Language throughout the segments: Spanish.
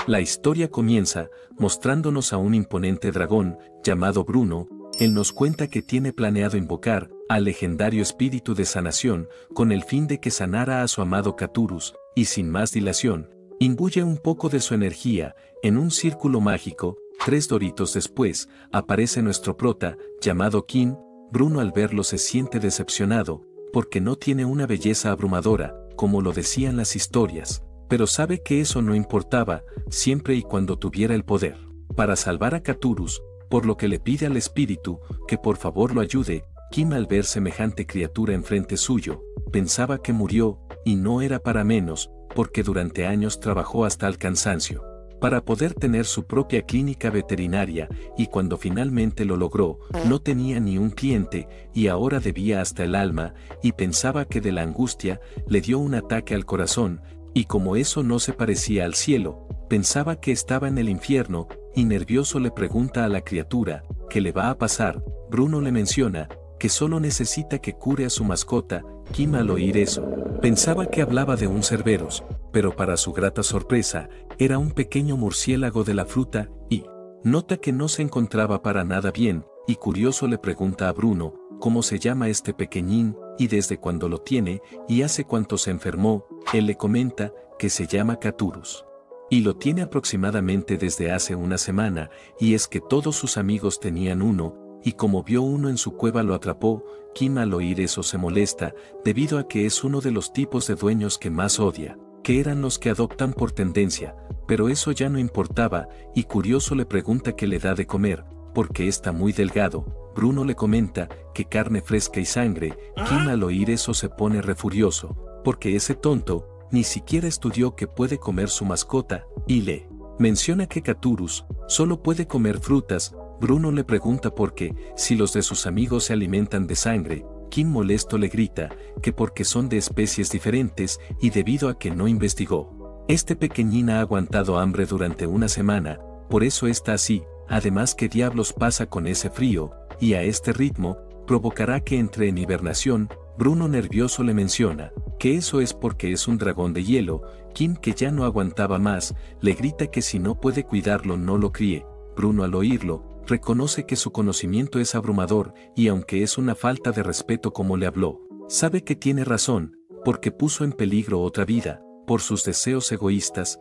La historia comienza mostrándonos a un imponente dragón, llamado Bruno. Él nos cuenta que tiene planeado invocar al legendario espíritu de sanación con el fin de que sanara a su amado Cthulhu, y sin más dilación, imbuye un poco de su energía en un círculo mágico. 3 doritos después, aparece nuestro prota, llamado Kim. Bruno al verlo se siente decepcionado, porque no tiene una belleza abrumadora, como lo decían las historias, pero sabe que eso no importaba, siempre y cuando tuviera el poder para salvar a Cthulhu, por lo que le pide al espíritu que por favor lo ayude. Kim al ver semejante criatura enfrente suyo, pensaba que murió, y no era para menos, porque durante años trabajó hasta el cansancio para poder tener su propia clínica veterinaria, y cuando finalmente lo logró, no tenía ni un cliente, y ahora debía hasta el alma, y pensaba que de la angustia le dio un ataque al corazón, y como eso no se parecía al cielo, pensaba que estaba en el infierno, y nervioso le pregunta a la criatura, ¿qué le va a pasar? Bruno le menciona que solo necesita que cure a su mascota. Kim al oír eso, pensaba que hablaba de un Cerberus, pero para su grata sorpresa, era un pequeño murciélago de la fruta, y nota que no se encontraba para nada bien, y curioso le pregunta a Bruno, ¿cómo se llama este pequeñín, y desde cuándo lo tiene, y hace cuánto se enfermó? Él le comenta que se llama Cthulhu, y lo tiene aproximadamente desde hace una semana, y es que todos sus amigos tenían uno, y como vio uno en su cueva lo atrapó. Kim al oír eso se molesta, debido a que es uno de los tipos de dueños que más odia, que eran los que adoptan por tendencia, pero eso ya no importaba, y curioso le pregunta qué le da de comer, porque está muy delgado. Bruno le comenta que carne fresca y sangre. Kim al oír eso se pone re furioso, porque ese tonto ni siquiera estudió que puede comer su mascota, y le menciona que Cthulhu solo puede comer frutas. Bruno le pregunta por qué, si los de sus amigos se alimentan de sangre. Kim molesto le grita que porque son de especies diferentes, y debido a que no investigó. Este pequeñín ha aguantado hambre durante una semana, por eso está así. Además, ¿qué diablos pasa con ese frío? Y a este ritmo, provocará que entre en hibernación. Bruno nervioso le menciona que eso es porque es un dragón de hielo. Kim, que ya no aguantaba más, le grita que si no puede cuidarlo no lo críe. Bruno al oírlo, reconoce que su conocimiento es abrumador, y aunque es una falta de respeto como le habló, sabe que tiene razón, porque puso en peligro otra vida, por sus deseos egoístas,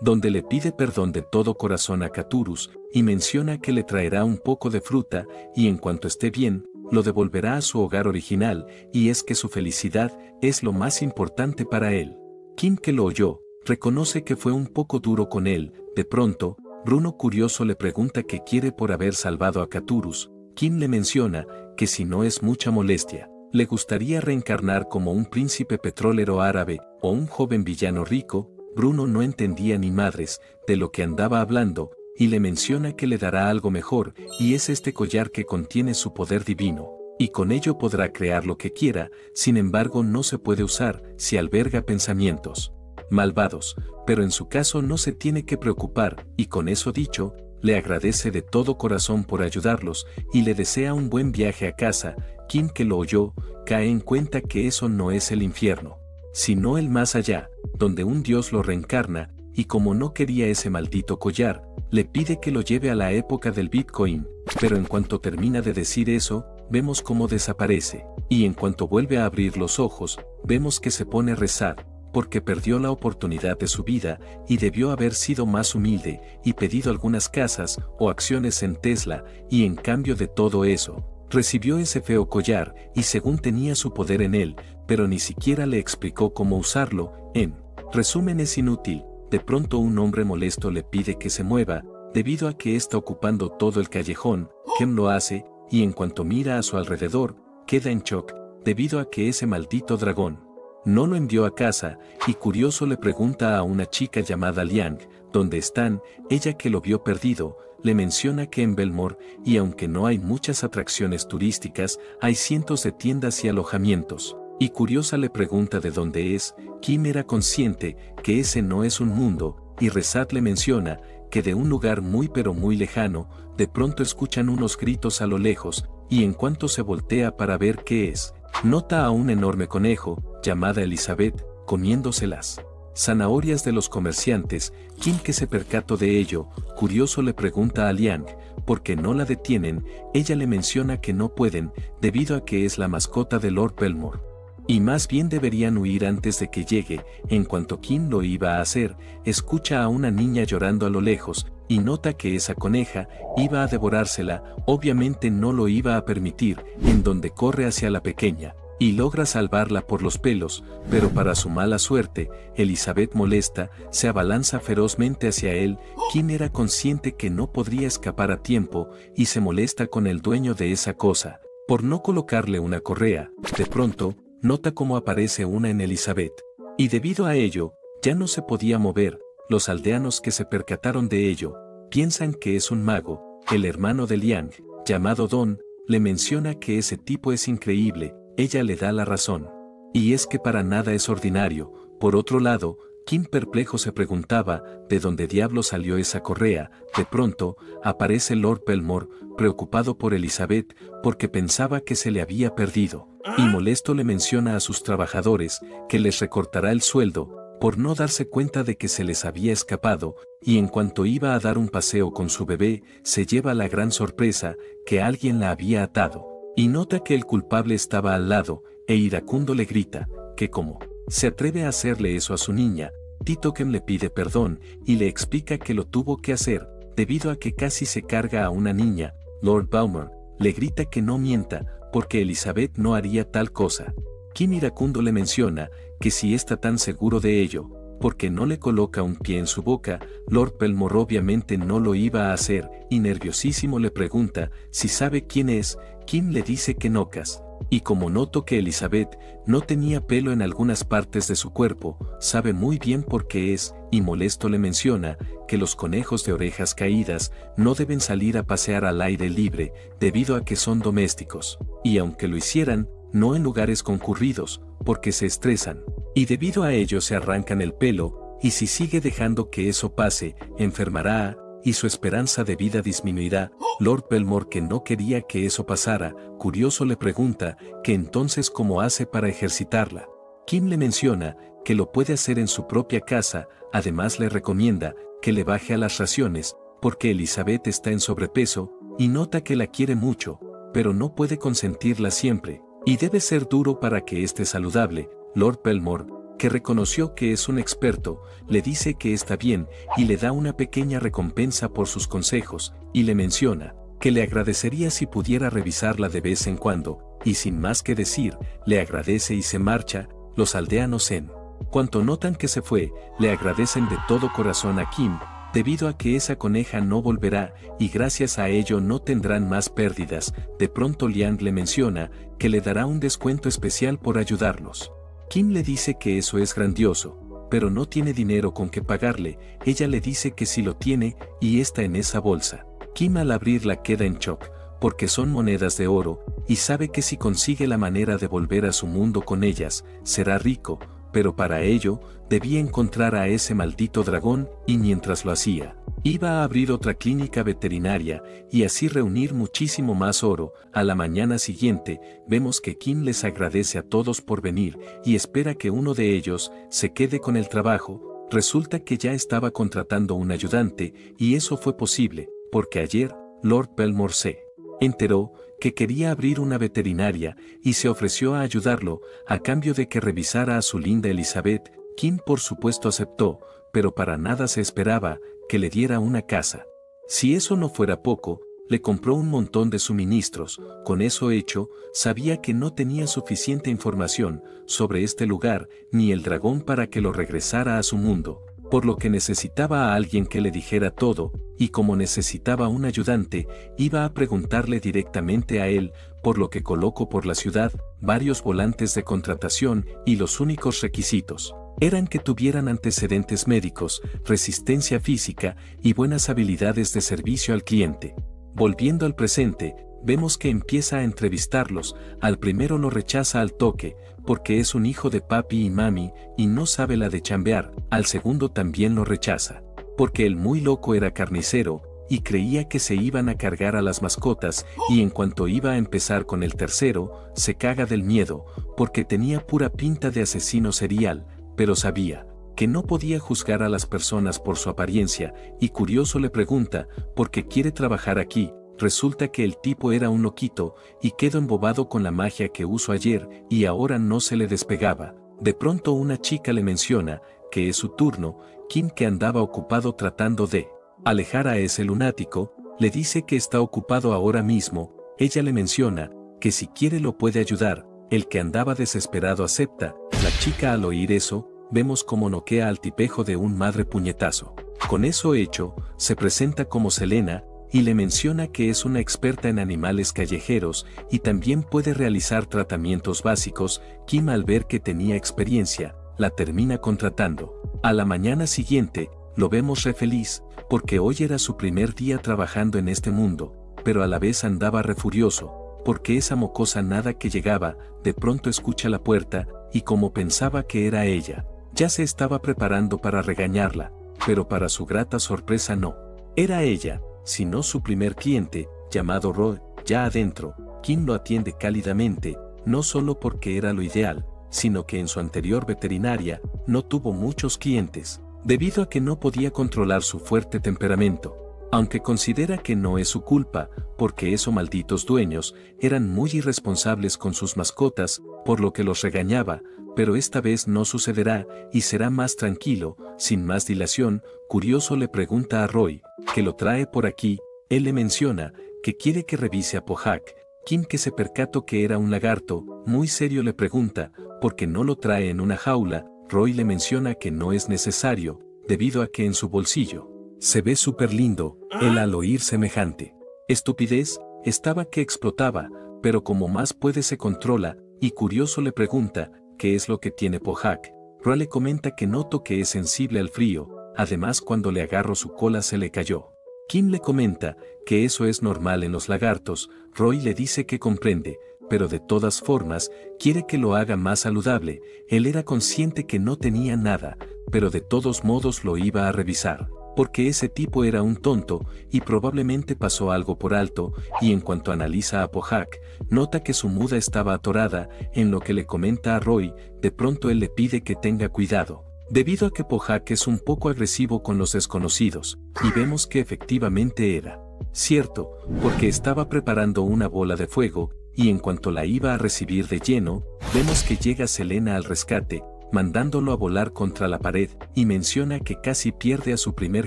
donde le pide perdón de todo corazón a Cthulhu, y menciona que le traerá un poco de fruta, y en cuanto esté bien, lo devolverá a su hogar original, y es que su felicidad es lo más importante para él. Kim, que lo oyó, reconoce que fue un poco duro con él. De pronto, Bruno curioso le pregunta qué quiere por haber salvado a Cthulhu. Kim le menciona que si no es mucha molestia, le gustaría reencarnar como un príncipe petrolero árabe o un joven villano rico. Bruno no entendía ni madres de lo que andaba hablando, y le menciona que le dará algo mejor, y es este collar que contiene su poder divino, y con ello podrá crear lo que quiera. Sin embargo, no se puede usar si alberga pensamientos malvados, pero en su caso no se tiene que preocupar, y con eso dicho, le agradece de todo corazón por ayudarlos, y le desea un buen viaje a casa. Kim, que lo oyó, cae en cuenta que eso no es el infierno, sino el más allá, donde un dios lo reencarna, y como no quería ese maldito collar, le pide que lo lleve a la época del Bitcoin, pero en cuanto termina de decir eso, vemos cómo desaparece, y en cuanto vuelve a abrir los ojos, vemos que se pone a rezar, porque perdió la oportunidad de su vida, y debió haber sido más humilde, y pedido algunas casas o acciones en Tesla, y en cambio de todo eso, recibió ese feo collar, y según tenía su poder en él, pero ni siquiera le explicó cómo usarlo. En resumen, es inútil. De pronto un hombre molesto le pide que se mueva, debido a que está ocupando todo el callejón. Kim lo hace, y en cuanto mira a su alrededor, queda en shock, debido a que ese maldito dragón no lo envió a casa, y curioso le pregunta a una chica llamada Liang, ¿dónde están? Ella, que lo vio perdido, le menciona que en Belmore, y aunque no hay muchas atracciones turísticas, hay cientos de tiendas y alojamientos, y curiosa le pregunta de dónde es. Kim era consciente que ese no es un mundo, y Rezat le menciona que de un lugar muy pero muy lejano, de pronto escuchan unos gritos a lo lejos, y en cuanto se voltea para ver qué es, nota a un enorme conejo, llamada Elizabeth, comiéndose las zanahorias de los comerciantes. Kim, que se percató de ello, curioso le pregunta a Liang, ¿por qué no la detienen? Ella le menciona que no pueden, debido a que es la mascota de Lord Belmore. Y más bien deberían huir antes de que llegue. En cuanto Kim lo iba a hacer, escucha a una niña llorando a lo lejos, y nota que esa coneja iba a devorársela. Obviamente no lo iba a permitir, en donde corre hacia la pequeña, y logra salvarla por los pelos, pero para su mala suerte, Elizabeth, molesta, se abalanza ferozmente hacia él. Kim era consciente que no podría escapar a tiempo, y se molesta con el dueño de esa cosa, por no colocarle una correa. De pronto, nota cómo aparece una en Elizabeth, y debido a ello, ya no se podía mover. Los aldeanos que se percataron de ello, piensan que es un mago. El hermano de Liang, llamado Don, le menciona que ese tipo es increíble. Ella le da la razón. Y es que para nada es ordinario. Por otro lado, Kim, perplejo, se preguntaba de dónde diablo salió esa correa. De pronto, aparece Lord Belmore, preocupado por Elizabeth, porque pensaba que se le había perdido. Y molesto le menciona a sus trabajadores que les recortará el sueldo por no darse cuenta de que se les había escapado, y en cuanto iba a dar un paseo con su bebé, se lleva la gran sorpresa que alguien la había atado. Y nota que el culpable estaba al lado, e iracundo le grita que cómo se atreve a hacerle eso a su niña. Titoken le pide perdón y le explica que lo tuvo que hacer debido a que casi se carga a una niña. Lord Belmore le grita que no mienta, porque Elizabeth no haría tal cosa. Kim iracundo le menciona que si está tan seguro de ello, porque no le coloca un pie en su boca. Lord Belmore obviamente no lo iba a hacer, y nerviosísimo le pregunta si sabe quién es. Kim le dice que Nocas, y como notó que Elizabeth no tenía pelo en algunas partes de su cuerpo, sabe muy bien por qué es, y molesto le menciona que los conejos de orejas caídas no deben salir a pasear al aire libre, debido a que son domésticos, y aunque lo hicieran, no en lugares concurridos, porque se estresan, y debido a ello se arrancan el pelo, y si sigue dejando que eso pase, enfermará, y su esperanza de vida disminuirá. Lord Belmore, que no quería que eso pasara, curioso le pregunta que entonces cómo hace para ejercitarla. Kim le menciona que lo puede hacer en su propia casa. Además le recomienda que le baje a las raciones, porque Elizabeth está en sobrepeso, y nota que la quiere mucho, pero no puede consentirla siempre, y debe ser duro para que esté saludable. Lord Belmore, que reconoció que es un experto, le dice que está bien y le da una pequeña recompensa por sus consejos, y le menciona que le agradecería si pudiera revisarla de vez en cuando, y sin más que decir, le agradece y se marcha. Los aldeanos, en cuanto notan que se fue, le agradecen de todo corazón a Kim, debido a que esa coneja no volverá, y gracias a ello no tendrán más pérdidas. De pronto Liang le menciona que le dará un descuento especial por ayudarlos. Kim le dice que eso es grandioso, pero no tiene dinero con que pagarle. Ella le dice que sí lo tiene, y está en esa bolsa. Kim, al abrirla, queda en shock, porque son monedas de oro, y sabe que si consigue la manera de volver a su mundo con ellas, será rico, pero para ello, debía encontrar a ese maldito dragón, y mientras lo hacía, iba a abrir otra clínica veterinaria, y así reunir muchísimo más oro. A la mañana siguiente, vemos que Kim les agradece a todos por venir, y espera que uno de ellos se quede con el trabajo. Resulta que ya estaba contratando un ayudante, y eso fue posible, porque ayer, Lord Belmore se enteró que quería abrir una veterinaria, y se ofreció a ayudarlo, a cambio de que revisara a su linda Elizabeth. Kim por supuesto aceptó, pero para nada se esperaba que le diera una casa. Si eso no fuera poco, le compró un montón de suministros. Con eso hecho, sabía que no tenía suficiente información sobre este lugar, ni el dragón, para que lo regresara a su mundo, por lo que necesitaba a alguien que le dijera todo, y como necesitaba un ayudante, iba a preguntarle directamente a él, por lo que colocó por la ciudad varios volantes de contratación, y los únicos requisitos eran que tuvieran antecedentes médicos, resistencia física y buenas habilidades de servicio al cliente. Volviendo al presente, vemos que empieza a entrevistarlos. Al primero lo rechaza al toque, porque es un hijo de papi y mami, y no sabe la de chambear. Al segundo también lo rechaza, porque el muy loco era carnicero, y creía que se iban a cargar a las mascotas, y en cuanto iba a empezar con el tercero, se caga del miedo, porque tenía pura pinta de asesino serial, pero sabía que no podía juzgar a las personas por su apariencia, y curioso le pregunta, ¿por qué quiere trabajar aquí? Resulta que el tipo era un loquito, y quedó embobado con la magia que usó ayer, y ahora no se le despegaba. De pronto una chica le menciona, que es su turno. Kim, que andaba ocupado tratando de alejar a ese lunático, le dice que está ocupado ahora mismo. Ella le menciona, que si quiere lo puede ayudar. El que andaba desesperado acepta. La chica, al oír eso, vemos cómo noquea al tipejo de un madre puñetazo. Con eso hecho, se presenta como Selena, y le menciona que es una experta en animales callejeros, y también puede realizar tratamientos básicos. Kim, al ver que tenía experiencia, la termina contratando. A la mañana siguiente, lo vemos re feliz, porque hoy era su primer día trabajando en este mundo, pero a la vez andaba re furioso, porque esa mocosa nada que llegaba, de pronto escucha la puerta, y como pensaba que era ella, ya se estaba preparando para regañarla, pero para su grata sorpresa no era ella, sino su primer cliente, llamado Roy. Ya adentro, Kim lo atiende cálidamente, no solo porque era lo ideal, sino que en su anterior veterinaria no tuvo muchos clientes, debido a que no podía controlar su fuerte temperamento. Aunque considera que no es su culpa, porque esos malditos dueños eran muy irresponsables con sus mascotas, por lo que los regañaba, pero esta vez no sucederá, y será más tranquilo. Sin más dilación, curioso le pregunta a Roy, que lo trae por aquí. Él le menciona, que quiere que revise a Pojak. Kim, que se percató que era un lagarto, muy serio le pregunta, ¿por qué no lo trae en una jaula? Roy le menciona que no es necesario, debido a que en su bolsillo se ve súper lindo. Él, al oír semejante estupidez, estaba que explotaba, pero como más puede se controla, y curioso le pregunta, ¿qué es lo que tiene Pojak? Roy le comenta que noto que es sensible al frío, además cuando le agarró su cola se le cayó. Kim le comenta, que eso es normal en los lagartos. Roy le dice que comprende, pero de todas formas, quiere que lo haga más saludable. Él era consciente que no tenía nada, pero de todos modos lo iba a revisar, porque ese tipo era un tonto, y probablemente pasó algo por alto. Y en cuanto analiza a Pojak, nota que su muda estaba atorada, en lo que le comenta a Roy. De pronto él le pide que tenga cuidado, debido a que Pojak es un poco agresivo con los desconocidos, y vemos que efectivamente era cierto, porque estaba preparando una bola de fuego, y en cuanto la iba a recibir de lleno, vemos que llega Selena al rescate, mandándolo a volar contra la pared, y menciona que casi pierde a su primer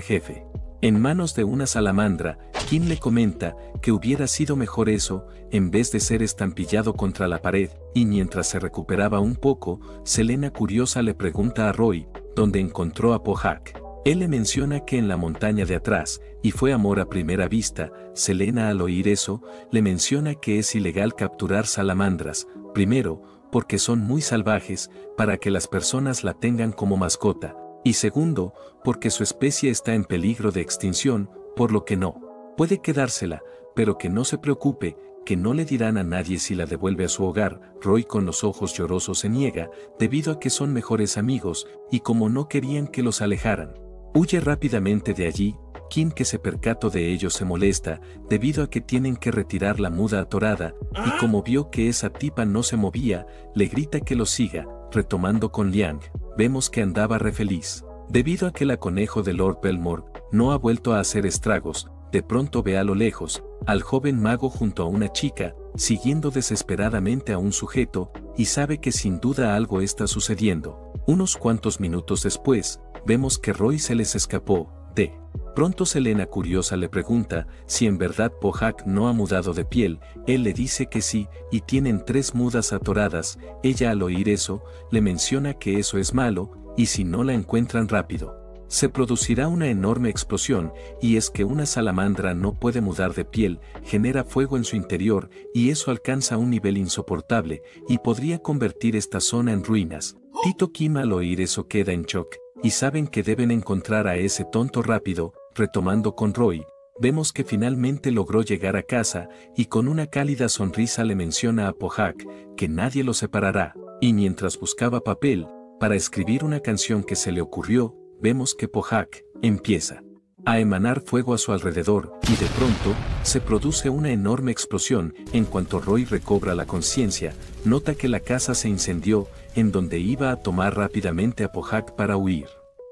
jefe en manos de una salamandra. Kim le comenta que hubiera sido mejor eso, en vez de ser estampillado contra la pared, y mientras se recuperaba un poco, Selena curiosa le pregunta a Roy, ¿dónde encontró a Pojak? Él le menciona que en la montaña de atrás, y fue amor a primera vista. Selena, al oír eso, le menciona que es ilegal capturar salamandras, primero, porque son muy salvajes, para que las personas la tengan como mascota, y segundo, porque su especie está en peligro de extinción, por lo que no puede quedársela, pero que no se preocupe, que no le dirán a nadie si la devuelve a su hogar. Roy, con los ojos llorosos, se niega, debido a que son mejores amigos, y como no querían que los alejaran, huye rápidamente de allí. Kim, que se percató de ello, se molesta, debido a que tienen que retirar la muda atorada, y como vio que esa tipa no se movía, le grita que lo siga. Retomando con Liang, vemos que andaba re feliz, debido a que el conejo de Lord Belmore no ha vuelto a hacer estragos. De pronto ve a lo lejos al joven mago junto a una chica, siguiendo desesperadamente a un sujeto, y sabe que sin duda algo está sucediendo. Unos cuantos minutos después, vemos que Roy se les escapó. De pronto Selena, curiosa, le pregunta si en verdad Pojak no ha mudado de piel. Él le dice que sí, y tienen 3 mudas atoradas. Ella, al oír eso, le menciona que eso es malo, y si no la encuentran rápido, se producirá una enorme explosión. Y es que una salamandra no puede mudar de piel, genera fuego en su interior, y eso alcanza un nivel insoportable, y podría convertir esta zona en ruinas. Tito Kim, al oír eso, queda en shock, y saben que deben encontrar a ese tonto rápido. Retomando con Roy, vemos que finalmente logró llegar a casa, y con una cálida sonrisa le menciona a Pojak que nadie lo separará. Y mientras buscaba papel para escribir una canción que se le ocurrió, vemos que Pojak empieza a emanar fuego a su alrededor, y de pronto se produce una enorme explosión. En cuanto Roy recobra la conciencia, nota que la casa se incendió, en donde iba a tomar rápidamente a Pojak para huir.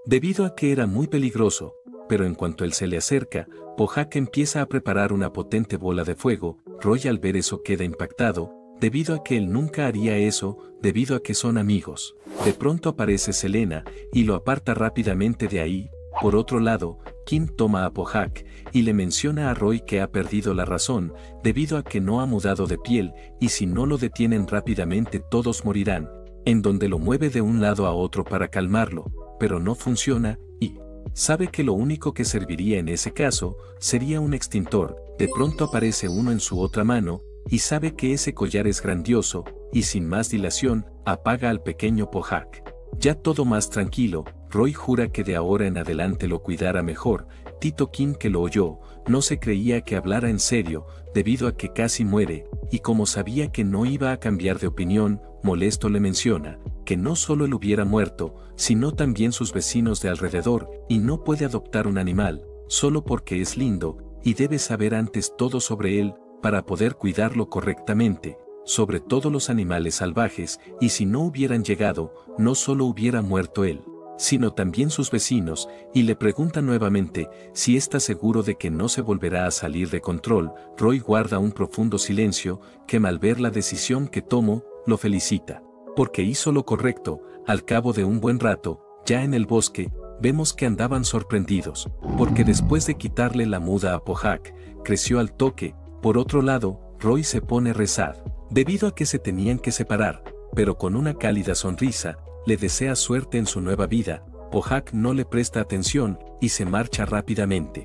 debido a que era muy peligroso, pero en cuanto él se le acerca, Bojack empieza a preparar una potente bola de fuego. Roy al ver eso queda impactado, debido a que él nunca haría eso, debido a que son amigos. De pronto aparece Selena, y lo aparta rápidamente de ahí. Por otro lado, Kim toma a Bojack, y le menciona a Roy que ha perdido la razón, debido a que no ha mudado de piel, y si no lo detienen rápidamente todos morirán, en donde lo mueve de un lado a otro para calmarlo, pero no funciona, y sabe que lo único que serviría en ese caso, sería un extintor. De pronto aparece uno en su otra mano, y sabe que ese collar es grandioso, y sin más dilación, apaga al pequeño Bojack. Ya todo más tranquilo, Roy jura que de ahora en adelante lo cuidará mejor. Tito Kim, que lo oyó, no se creía que hablara en serio, debido a que casi muere, y como sabía que no iba a cambiar de opinión, molesto le menciona que no solo él hubiera muerto, sino también sus vecinos de alrededor, y no puede adoptar un animal, solo porque es lindo, y debe saber antes todo sobre él, para poder cuidarlo correctamente, sobre todo los animales salvajes, y si no hubieran llegado, no solo hubiera muerto él, sino también sus vecinos, y le pregunta nuevamente si está seguro de que no se volverá a salir de control. Roy guarda un profundo silencio, que al ver la decisión que tomó, lo felicita, porque hizo lo correcto. Al cabo de un buen rato, ya en el bosque, vemos que andaban sorprendidos, porque después de quitarle la muda a Bojack, creció al toque. Por otro lado, Roy se pone rezar, debido a que se tenían que separar, pero con una cálida sonrisa, le desea suerte en su nueva vida. Bojack no le presta atención, y se marcha rápidamente.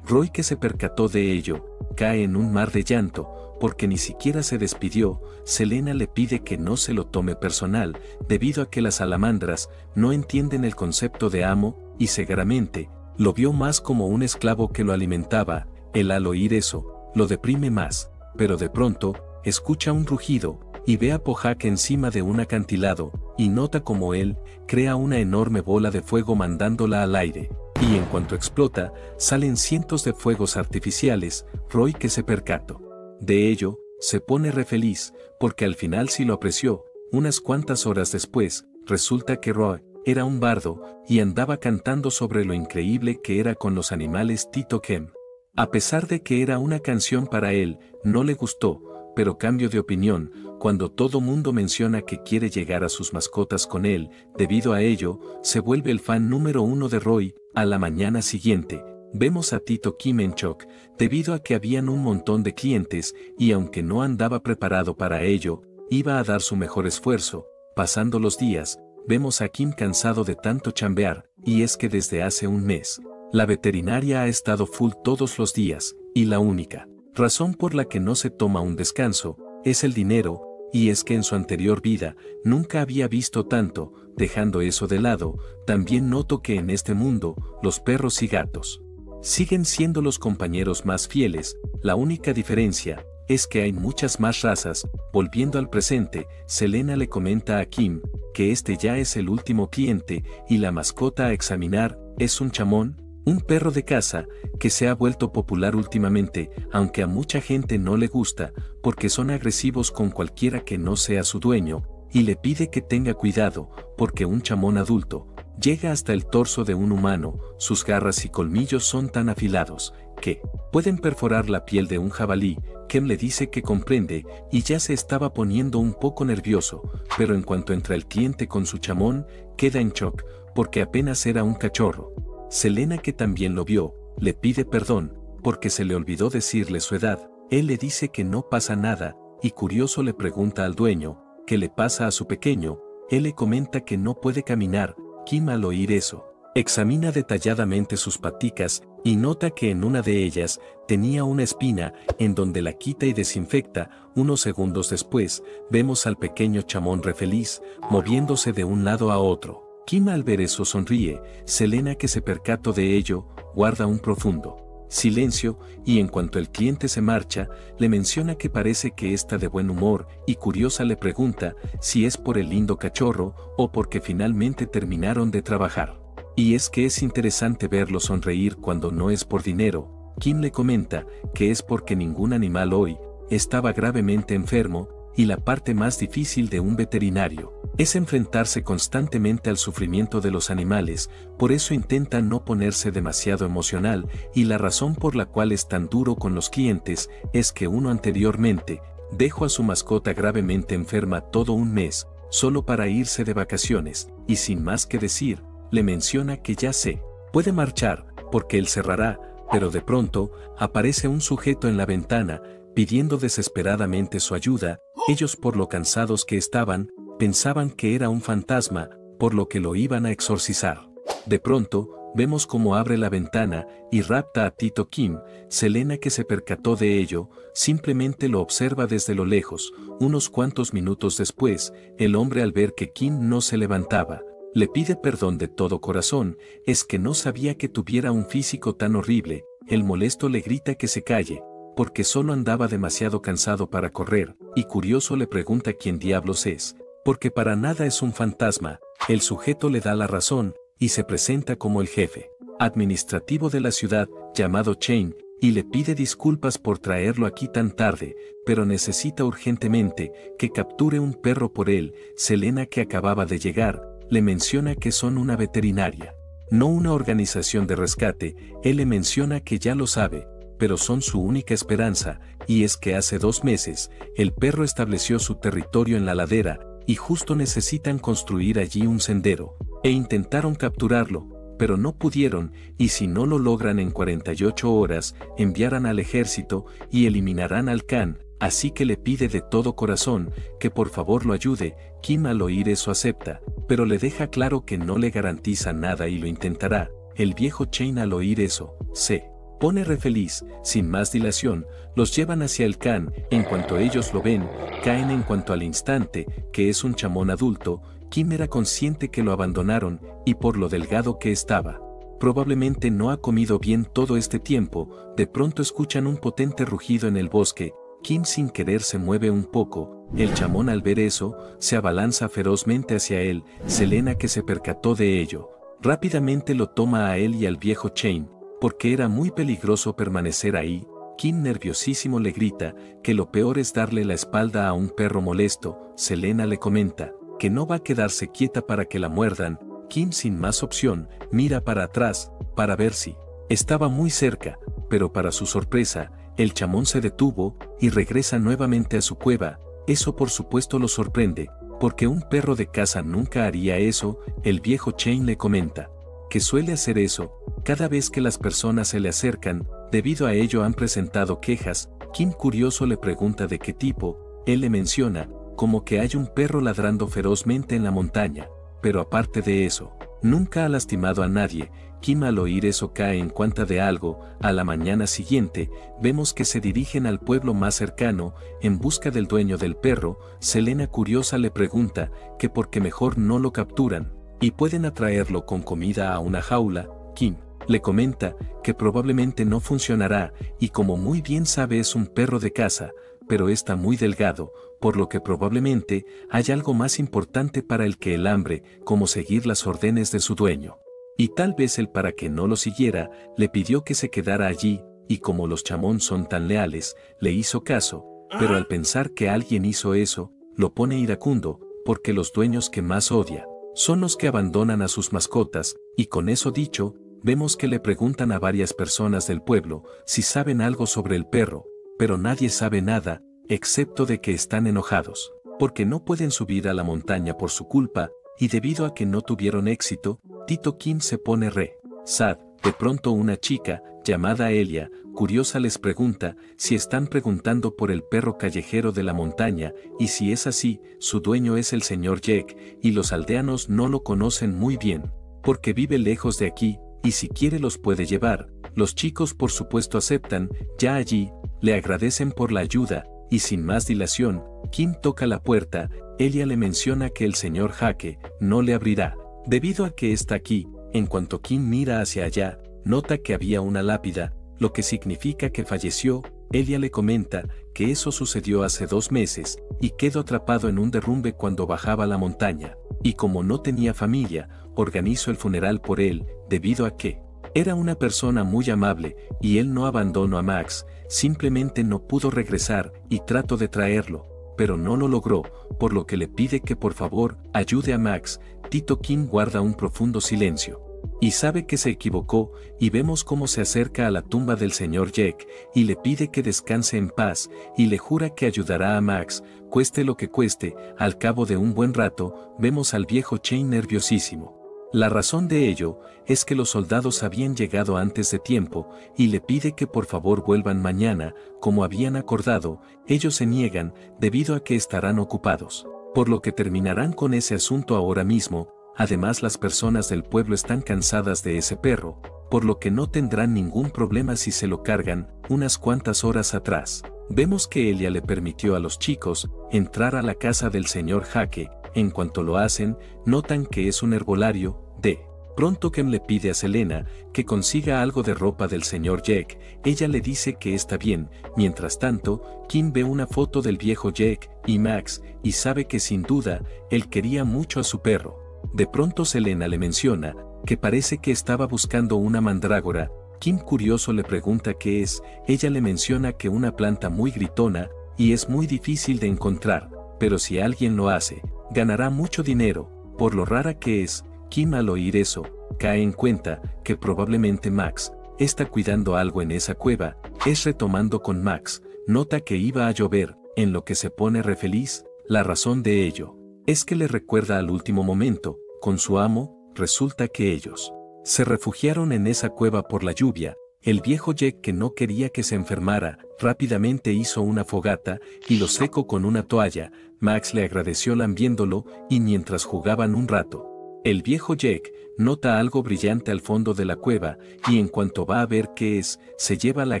Roy, que se percató de ello, cae en un mar de llanto, porque ni siquiera se despidió. Selena le pide que no se lo tome personal, debido a que las salamandras no entienden el concepto de amo, y cegaramente, lo vio más como un esclavo que lo alimentaba. Él al oír eso, lo deprime más, pero de pronto, escucha un rugido, y ve a Bojack encima de un acantilado, y nota como él crea una enorme bola de fuego mandándola al aire, y en cuanto explota, salen cientos de fuegos artificiales. Roy, que se percató de ello, se pone re feliz, porque al final sí lo apreció. Unas cuantas horas después, resulta que Roy era un bardo, y andaba cantando sobre lo increíble que era con los animales. Tito Kim, a pesar de que era una canción para él, no le gustó, pero cambio de opinión cuando todo mundo menciona que quiere llegar a sus mascotas con él. Debido a ello, se vuelve el fan número uno de Roy. A la mañana siguiente, vemos a Tito Kim en shock, debido a que habían un montón de clientes, y aunque no andaba preparado para ello, iba a dar su mejor esfuerzo. Pasando los días, vemos a Kim cansado de tanto chambear, y es que desde hace un mes, la veterinaria ha estado full todos los días, y la única razón por la que no se toma un descanso es el dinero, y es que en su anterior vida nunca había visto tanto. Dejando eso de lado, también noto que en este mundo, los perros y gatos siguen siendo los compañeros más fieles. La única diferencia es que hay muchas más razas. Volviendo al presente, Selena le comenta a Kim que este ya es el último cliente, y la mascota a examinar es un chamón, un perro de casa, que se ha vuelto popular últimamente, aunque a mucha gente no le gusta, porque son agresivos con cualquiera que no sea su dueño, y le pide que tenga cuidado, porque un chamón adulto llega hasta el torso de un humano. Sus garras y colmillos son tan afilados que pueden perforar la piel de un jabalí. Kim le dice que comprende, y ya se estaba poniendo un poco nervioso, pero en cuanto entra el cliente con su chamón, queda en shock, porque apenas era un cachorro. Selena, que también lo vio, le pide perdón, porque se le olvidó decirle su edad. Él le dice que no pasa nada, y curioso le pregunta al dueño qué le pasa a su pequeño. Él le comenta que no puede caminar. Kim, al oír eso, examina detalladamente sus paticas, y nota que en una de ellas tenía una espina, en donde la quita y desinfecta. Unos segundos después, vemos al pequeño chamón re feliz, moviéndose de un lado a otro. Kim, al ver eso, sonríe. Selena, que se percató de ello, guarda un profundo silencio, y en cuanto el cliente se marcha, le menciona que parece que está de buen humor, y curiosa le pregunta si es por el lindo cachorro, o porque finalmente terminaron de trabajar. Y es que es interesante verlo sonreír cuando no es por dinero. Kim le comenta que es porque ningún animal hoy estaba gravemente enfermo, y la parte más difícil de un veterinario es enfrentarse constantemente al sufrimiento de los animales, por eso intenta no ponerse demasiado emocional, y la razón por la cual es tan duro con los clientes es que uno anteriormente dejó a su mascota gravemente enferma todo un mes, solo para irse de vacaciones, y sin más que decir, le menciona que ya se puede marchar, porque él cerrará, pero de pronto aparece un sujeto en la ventana, pidiendo desesperadamente su ayuda. Ellos, por lo cansados que estaban, pensaban que era un fantasma, por lo que lo iban a exorcizar. De pronto, vemos cómo abre la ventana y rapta a Tito Kim. Selena, que se percató de ello, simplemente lo observa desde lo lejos. Unos cuantos minutos después, el hombre, al ver que Kim no se levantaba, le pide perdón de todo corazón. Es que no sabía que tuviera un físico tan horrible. El molesto le grita que se calle, porque solo andaba demasiado cansado para correr, y curioso le pregunta quién diablos es, porque para nada es un fantasma. El sujeto le da la razón, y se presenta como el jefe administrativo de la ciudad, llamado Chain, y le pide disculpas por traerlo aquí tan tarde, pero necesita urgentemente que capture un perro por él. Selena, que acababa de llegar, le menciona que son una veterinaria, no una organización de rescate. Él le menciona que ya lo sabe, pero son su única esperanza, y es que hace 2 meses, el perro estableció su territorio en la ladera, y justo necesitan construir allí un sendero, e intentaron capturarlo, pero no pudieron, y si no lo logran en 48 horas, enviarán al ejército y eliminarán al can. Así que le pide de todo corazón que por favor lo ayude. Kim, al oír eso, acepta, pero le deja claro que no le garantiza nada y lo intentará. El viejo Chain, al oír eso, se pone re feliz. Sin más dilación, los llevan hacia el can. En cuanto ellos lo ven, caen. En cuanto al instante, que es un chamón adulto, Kim era consciente que lo abandonaron, y por lo delgado que estaba, probablemente no ha comido bien todo este tiempo. De pronto escuchan un potente rugido en el bosque. Kim, sin querer, se mueve un poco. El chamón, al ver eso, se abalanza ferozmente hacia él. Selena, que se percató de ello, rápidamente lo toma a él y al viejo Chain, porque era muy peligroso permanecer ahí. Kim, nerviosísimo, le grita que lo peor es darle la espalda a un perro molesto. Selena le comenta que no va a quedarse quieta para que la muerdan. Kim, sin más opción, mira para atrás, para ver si estaba muy cerca, pero para su sorpresa, el chamón se detuvo y regresa nuevamente a su cueva. Eso por supuesto lo sorprende, porque un perro de casa nunca haría eso. El viejo Chain le comenta que suele hacer eso cada vez que las personas se le acercan. Debido a ello han presentado quejas. Kim, curioso, le pregunta de qué tipo. Él le menciona como que hay un perro ladrando ferozmente en la montaña, pero aparte de eso, nunca ha lastimado a nadie. Kim, al oír eso, cae en cuenta de algo. A la mañana siguiente, vemos que se dirigen al pueblo más cercano, en busca del dueño del perro. Selena, curiosa, le pregunta que por qué mejor no lo capturan, y pueden atraerlo con comida a una jaula. Kim le comenta que probablemente no funcionará, y como muy bien sabe es un perro de caza, pero está muy delgado, por lo que probablemente hay algo más importante para él que el hambre, como seguir las órdenes de su dueño. Y tal vez él, para que no lo siguiera, le pidió que se quedara allí, y como los chamón son tan leales, le hizo caso, pero al pensar que alguien hizo eso, lo pone iracundo, porque los dueños que más odia son los que abandonan a sus mascotas. Y con eso dicho, vemos que le preguntan a varias personas del pueblo si saben algo sobre el perro, pero nadie sabe nada, excepto de que están enojados, porque no pueden subir a la montaña por su culpa, y debido a que no tuvieron éxito, Tito Kim se pone re sad. De pronto una chica, llamada Elia, curiosa, les pregunta si están preguntando por el perro callejero de la montaña, y si es así, su dueño es el señor Jack, y los aldeanos no lo conocen muy bien, porque vive lejos de aquí, y si quiere los puede llevar. Los chicos por supuesto aceptan. Ya allí, le agradecen por la ayuda, y sin más dilación, Kim toca la puerta. Elia le menciona que el señor Jaque no le abrirá, debido a que está aquí. En cuanto Kim mira hacia allá, nota que había una lápida, lo que significa que falleció. Elia le comenta que eso sucedió hace 2 meses, y quedó atrapado en un derrumbe cuando bajaba la montaña, y como no tenía familia, organizó el funeral por él, debido a que era una persona muy amable, y él no abandonó a Max, simplemente no pudo regresar, y trató de traerlo, pero no lo logró, por lo que le pide que por favor ayude a Max. Tito Kim guarda un profundo silencio. Y sabe que se equivocó, y vemos cómo se acerca a la tumba del señor Jack, y le pide que descanse en paz, y le jura que ayudará a Max, cueste lo que cueste. Al cabo de un buen rato, vemos al viejo Chain nerviosísimo. La razón de ello es que los soldados habían llegado antes de tiempo, y le pide que por favor vuelvan mañana, como habían acordado. Ellos se niegan, debido a que estarán ocupados, por lo que terminarán con ese asunto ahora mismo. Además, las personas del pueblo están cansadas de ese perro, por lo que no tendrán ningún problema si se lo cargan. Unas cuantas horas atrás, vemos que Elia le permitió a los chicos entrar a la casa del señor Jaque. En cuanto lo hacen, notan que es un herbolario. De pronto Kem le pide a Selena que consiga algo de ropa del señor Jack. Ella le dice que está bien. Mientras tanto, Kim ve una foto del viejo Jack y Max, y sabe que sin duda, él quería mucho a su perro. De pronto Selena le menciona que parece que estaba buscando una mandrágora. Kim, curioso, le pregunta qué es. Ella le menciona que una planta muy gritona, y es muy difícil de encontrar, pero si alguien lo hace, ganará mucho dinero. Por lo rara que es, Kim al oír eso, cae en cuenta que probablemente Max está cuidando algo en esa cueva. Es retomando con Max, nota que iba a llover, en lo que se pone re feliz. La razón de ello es que le recuerda al último momento, con su amo. Resulta que ellos se refugiaron en esa cueva por la lluvia. El viejo Jack, que no quería que se enfermara, rápidamente hizo una fogata y lo secó con una toalla. Max le agradeció lambiéndolo, y mientras jugaban un rato, el viejo Jack nota algo brillante al fondo de la cueva, y en cuanto va a ver qué es, se lleva la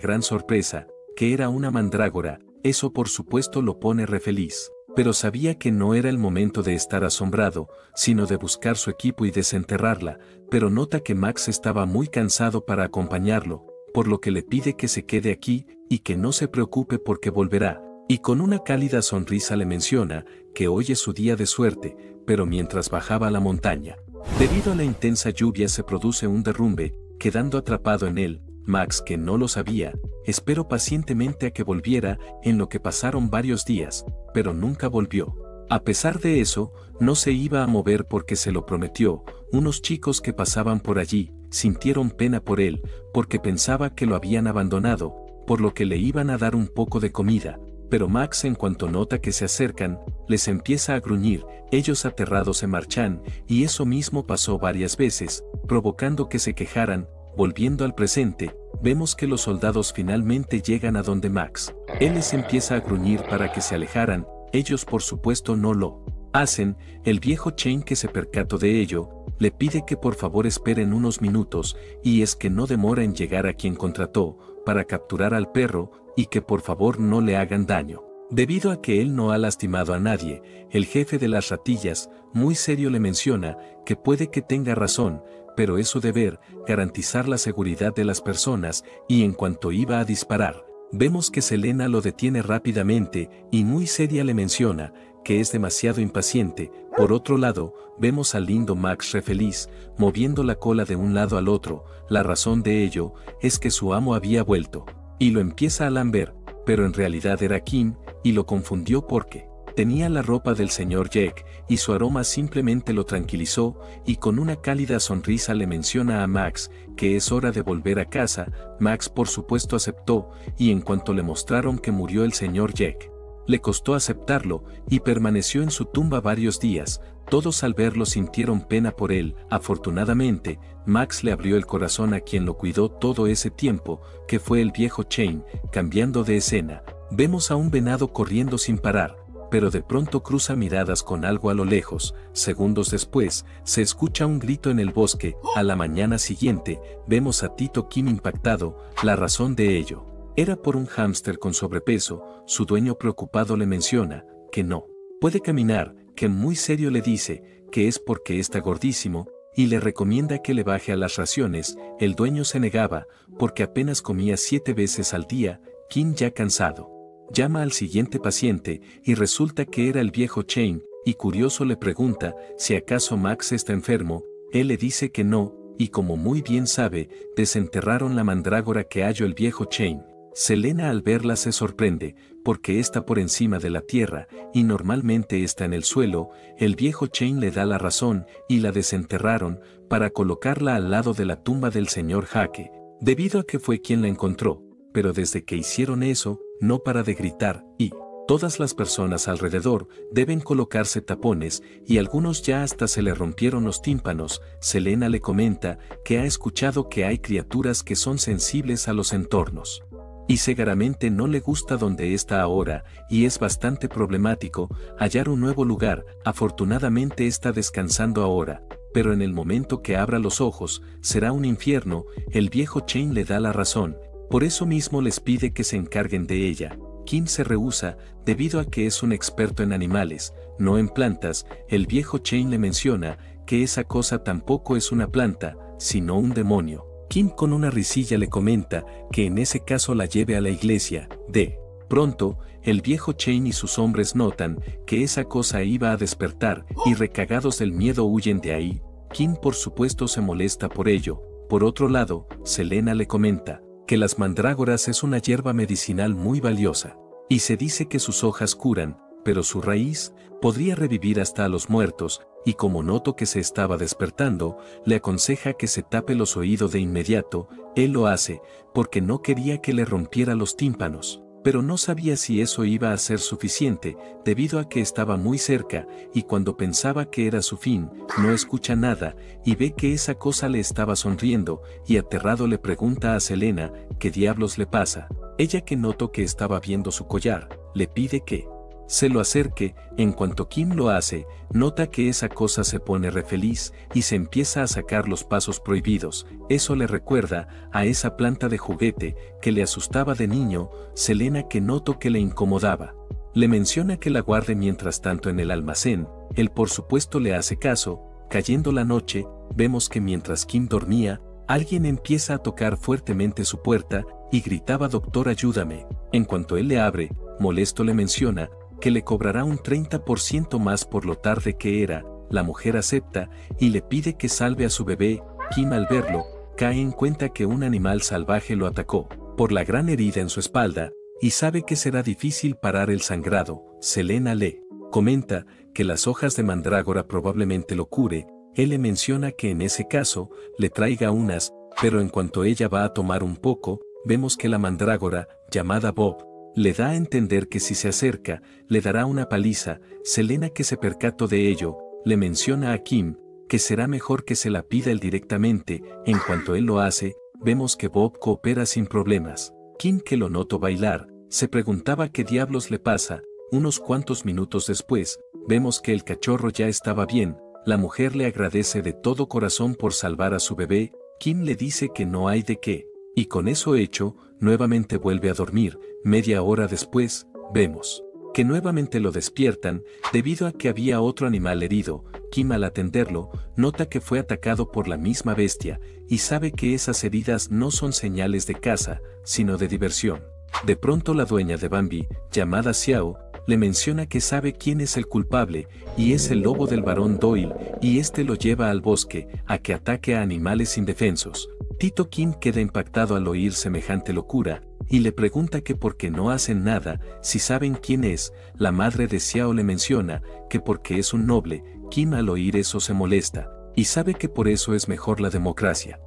gran sorpresa, que era una mandrágora. Eso por supuesto lo pone re feliz, pero sabía que no era el momento de estar asombrado, sino de buscar su equipo y desenterrarla. Pero nota que Max estaba muy cansado para acompañarlo, por lo que le pide que se quede aquí, y que no se preocupe porque volverá. Y con una cálida sonrisa le menciona que hoy es su día de suerte. Pero mientras bajaba la montaña, debido a la intensa lluvia, se produce un derrumbe, quedando atrapado en él. Max, que no lo sabía, esperó pacientemente a que volviera, en lo que pasaron varios días, pero nunca volvió. A pesar de eso, no se iba a mover porque se lo prometió. Unos chicos que pasaban por allí sintieron pena por él, porque pensaba que lo habían abandonado, por lo que le iban a dar un poco de comida. Pero Max, en cuanto nota que se acercan, les empieza a gruñir. Ellos aterrados se marchan, y eso mismo pasó varias veces, provocando que se quejaran. Volviendo al presente, vemos que los soldados finalmente llegan a donde Max. Él les empieza a gruñir para que se alejaran. Ellos por supuesto no lo hacen. El viejo Chain, que se percató de ello, le pide que por favor esperen unos minutos, y es que no demora en llegar a quien contrató para capturar al perro, y que por favor no le hagan daño, debido a que él no ha lastimado a nadie. El jefe de las ratillas, muy serio, le menciona que puede que tenga razón, pero es su deber garantizar la seguridad de las personas, y en cuanto iba a disparar, vemos que Selena lo detiene rápidamente, y muy seria le menciona que es demasiado impaciente. Por otro lado, vemos al lindo Max re feliz, moviendo la cola de un lado al otro. La razón de ello es que su amo había vuelto, y lo empieza a lamber, pero en realidad era Kim, y lo confundió porque tenía la ropa del señor Jack, y su aroma simplemente lo tranquilizó, y con una cálida sonrisa le menciona a Max que es hora de volver a casa. Max por supuesto aceptó, y en cuanto le mostraron que murió el señor Jack, le costó aceptarlo, y permaneció en su tumba varios días. Todos al verlo sintieron pena por él. Afortunadamente, Max le abrió el corazón a quien lo cuidó todo ese tiempo, que fue el viejo Chain. Cambiando de escena, vemos a un venado corriendo sin parar, pero de pronto cruza miradas con algo a lo lejos. Segundos después, se escucha un grito en el bosque. A la mañana siguiente, vemos a Tito Kim impactado. La razón de ello era por un hámster con sobrepeso. Su dueño preocupado le menciona que no puede caminar, que muy serio le dice que es porque está gordísimo, y le recomienda que le baje a las raciones. El dueño se negaba, porque apenas comía 7 veces al día. Kim, ya cansado, llama al siguiente paciente, y resulta que era el viejo Chain, y curioso le pregunta si acaso Max está enfermo. Él le dice que no, y como muy bien sabe, desenterraron la mandrágora que halló el viejo Chain. Selena al verla se sorprende, porque está por encima de la tierra, y normalmente está en el suelo. El viejo Chain le da la razón, y la desenterraron, para colocarla al lado de la tumba del señor Jaque, debido a que fue quien la encontró, pero desde que hicieron eso, no para de gritar, y todas las personas alrededor deben colocarse tapones, y algunos ya hasta se le rompieron los tímpanos. Selena le comenta que ha escuchado que hay criaturas que son sensibles a los entornos. Y seguramente no le gusta donde está ahora, y es bastante problemático hallar un nuevo lugar. Afortunadamente está descansando ahora, pero en el momento que abra los ojos, será un infierno. El viejo Chain le da la razón, por eso mismo les pide que se encarguen de ella. Kim se rehúsa, debido a que es un experto en animales, no en plantas. El viejo Chain le menciona que esa cosa tampoco es una planta, sino un demonio. Kim con una risilla le comenta que en ese caso la lleve a la iglesia. De pronto, el viejo Chain y sus hombres notan que esa cosa iba a despertar, y recagados del miedo huyen de ahí. Kim por supuesto se molesta por ello. Por otro lado, Selena le comenta que las mandrágoras es una hierba medicinal muy valiosa, y se dice que sus hojas curan, pero su raíz podría revivir hasta a los muertos, y como notó que se estaba despertando, le aconseja que se tape los oídos de inmediato. Él lo hace, porque no quería que le rompiera los tímpanos, pero no sabía si eso iba a ser suficiente, debido a que estaba muy cerca, y cuando pensaba que era su fin, no escucha nada, y ve que esa cosa le estaba sonriendo, y aterrado le pregunta a Selena qué diablos le pasa. Ella, que notó que estaba viendo su collar, le pide que se lo acerque. En cuanto Kim lo hace, nota que esa cosa se pone re feliz y se empieza a sacar los pasos prohibidos. Eso le recuerda a esa planta de juguete que le asustaba de niño. Selena, que notó que le incomodaba, le menciona que la guarde mientras tanto en el almacén. Él por supuesto le hace caso. Cayendo la noche, vemos que mientras Kim dormía, alguien empieza a tocar fuertemente su puerta y gritaba: «Doctor, ayúdame». En cuanto él le abre, molesto le menciona que le cobrará un 30% más por lo tarde que era. La mujer acepta y le pide que salve a su bebé. Kim al verlo, cae en cuenta que un animal salvaje lo atacó por la gran herida en su espalda, y sabe que será difícil parar el sangrado. Selena le comenta que las hojas de mandrágora probablemente lo cure. Él le menciona que en ese caso le traiga unas, pero en cuanto ella va a tomar un poco, vemos que la mandrágora, llamada Bob, le da a entender que si se acerca, le dará una paliza. Selena, que se percató de ello, le menciona a Kim que será mejor que se la pida él directamente. En cuanto él lo hace, vemos que Bob coopera sin problemas. Kim, que lo notó bailar, se preguntaba qué diablos le pasa. Unos cuantos minutos después, vemos que el cachorro ya estaba bien. La mujer le agradece de todo corazón por salvar a su bebé. Kim le dice que no hay de qué, y con eso hecho, nuevamente vuelve a dormir. Media hora después, vemos que nuevamente lo despiertan, debido a que había otro animal herido. Kim, al atenderlo, nota que fue atacado por la misma bestia, y sabe que esas heridas no son señales de caza, sino de diversión. De pronto la dueña de Bambi, llamada Xiao, le menciona que sabe quién es el culpable, y es el lobo del barón Doyle, y este lo lleva al bosque a que ataque a animales indefensos. Tito Kim queda impactado al oír semejante locura, y le pregunta que por qué no hacen nada si saben quién es. La madre de Xiao le menciona que porque es un noble. Kim al oír eso se molesta, y sabe que por eso es mejor la democracia.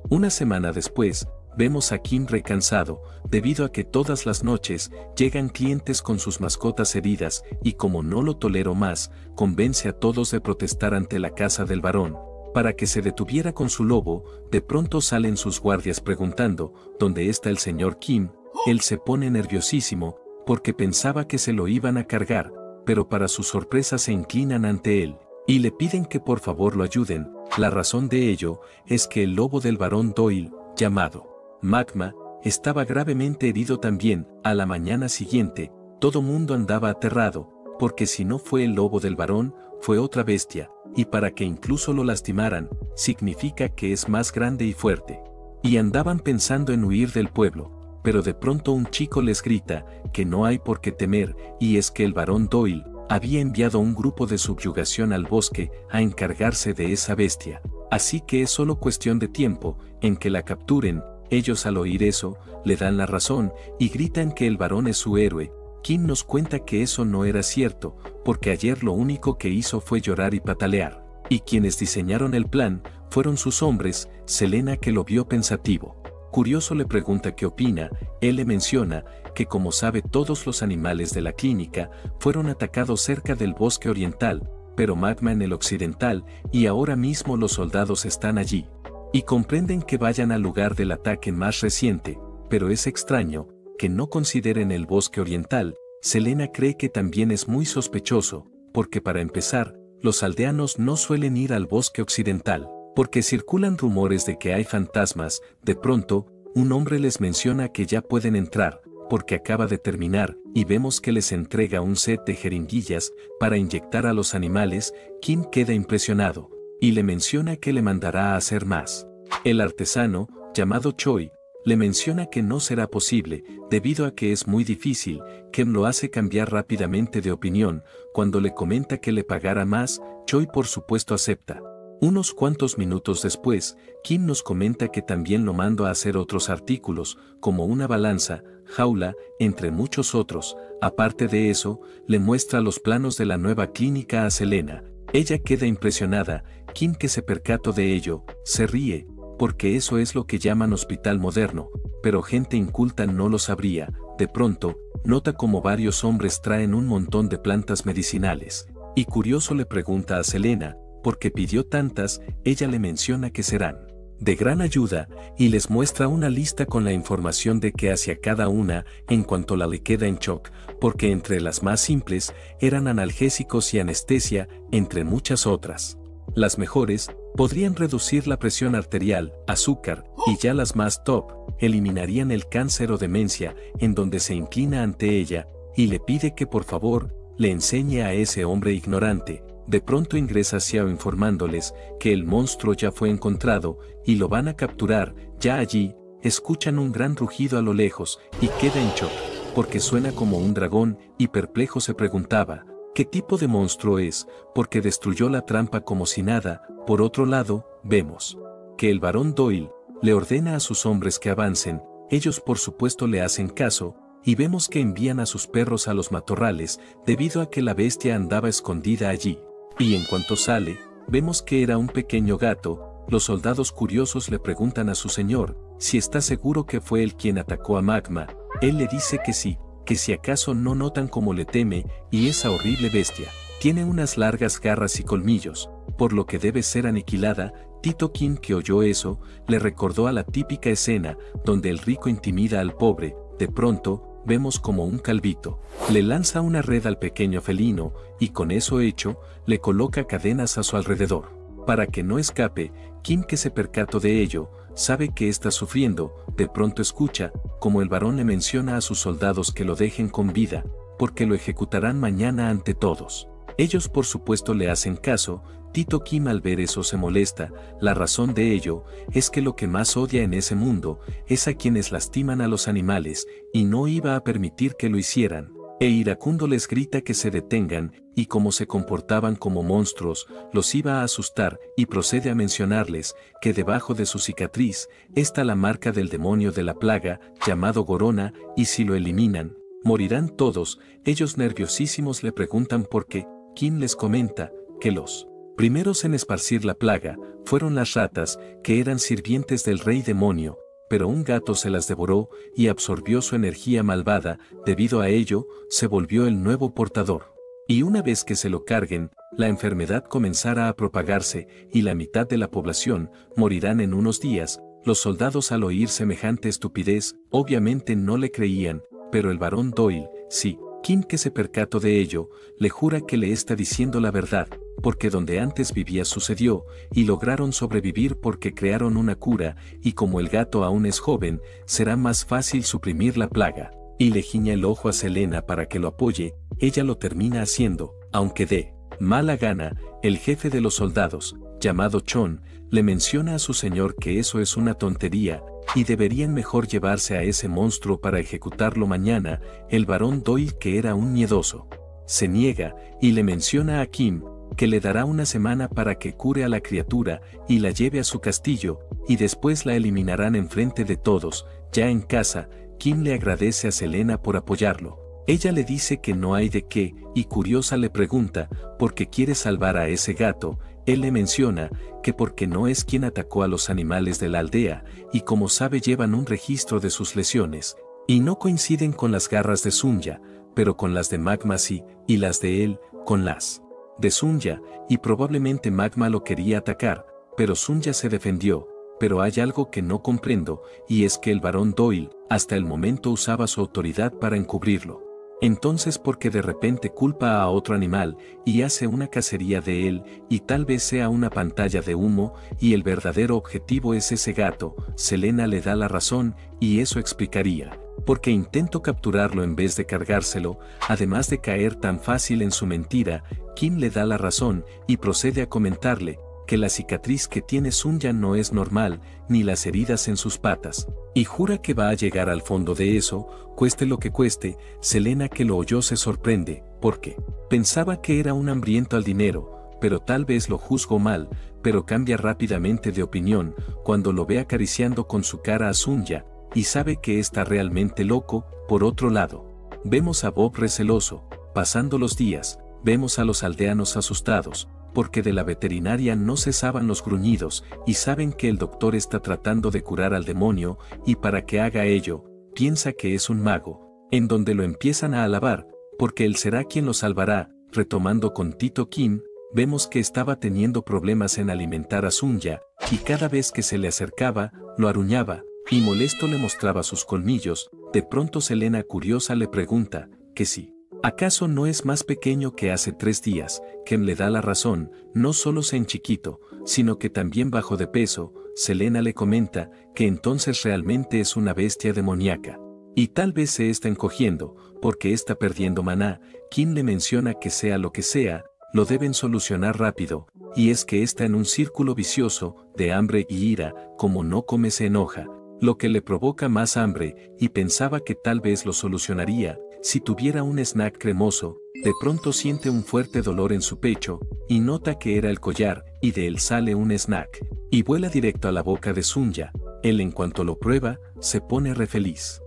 Una semana después, vemos a Kim recansado, debido a que todas las noches llegan clientes con sus mascotas heridas, y como no lo toleró más, convence a todos de protestar ante la casa del varón, para que se detuviera con su lobo. De pronto salen sus guardias preguntando ¿dónde está el señor Kim? Él se pone nerviosísimo, porque pensaba que se lo iban a cargar, pero para su sorpresa se inclinan ante él, y le piden que por favor lo ayuden. La razón de ello es que el lobo del barón Doyle, llamado Magma, estaba gravemente herido también. A la mañana siguiente, todo mundo andaba aterrado, porque si no fue el lobo del varón, fue otra bestia, y para que incluso lo lastimaran, significa que es más grande y fuerte. Y andaban pensando en huir del pueblo, pero de pronto un chico les grita que no hay por qué temer, y es que el barón Doyle había enviado un grupo de subyugación al bosque a encargarse de esa bestia, así que es solo cuestión de tiempo en que la capturen. Ellos al oír eso, le dan la razón y gritan que el varón es su héroe. Kim nos cuenta que eso no era cierto, porque ayer lo único que hizo fue llorar y patalear. Y quienes diseñaron el plan fueron sus hombres. Selena, que lo vio pensativo. Curioso, le pregunta qué opina. Él le menciona que, como sabe, todos los animales de la clínica fueron atacados cerca del bosque oriental, pero Magma en el occidental, y ahora mismo los soldados están allí. Y comprenden que vayan al lugar del ataque más reciente, pero es extraño que no consideren el bosque oriental. Selena cree que también es muy sospechoso, porque para empezar, los aldeanos no suelen ir al bosque occidental, porque circulan rumores de que hay fantasmas. De pronto, un hombre les menciona que ya pueden entrar, porque acaba de terminar, y vemos que les entrega un set de jeringuillas para inyectar a los animales. Kim queda impresionado, y le menciona que le mandará a hacer más. El artesano, llamado Choi, le menciona que no será posible, debido a que es muy difícil. Kim lo hace cambiar rápidamente de opinión. Cuando le comenta que le pagará más, Choi por supuesto acepta. Unos cuantos minutos después, Kim nos comenta que también lo mandó a hacer otros artículos, como una balanza, jaula, entre muchos otros. Aparte de eso, le muestra los planos de la nueva clínica a Selena. Ella queda impresionada. Kim, que se percató de ello, se ríe, porque eso es lo que llaman hospital moderno, pero gente inculta no lo sabría. De pronto, nota como varios hombres traen un montón de plantas medicinales, y curioso le pregunta a Selena, ¿por qué pidió tantas? Ella le menciona que serán de gran ayuda, y les muestra una lista con la información de que hacia cada una. En cuanto la le queda en shock, porque entre las más simples eran analgésicos y anestesia, entre muchas otras. Las mejores podrían reducir la presión arterial, azúcar, y ya las más top eliminarían el cáncer o demencia. En donde se inclina ante ella y le pide que por favor le enseñe a ese hombre ignorante. De pronto ingresa Xiao informándoles que el monstruo ya fue encontrado y lo van a capturar. Ya allí, escuchan un gran rugido a lo lejos y queda en shock, porque suena como un dragón, y perplejo se preguntaba, ¿qué tipo de monstruo es? Porque destruyó la trampa como si nada. Por otro lado, vemos que el barón Doyle le ordena a sus hombres que avancen. Ellos por supuesto le hacen caso, y vemos que envían a sus perros a los matorrales, debido a que la bestia andaba escondida allí. Y en cuanto sale, vemos que era un pequeño gato. Los soldados curiosos le preguntan a su señor si está seguro que fue él quien atacó a Magma. Él le dice que sí, que si acaso no notan cómo le teme, y esa horrible bestia tiene unas largas garras y colmillos, por lo que debe ser aniquilada. Tito Kim, que oyó eso, le recordó a la típica escena donde el rico intimida al pobre. De pronto, vemos como un calvito le lanza una red al pequeño felino, y con eso hecho, le coloca cadenas a su alrededor, para que no escape. Kim, que se percató de ello, sabe que está sufriendo. De pronto escucha como el varón le menciona a sus soldados que lo dejen con vida, porque lo ejecutarán mañana ante todos. Ellos por supuesto le hacen caso. Tito Kim al ver eso se molesta. La razón de ello es que lo que más odia en ese mundo es a quienes lastiman a los animales, y no iba a permitir que lo hicieran. E iracundo les grita que se detengan, y como se comportaban como monstruos, los iba a asustar, y procede a mencionarles que debajo de su cicatriz está la marca del demonio de la plaga, llamado Gorona, y si lo eliminan, morirán todos. Ellos nerviosísimos le preguntan por qué. Kim les comenta que los primeros en esparcir la plaga fueron las ratas, que eran sirvientes del rey demonio, pero un gato se las devoró y absorbió su energía malvada. Debido a ello, se volvió el nuevo portador. Y una vez que se lo carguen, la enfermedad comenzará a propagarse, y la mitad de la población morirán en unos días. Los soldados, al oír semejante estupidez, obviamente no le creían, pero el barón Doyle, sí. Kim, que se percató de ello, le jura que le está diciendo la verdad, porque donde antes vivía sucedió, y lograron sobrevivir porque crearon una cura, y como el gato aún es joven, será más fácil suprimir la plaga. Y le guiña el ojo a Selena para que lo apoye. Ella lo termina haciendo, aunque de mala gana. El jefe de los soldados, llamado Chon, le menciona a su señor que eso es una tontería, y deberían mejor llevarse a ese monstruo para ejecutarlo mañana. El barón Doyle, que era un miedoso, se niega, y le menciona a Kim que le dará una semana para que cure a la criatura y la lleve a su castillo, y después la eliminarán enfrente de todos. Ya en casa, Kim le agradece a Selena por apoyarlo. Ella le dice que no hay de qué, y curiosa le pregunta por qué quiere salvar a ese gato. Él le menciona que porque no es quien atacó a los animales de la aldea, y como sabe llevan un registro de sus lesiones, y no coinciden con las garras de Sunya, pero con las de Magma sí, y las de él, con las de Sunya, y probablemente Magma lo quería atacar, pero Sunya se defendió. Pero hay algo que no comprendo, y es que el barón Doyle, hasta el momento usaba su autoridad para encubrirlo. Entonces, ¿por qué de repente culpa a otro animal y hace una cacería de él, y tal vez sea una pantalla de humo, y el verdadero objetivo es ese gato? Selena le da la razón, y eso explicaría porque intento capturarlo en vez de cargárselo. Además de caer tan fácil en su mentira, Kim le da la razón y procede a comentarle que la cicatriz que tiene Sunya no es normal, ni las heridas en sus patas, y jura que va a llegar al fondo de eso, cueste lo que cueste. Selena, que lo oyó, se sorprende, porque pensaba que era un hambriento al dinero, pero tal vez lo juzgó mal, pero cambia rápidamente de opinión cuando lo ve acariciando con su cara a Sunya, y sabe que está realmente loco. Por otro lado, vemos a Bob receloso. Pasando los días, vemos a los aldeanos asustados, porque de la veterinaria no cesaban los gruñidos, y saben que el doctor está tratando de curar al demonio, y para que haga ello, piensa que es un mago, en donde lo empiezan a alabar, porque él será quien lo salvará. Retomando con Tito Kim, vemos que estaba teniendo problemas en alimentar a Sunya, y cada vez que se le acercaba, lo aruñaba, y molesto le mostraba sus colmillos. De pronto Selena, curiosa, le pregunta que sí. ¿Acaso no es más pequeño que hace 3 días? Kim le da la razón, no solo se en chiquito, sino que también bajó de peso. Selena le comenta que entonces realmente es una bestia demoníaca. Y tal vez se está encogiendo, porque está perdiendo maná. Kim le menciona que sea lo que sea, lo deben solucionar rápido, y es que está en un círculo vicioso de hambre y ira. Como no come se enoja, lo que le provoca más hambre, y pensaba que tal vez lo solucionaría si tuviera un snack cremoso. De pronto siente un fuerte dolor en su pecho, y nota que era el collar, y de él sale un snack, y vuela directo a la boca de Sunya. Él, en cuanto lo prueba, se pone re feliz.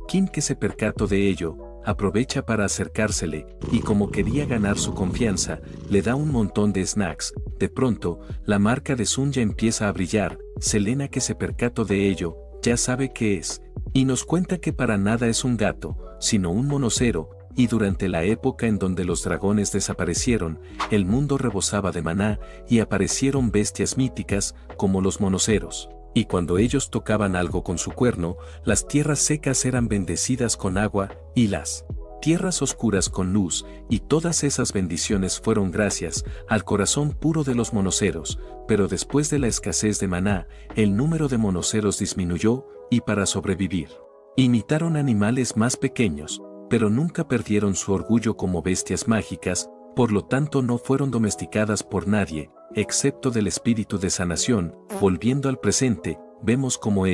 Kim, que se percató de ello, aprovecha para acercársele, y como quería ganar su confianza, le da un montón de snacks. De pronto, la marca de Sunya empieza a brillar. Selena, que se percató de ello, ya sabe qué es, y nos cuenta que para nada es un gato, sino un monocero, y durante la época en donde los dragones desaparecieron, el mundo rebosaba de maná, y aparecieron bestias míticas, como los monoceros, y cuando ellos tocaban algo con su cuerno, las tierras secas eran bendecidas con agua, y las tierras oscuras con luz, y todas esas bendiciones fueron gracias al corazón puro de los monoceros. Pero después de la escasez de maná, el número de monoceros disminuyó, y para sobrevivir, imitaron animales más pequeños, pero nunca perdieron su orgullo como bestias mágicas. Por lo tanto no fueron domesticadas por nadie, excepto del espíritu de sanación. Volviendo al presente, vemos como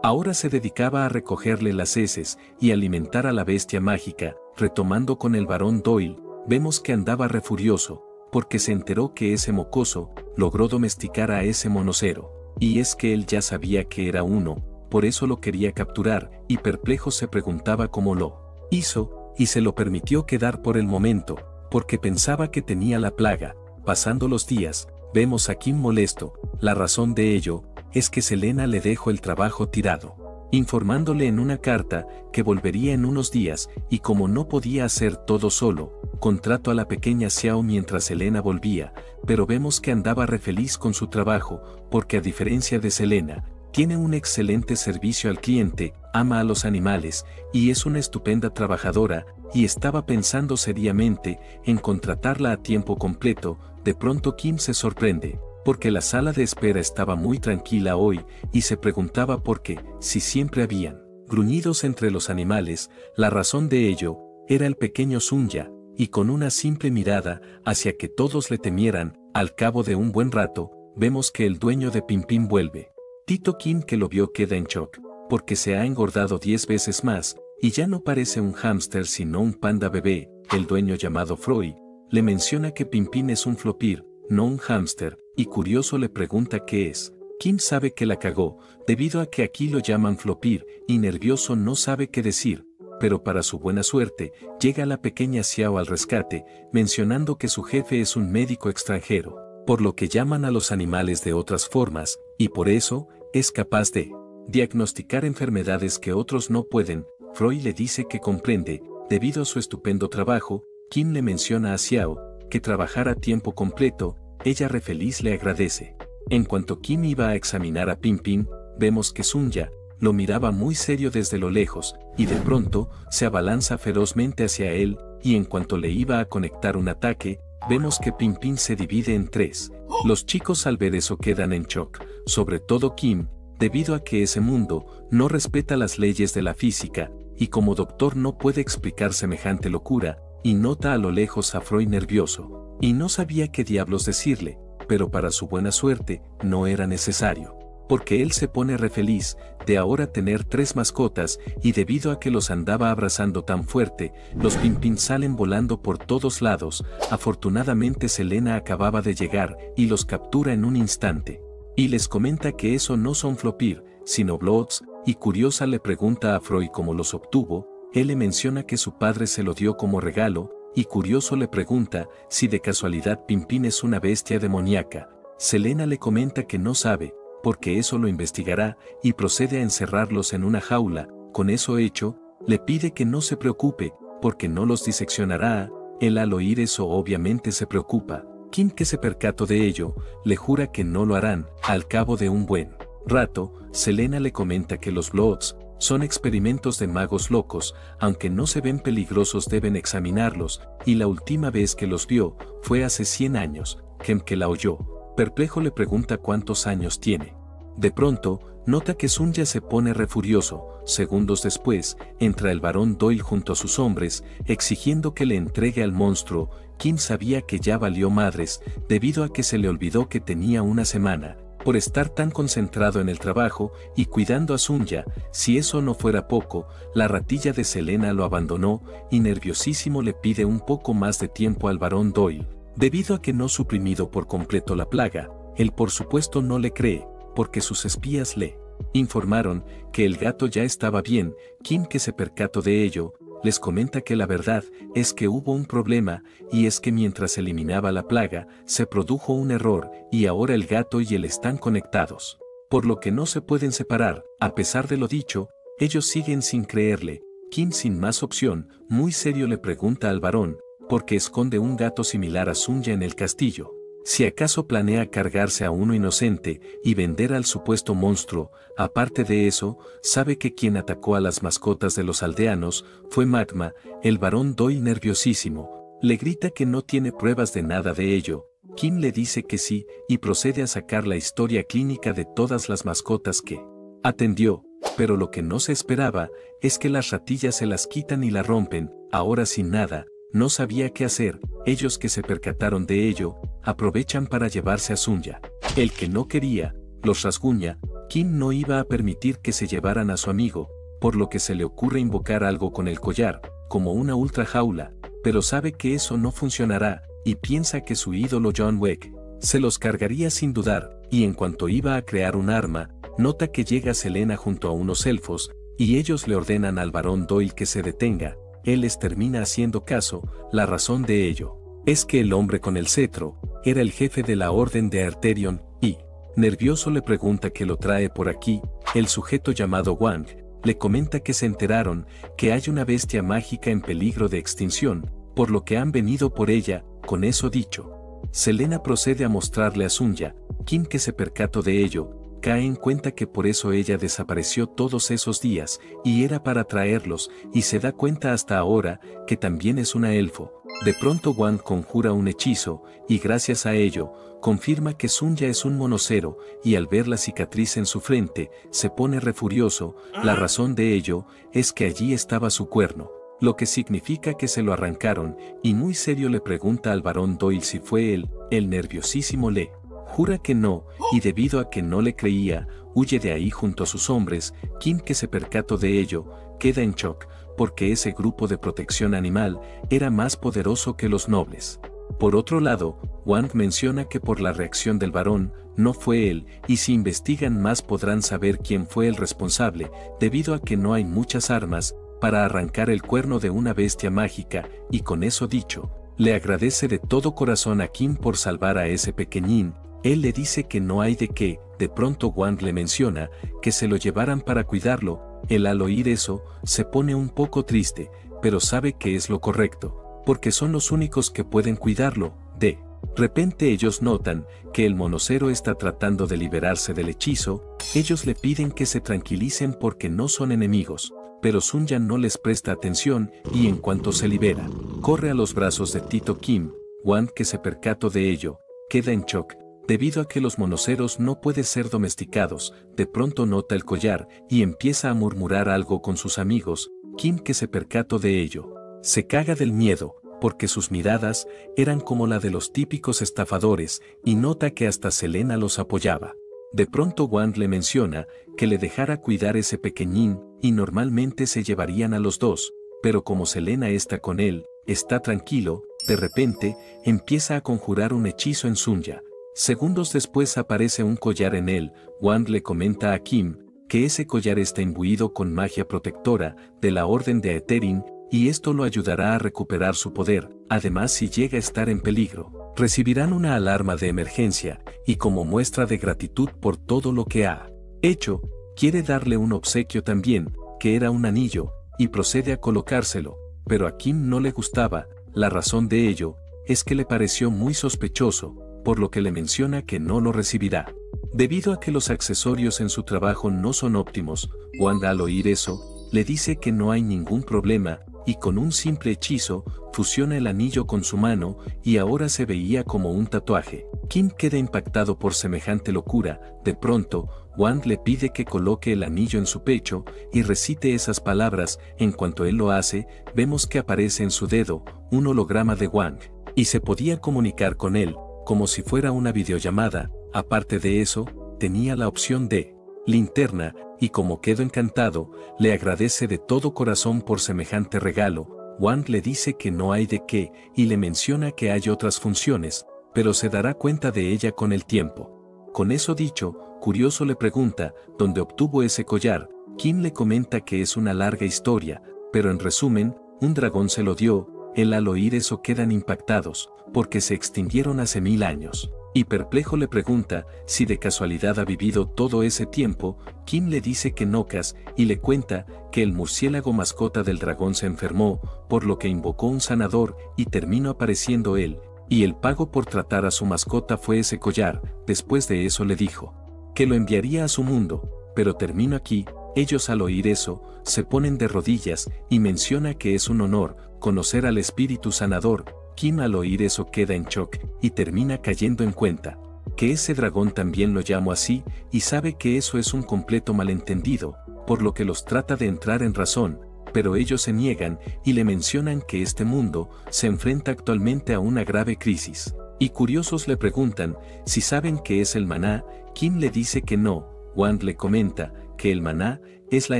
ahora se dedicaba a recogerle las heces y alimentar a la bestia mágica. Retomando con el barón Doyle, vemos que andaba re furioso, porque se enteró que ese mocoso logró domesticar a ese monocero, y es que él ya sabía que era uno, por eso lo quería capturar, y perplejo se preguntaba cómo lo hizo, y se lo permitió quedar por el momento, porque pensaba que tenía la plaga. Pasando los días, vemos a Kim molesto. La razón de ello es que Selena le dejó el trabajo tirado, informándole en una carta que volvería en unos días, y como no podía hacer todo solo, contrató a la pequeña Xiao mientras Selena volvía. Pero vemos que andaba re feliz con su trabajo, porque a diferencia de Selena, tiene un excelente servicio al cliente, ama a los animales, y es una estupenda trabajadora, y estaba pensando seriamente en contratarla a tiempo completo. De pronto Kim se sorprende, porque la sala de espera estaba muy tranquila hoy, y se preguntaba por qué, si siempre habían gruñidos entre los animales. La razón de ello era el pequeño Sunya, y con una simple mirada hacia que todos le temieran. Al cabo de un buen rato, vemos que el dueño de Pimpín vuelve. Tito Kim, que lo vio, queda en shock, porque se ha engordado 10 veces más, y ya no parece un hámster sino un panda bebé. El dueño, llamado Freud, le menciona que Pimpin es un flopir, no un hámster, y curioso le pregunta qué es. Kim sabe que la cagó, debido a que aquí lo llaman flopir, y nervioso no sabe qué decir, pero para su buena suerte, llega la pequeña Xiao al rescate, mencionando que su jefe es un médico extranjero, por lo que llaman a los animales de otras formas, y por eso, es capaz de diagnosticar enfermedades que otros no pueden. Freud le dice que comprende, debido a su estupendo trabajo. Kim le menciona a Xiao que trabajar a tiempo completo, ella re feliz le agradece. En cuanto Kim iba a examinar a Pimpin, vemos que Sunya lo miraba muy serio desde lo lejos, y de pronto se abalanza ferozmente hacia él, y en cuanto le iba a conectar un ataque, vemos que Pimpin se divide en tres. Los chicos al ver eso quedan en shock, sobre todo Kim, debido a que ese mundo no respeta las leyes de la física, y como doctor no puede explicar semejante locura, y nota a lo lejos a Freud nervioso, y no sabía qué diablos decirle, pero para su buena suerte, no era necesario, porque él se pone re feliz de ahora tener 3 mascotas, y debido a que los andaba abrazando tan fuerte, los Pimpin salen volando por todos lados. Afortunadamente Selena acababa de llegar, y los captura en un instante, y les comenta que eso no son flopir, sino bloods, y curiosa le pregunta a Freud cómo los obtuvo. Él le menciona que su padre se lo dio como regalo, y curioso le pregunta si de casualidad Pimpin es una bestia demoníaca. Selena le comenta que no sabe, porque eso lo investigará, y procede a encerrarlos en una jaula. Con eso hecho, le pide que no se preocupe, porque no los diseccionará. Él al oír eso obviamente se preocupa. Kim, que se percató de ello, le jura que no lo harán. Al cabo de un buen rato, Selena le comenta que los Bloods son experimentos de magos locos, aunque no se ven peligrosos deben examinarlos, y la última vez que los vio fue hace 100 años. Kim, que la oyó perplejo, le pregunta cuántos años tiene. De pronto, nota que Sunya se pone re furioso. Segundos después, entra el barón Doyle junto a sus hombres, exigiendo que le entregue al monstruo. Kim sabía que ya valió madres, debido a que se le olvidó que tenía una semana, por estar tan concentrado en el trabajo y cuidando a Sunya. Si eso no fuera poco, la ratilla de Selena lo abandonó, y nerviosísimo le pide un poco más de tiempo al barón Doyle, debido a que no suprimido por completo la plaga. Él por supuesto no le cree, porque sus espías le informaron que el gato ya estaba bien. Kim, que se percató de ello, les comenta que la verdad es que hubo un problema, y es que mientras eliminaba la plaga, se produjo un error, y ahora el gato y él están conectados, por lo que no se pueden separar. A pesar de lo dicho, ellos siguen sin creerle. Kim, sin más opción, muy serio le pregunta al varón, ¿por qué esconde un gato similar a Sunya en el castillo? Si acaso planea cargarse a uno inocente y vender al supuesto monstruo. Aparte de eso, sabe que quien atacó a las mascotas de los aldeanos fue Magma. El barón Doyle, nerviosísimo, le grita que no tiene pruebas de nada de ello. Kim le dice que sí, y procede a sacar la historia clínica de todas las mascotas que atendió, pero lo que no se esperaba es que las ratillas se las quitan y la rompen. Ahora sin nada, no sabía qué hacer. Ellos, que se percataron de ello, aprovechan para llevarse a Sunya. El que no quería, los rasguña. Kim no iba a permitir que se llevaran a su amigo, por lo que se le ocurre invocar algo con el collar, como una ultra jaula, pero sabe que eso no funcionará, y piensa que su ídolo John Wick se los cargaría sin dudar, y en cuanto iba a crear un arma, nota que llega Selena junto a unos elfos, y ellos le ordenan al barón Doyle que se detenga. Él les termina haciendo caso. La razón de ello es que el hombre con el cetro era el jefe de la orden de Arterion, y nervioso le pregunta qué lo trae por aquí. El sujeto llamado Wang le comenta que se enteraron que hay una bestia mágica en peligro de extinción, por lo que han venido por ella. Con eso dicho, Selena procede a mostrarle a Sunya. Kim, que se percató de ello, cae en cuenta que por eso ella desapareció todos esos días, y era para traerlos, y se da cuenta hasta ahora que también es una elfo. De pronto Wang conjura un hechizo, y gracias a ello, confirma que Sunya es un monocero, y al ver la cicatriz en su frente, se pone re furioso. La razón de ello es que allí estaba su cuerno, lo que significa que se lo arrancaron, y muy serio le pregunta al barón Doyle si fue él. El nerviosísimo le jura que no, y debido a que no le creía, huye de ahí junto a sus hombres. Kim, que se percató de ello, queda en shock, porque ese grupo de protección animal era más poderoso que los nobles. Por otro lado, Wang menciona que por la reacción del varón, no fue él, y si investigan más podrán saber quién fue el responsable, debido a que no hay muchas armas para arrancar el cuerno de una bestia mágica, y con eso dicho, le agradece de todo corazón a Kim por salvar a ese pequeñín. Él le dice que no hay de qué. De pronto Wang le menciona que se lo llevaran para cuidarlo. Él al oír eso, se pone un poco triste, pero sabe que es lo correcto, porque son los únicos que pueden cuidarlo. De repente ellos notan que el monocero está tratando de liberarse del hechizo. Ellos le piden que se tranquilicen porque no son enemigos, pero Sun Yan no les presta atención y en cuanto se libera, corre a los brazos de Tito Kim. Wang, que se percató de ello, queda en shock. Debido a que los monoceros no pueden ser domesticados, de pronto nota el collar y empieza a murmurar algo con sus amigos. Kim, que se percató de ello, se caga del miedo, porque sus miradas eran como la de los típicos estafadores, y nota que hasta Selena los apoyaba. De pronto Wang le menciona que le dejara cuidar ese pequeñín, y normalmente se llevarían a los dos, pero como Selena está con él, está tranquilo. De repente, empieza a conjurar un hechizo en Sun Yan. Segundos después aparece un collar en él. Wang le comenta a Kim que ese collar está imbuido con magia protectora de la Orden de Aetherin, y esto lo ayudará a recuperar su poder. Además, si llega a estar en peligro, recibirán una alarma de emergencia, y como muestra de gratitud por todo lo que ha hecho, quiere darle un obsequio también, que era un anillo, y procede a colocárselo, pero a Kim no le gustaba. La razón de ello es que le pareció muy sospechoso, por lo que le menciona que no lo recibirá. Debido a que los accesorios en su trabajo no son óptimos, Wang al oír eso, le dice que no hay ningún problema, y con un simple hechizo, fusiona el anillo con su mano, y ahora se veía como un tatuaje. Kim queda impactado por semejante locura. De pronto, Wang le pide que coloque el anillo en su pecho, y recite esas palabras. En cuanto él lo hace, vemos que aparece en su dedo un holograma de Wang, y se podía comunicar con él, como si fuera una videollamada. Aparte de eso, tenía la opción de linterna, y como quedó encantado, le agradece de todo corazón por semejante regalo. Wang le dice que no hay de qué, y le menciona que hay otras funciones, pero se dará cuenta de ella con el tiempo. Con eso dicho, curioso le pregunta dónde obtuvo ese collar. Kim le comenta que es una larga historia, pero en resumen, un dragón se lo dio. Él al oír eso quedan impactados, porque se extinguieron hace 1000 años. Y perplejo le pregunta si de casualidad ha vivido todo ese tiempo. Kim le dice que no, y le cuenta que el murciélago mascota del dragón se enfermó, por lo que invocó un sanador y terminó apareciendo él, y el pago por tratar a su mascota fue ese collar. Después de eso le dijo que lo enviaría a su mundo, pero termino aquí. Ellos al oír eso, se ponen de rodillas y menciona que es un honor conocer al espíritu sanador. Kim al oír eso queda en shock y termina cayendo en cuenta que ese dragón también lo llamó así, y sabe que eso es un completo malentendido, por lo que los trata de entrar en razón, pero ellos se niegan y le mencionan que este mundo se enfrenta actualmente a una grave crisis. Y curiosos le preguntan si saben qué es el maná. Kim le dice que no. Wang le comenta que el maná es la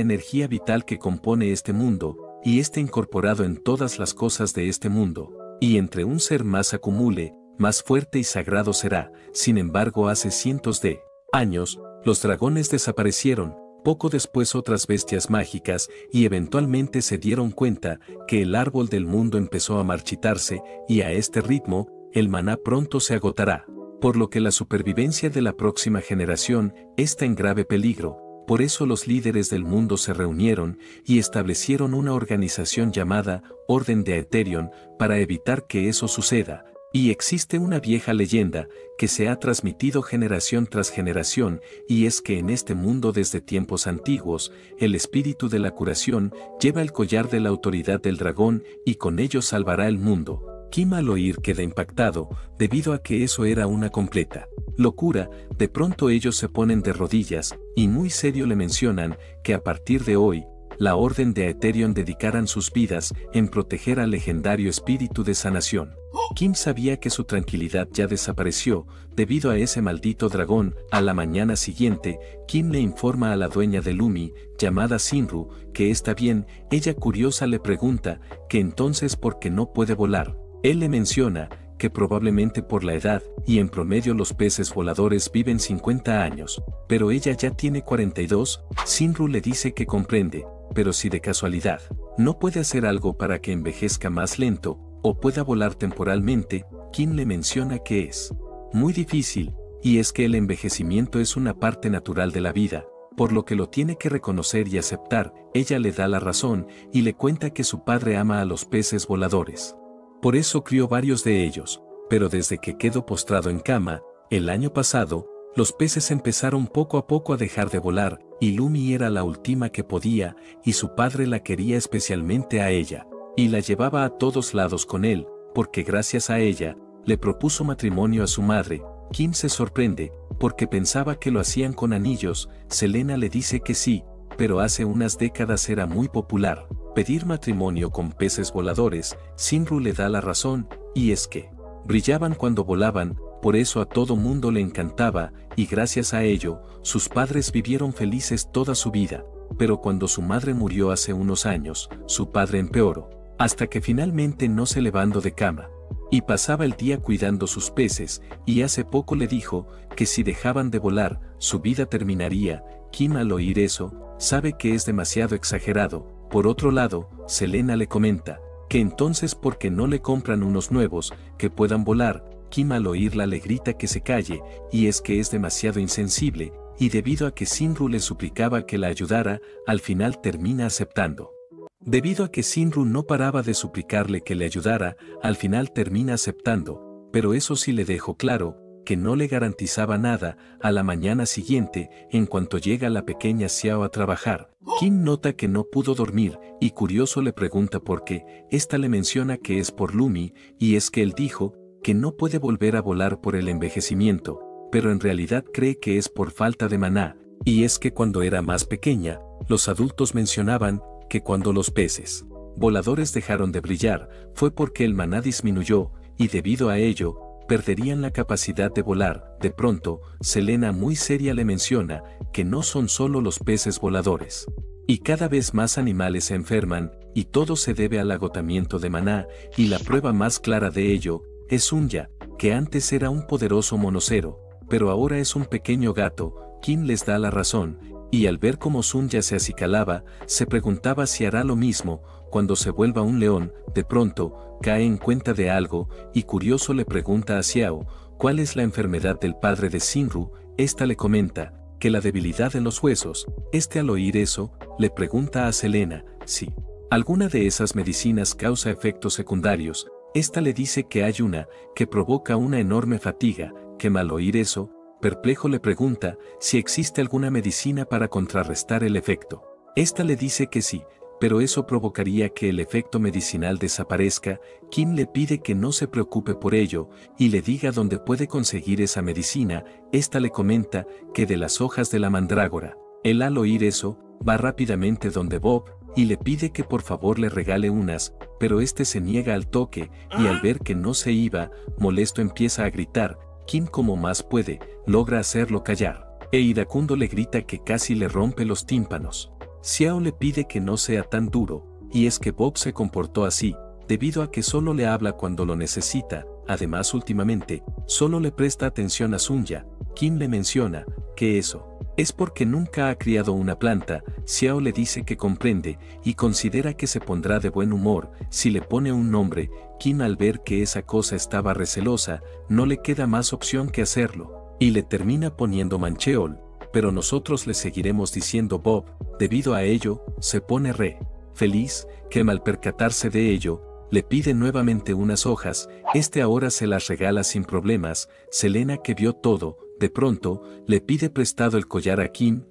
energía vital que compone este mundo, y está incorporado en todas las cosas de este mundo. Y entre un ser más acumule, más fuerte y sagrado será. Sin embargo, hace cientos de años, los dragones desaparecieron, poco después otras bestias mágicas, y eventualmente se dieron cuenta que el árbol del mundo empezó a marchitarse, y a este ritmo, el maná pronto se agotará, por lo que la supervivencia de la próxima generación está en grave peligro. Por eso los líderes del mundo se reunieron y establecieron una organización llamada Orden de Aetherin para evitar que eso suceda. Y existe una vieja leyenda que se ha transmitido generación tras generación, y es que en este mundo desde tiempos antiguos, el espíritu de la curación lleva el collar de la autoridad del dragón y con ello salvará el mundo. Kim al oír queda impactado, debido a que eso era una completa locura. De pronto ellos se ponen de rodillas, y muy serio le mencionan que a partir de hoy, la Orden de Aetherin dedicarán sus vidas en proteger al legendario espíritu de sanación. Kim sabía que su tranquilidad ya desapareció, debido a ese maldito dragón. A la mañana siguiente, Kim le informa a la dueña de Lumi, llamada Sinru, que está bien. Ella curiosa le pregunta que entonces ¿por qué no puede volar? Él le menciona que probablemente por la edad, y en promedio los peces voladores viven 50 años, pero ella ya tiene 42, Shinru le dice que comprende, pero si de casualidad no puede hacer algo para que envejezca más lento, o pueda volar temporalmente, Kim le menciona que es muy difícil, y es que el envejecimiento es una parte natural de la vida, por lo que lo tiene que reconocer y aceptar. Ella le da la razón, y le cuenta que su padre ama a los peces voladores. Por eso crió varios de ellos, pero desde que quedó postrado en cama, el año pasado, los peces empezaron poco a poco a dejar de volar, y Lumi era la última que podía, y su padre la quería especialmente a ella, y la llevaba a todos lados con él, porque gracias a ella, le propuso matrimonio a su madre. Kim se sorprende, porque pensaba que lo hacían con anillos. Selena le dice que sí, pero hace unas décadas era muy popular pedir matrimonio con peces voladores. Shinru le da la razón, y es que brillaban cuando volaban, por eso a todo mundo le encantaba, y gracias a ello, sus padres vivieron felices toda su vida. Pero cuando su madre murió hace unos años, su padre empeoró, hasta que finalmente no se levantó de cama. Y pasaba el día cuidando sus peces, y hace poco le dijo que si dejaban de volar, su vida terminaría. Kim al oír eso, sabe que es demasiado exagerado. Por otro lado, Selena le comenta que entonces ¿por qué no le compran unos nuevos que puedan volar? Kim al oírla le grita que se calle, y es que es demasiado insensible, y debido a que Shinru le suplicaba que la ayudara, al final termina aceptando. Debido a que Shinru no paraba de suplicarle que le ayudara, al final termina aceptando, pero eso sí le dejó claro, que no le garantizaba nada. A la mañana siguiente, en cuanto llega la pequeña Xiao a trabajar, Kim nota que no pudo dormir, y curioso le pregunta por qué. Esta le menciona que es por Lumi, y es que él dijo que no puede volver a volar por el envejecimiento, pero en realidad cree que es por falta de maná, y es que cuando era más pequeña, los adultos mencionaban que cuando los peces voladores dejaron de brillar, fue porque el maná disminuyó, y debido a ello, perderían la capacidad de volar. De pronto, Selena muy seria le menciona que no son solo los peces voladores, y cada vez más animales se enferman, y todo se debe al agotamiento de maná, y la prueba más clara de ello es Sunya, que antes era un poderoso monocero, pero ahora es un pequeño gato. Kim les da la razón, y al ver cómo Sunya se acicalaba, se preguntaba si hará lo mismo cuando se vuelva un león. De pronto, cae en cuenta de algo, y curioso le pregunta a Xiao cuál es la enfermedad del padre de Shinru. Esta le comenta que la debilidad en los huesos. Al oír eso, le pregunta a Selena si alguna de esas medicinas causa efectos secundarios. Esta le dice que hay una que provoca una enorme fatiga. Que al oír eso, perplejo le pregunta si existe alguna medicina para contrarrestar el efecto. Esta le dice que sí, pero eso provocaría que el efecto medicinal desaparezca. Kim le pide que no se preocupe por ello, y le diga dónde puede conseguir esa medicina. Esta le comenta que de las hojas de la mandrágora. Él al oír eso, va rápidamente donde Bob, y le pide que por favor le regale unas, pero este se niega al toque, y al ver que no se iba, molesto empieza a gritar. Kim como más puede, logra hacerlo callar, e iracundo le grita que casi le rompe los tímpanos. Xiao le pide que no sea tan duro, y es que Bob se comportó así, debido a que solo le habla cuando lo necesita. Además últimamente, solo le presta atención a Sunya. Kim le menciona que eso es porque nunca ha criado una planta. Xiao le dice que comprende, y considera que se pondrá de buen humor si le pone un nombre. Kim al ver que esa cosa estaba recelosa, no le queda más opción que hacerlo, y le termina poniendo Mancheol, pero nosotros le seguiremos diciendo Bob. Debido a ello, se pone feliz, que al percatarse de ello, le pide nuevamente unas hojas. Ahora se las regala sin problemas. Selena, que vio todo, de pronto, le pide prestado el collar a Kim.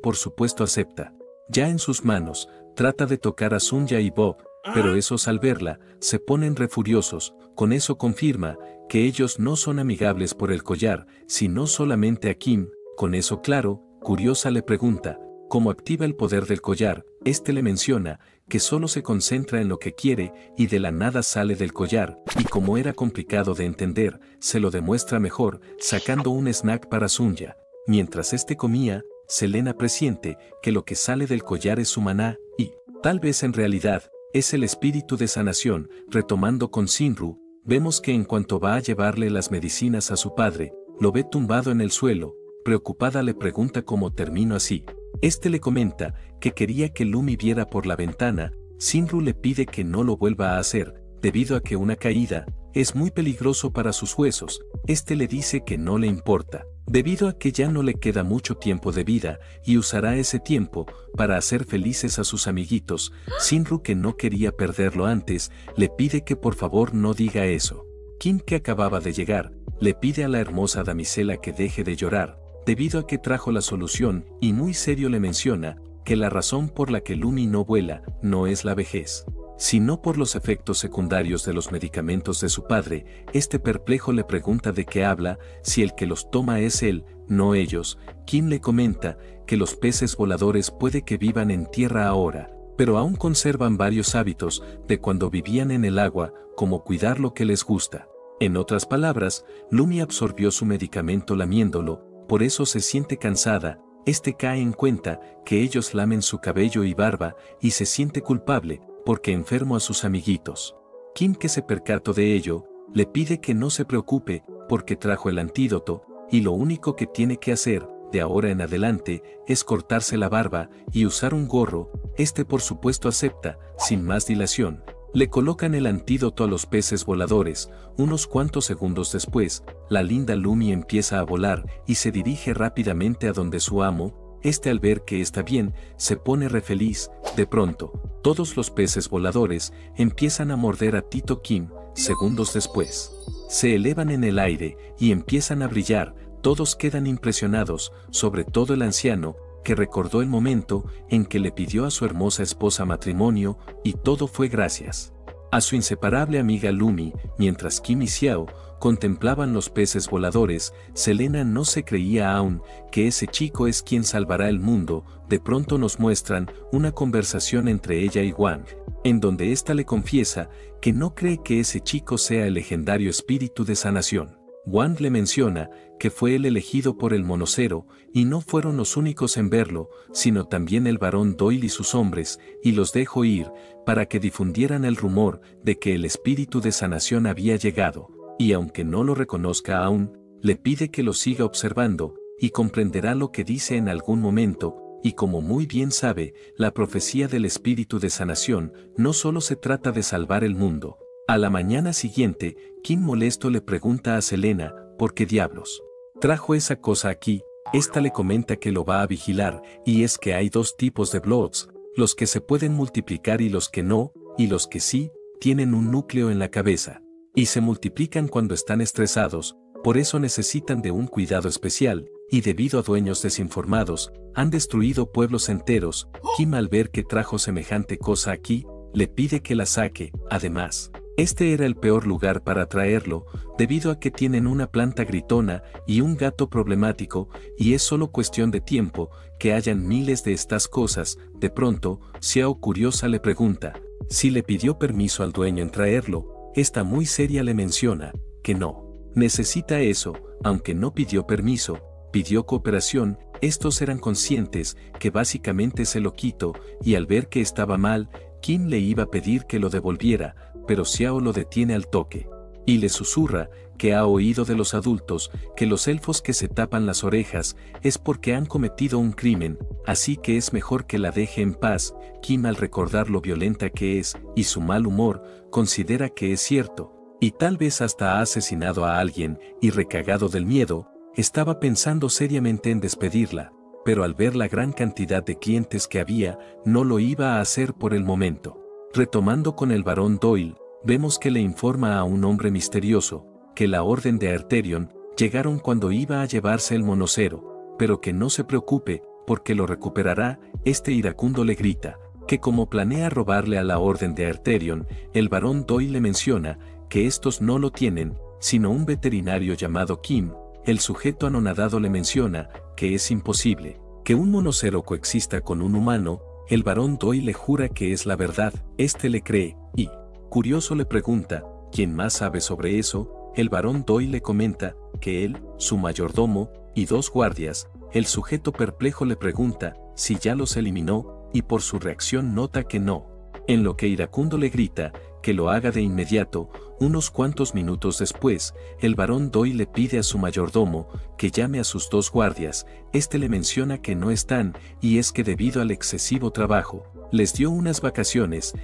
Por supuesto acepta. Ya en sus manos, trata de tocar a Sunya y Bob, pero esos al verla, se ponen furiosos. Con eso confirma que ellos no son amigables por el collar, sino solamente a Kim. Con eso claro, curiosa le pregunta cómo activa el poder del collar. Le menciona que solo se concentra en lo que quiere, y de la nada sale del collar, y como era complicado de entender, se lo demuestra mejor, sacando un snack para Sunya. Mientras comía, Selena presiente que lo que sale del collar es su maná, y tal vez en realidad es el espíritu de sanación. Retomando con Shinru, vemos que en cuanto va a llevarle las medicinas a su padre, lo ve tumbado en el suelo. Preocupada le pregunta cómo terminó así. Este le comenta que quería que Lumi viera por la ventana. Sinru le pide que no lo vuelva a hacer, debido a que una caída es muy peligroso para sus huesos. Este le dice que no le importa, debido a que ya no le queda mucho tiempo de vida y usará ese tiempo para hacer felices a sus amiguitos. Sinru, que no quería perderlo antes, le pide que por favor no diga eso. Kim, que acababa de llegar, le pide a la hermosa damisela que deje de llorar, debido a que trajo la solución, y muy serio le menciona que la razón por la que Lumi no vuela no es la vejez, sino por los efectos secundarios de los medicamentos de su padre. Este perplejo le pregunta de qué habla, si el que los toma es él, no ellos. Kim le comenta que los peces voladores puede que vivan en tierra ahora, pero aún conservan varios hábitos de cuando vivían en el agua, como cuidar lo que les gusta. En otras palabras, Lumi absorbió su medicamento lamiéndolo, por eso se siente cansada. Este cae en cuenta que ellos lamen su cabello y barba y se siente culpable porque enfermó a sus amiguitos. Kim, que se percató de ello, le pide que no se preocupe porque trajo el antídoto y lo único que tiene que hacer de ahora en adelante es cortarse la barba y usar un gorro. Este por supuesto acepta. Sin más dilación, le colocan el antídoto a los peces voladores. Unos cuantos segundos después, la linda Lumi empieza a volar y se dirige rápidamente a donde su amo. Este, al ver que está bien, se pone re feliz. De pronto, todos los peces voladores empiezan a morder a Tito Kim. Segundos después, se elevan en el aire y empiezan a brillar. Todos quedan impresionados, sobre todo el anciano, que recordó el momento en que le pidió a su hermosa esposa matrimonio, y todo fue gracias a su inseparable amiga Lumi. Mientras Kim y Xiao contemplaban los peces voladores, Selena no se creía aún que ese chico es quien salvará el mundo. De pronto nos muestran una conversación entre ella y Wang, en donde ésta le confiesa que no cree que ese chico sea el legendario espíritu de sanación. Wang le menciona que fue el elegido por el monocero, y no fueron los únicos en verlo, sino también el barón Doyle y sus hombres, y los dejó ir, para que difundieran el rumor de que el espíritu de sanación había llegado, y aunque no lo reconozca aún, le pide que lo siga observando, y comprenderá lo que dice en algún momento. Y como muy bien sabe, la profecía del espíritu de sanación no solo se trata de salvar el mundo. A la mañana siguiente, Kim molesto le pregunta a Selena, ¿por qué diablos trajo esa cosa aquí? Esta le comenta que lo va a vigilar, y es que hay dos tipos de Bloods, los que se pueden multiplicar y los que no, y los que sí, tienen un núcleo en la cabeza, y se multiplican cuando están estresados, por eso necesitan de un cuidado especial, y debido a dueños desinformados, han destruido pueblos enteros. Kim, al ver que trajo semejante cosa aquí, le pide que la saque. Además, este era el peor lugar para traerlo, debido a que tienen una planta gritona y un gato problemático, y es solo cuestión de tiempo que hayan miles de estas cosas. De pronto, Xiao, curiosa, le pregunta si le pidió permiso al dueño en traerlo. Esta, muy seria, le menciona que no necesita eso, aunque no pidió permiso, pidió cooperación. Estos eran conscientes que básicamente se lo quitó, y al ver que estaba mal, Kim le iba a pedir que lo devolviera, pero Xiao lo detiene al toque, y le susurra que ha oído de los adultos que los elfos que se tapan las orejas es porque han cometido un crimen, así que es mejor que la deje en paz. Kim, al recordar lo violenta que es y su mal humor, considera que es cierto, y tal vez hasta ha asesinado a alguien, y recagado del miedo, estaba pensando seriamente en despedirla, pero al ver la gran cantidad de clientes que había, no lo iba a hacer por el momento. Retomando con el barón Doyle, vemos que le informa a un hombre misterioso que la orden de Arterion llegaron cuando iba a llevarse el monocero, pero que no se preocupe, porque lo recuperará. Este iracundo le grita que como planea robarle a la orden de Arterion. El barón Doyle le menciona que estos no lo tienen, sino un veterinario llamado Kim. El sujeto anonadado le menciona que es imposible que un monocero coexista con un humano. El barón Doyle le jura que es la verdad. Este le cree, y, curioso, le pregunta ¿quién más sabe sobre eso? El barón Doyle le comenta que él, su mayordomo, y 2 guardias. El sujeto perplejo le pregunta si ya los eliminó, y por su reacción nota que no. En lo que iracundo le grita que lo haga de inmediato. unos cuantos minutos después, el barón Doyle le pide a su mayordomo que llame a sus 2 guardias. Este le menciona que no están, y es que debido al excesivo trabajo, les dio unas vacaciones.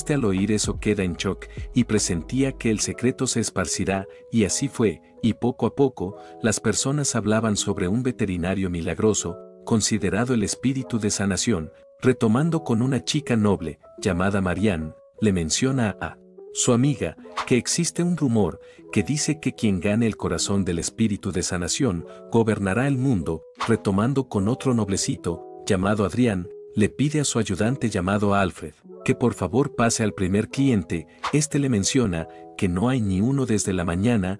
Al oír eso queda en shock y presentía que el secreto se esparcirá, y así fue, y poco a poco, las personas hablaban sobre un veterinario milagroso, considerado el espíritu de sanación. Retomando con una chica noble, llamada Marianne, le menciona a su amiga que existe un rumor que dice que quien gane el corazón del espíritu de sanación gobernará el mundo. Retomando con otro noblecito, llamado Adrián, le pide a su ayudante llamado Alfred que por favor pase al primer cliente. Le menciona que no hay ni uno desde la mañana.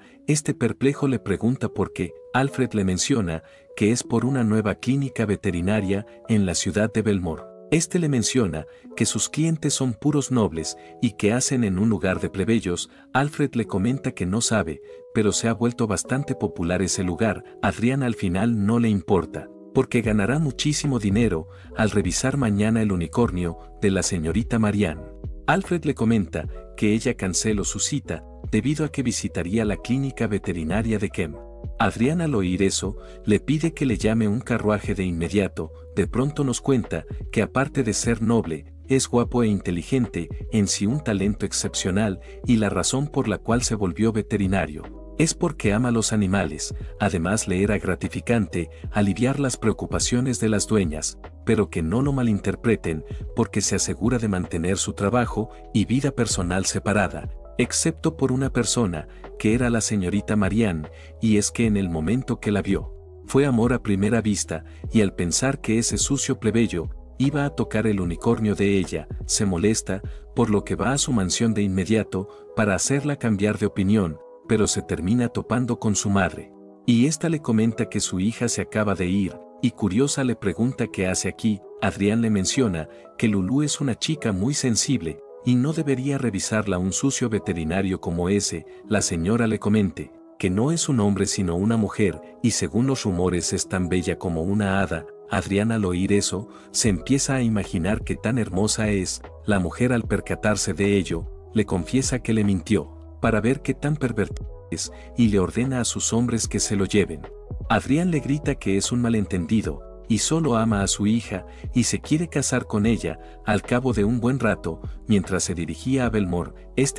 Perplejo le pregunta por qué. Alfred le menciona que es por una nueva clínica veterinaria en la ciudad de Belmore. Le menciona que sus clientes son puros nobles y que hacen en un lugar de plebeyos. Alfred le comenta que no sabe, pero se ha vuelto bastante popular ese lugar. Adrián al final no le importa, porque ganará muchísimo dinero al revisar mañana el unicornio de la señorita Marianne. Alfred le comenta que ella canceló su cita debido a que visitaría la clínica veterinaria de Kem. Adrián al oír eso, le pide que le llame un carruaje de inmediato. De pronto nos cuenta que aparte de ser noble, es guapo e inteligente, en sí un talento excepcional, y la razón por la cual se volvió veterinario es porque ama los animales. Además le era gratificante aliviar las preocupaciones de las dueñas, pero que no lo malinterpreten, porque se asegura de mantener su trabajo y vida personal separada, excepto por una persona, que era la señorita Marianne, y es que en el momento que la vio, fue amor a primera vista, y al pensar que ese sucio plebeyo iba a tocar el unicornio de ella, se molesta, por lo que va a su mansión de inmediato para hacerla cambiar de opinión, pero se termina topando con su madre. Y le comenta que su hija se acaba de ir, y curiosa le pregunta qué hace aquí. Adrián le menciona que Lulú es una chica muy sensible, y no debería revisarla un sucio veterinario como ese. La señora le comente que no es un hombre sino una mujer, y según los rumores es tan bella como una hada. Adrián al oír eso, se empieza a imaginar que tan hermosa es. La mujer al percatarse de ello, le confiesa que le mintió, para ver qué tan pervertido es, y le ordena a sus hombres que se lo lleven. Adrián le grita que es un malentendido, y solo ama a su hija, y se quiere casar con ella. Al cabo de un buen rato, mientras se dirigía a Belmore,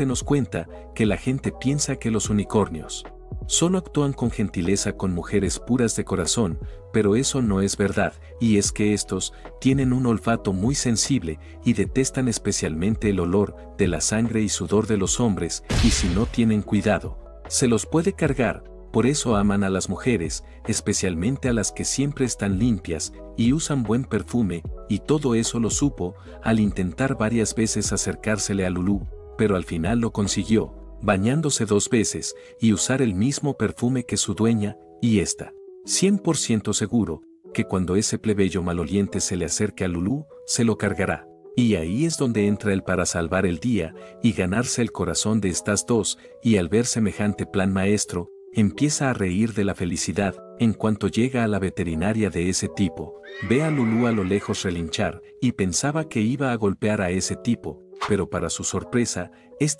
nos cuenta que la gente piensa que los unicornios solo actúan con gentileza con mujeres puras de corazón, pero eso no es verdad, y es que estos tienen un olfato muy sensible y detestan especialmente el olor de la sangre y sudor de los hombres, y si no tienen cuidado, se los puede cargar. Por eso aman a las mujeres, especialmente a las que siempre están limpias y usan buen perfume, y todo eso lo supo al intentar varias veces acercársele a Lulú, pero al final lo consiguió, bañándose 2 veces y usar el mismo perfume que su dueña, y 100% seguro que cuando ese plebeyo maloliente se le acerque a Lulú, se lo cargará. Y ahí es donde entra él para salvar el día y ganarse el corazón de estas 2, y al ver semejante plan maestro, empieza a reír de la felicidad. En cuanto llega a la veterinaria de ese tipo, ve a Lulú a lo lejos relinchar, y pensaba que iba a golpear a ese tipo, pero para su sorpresa,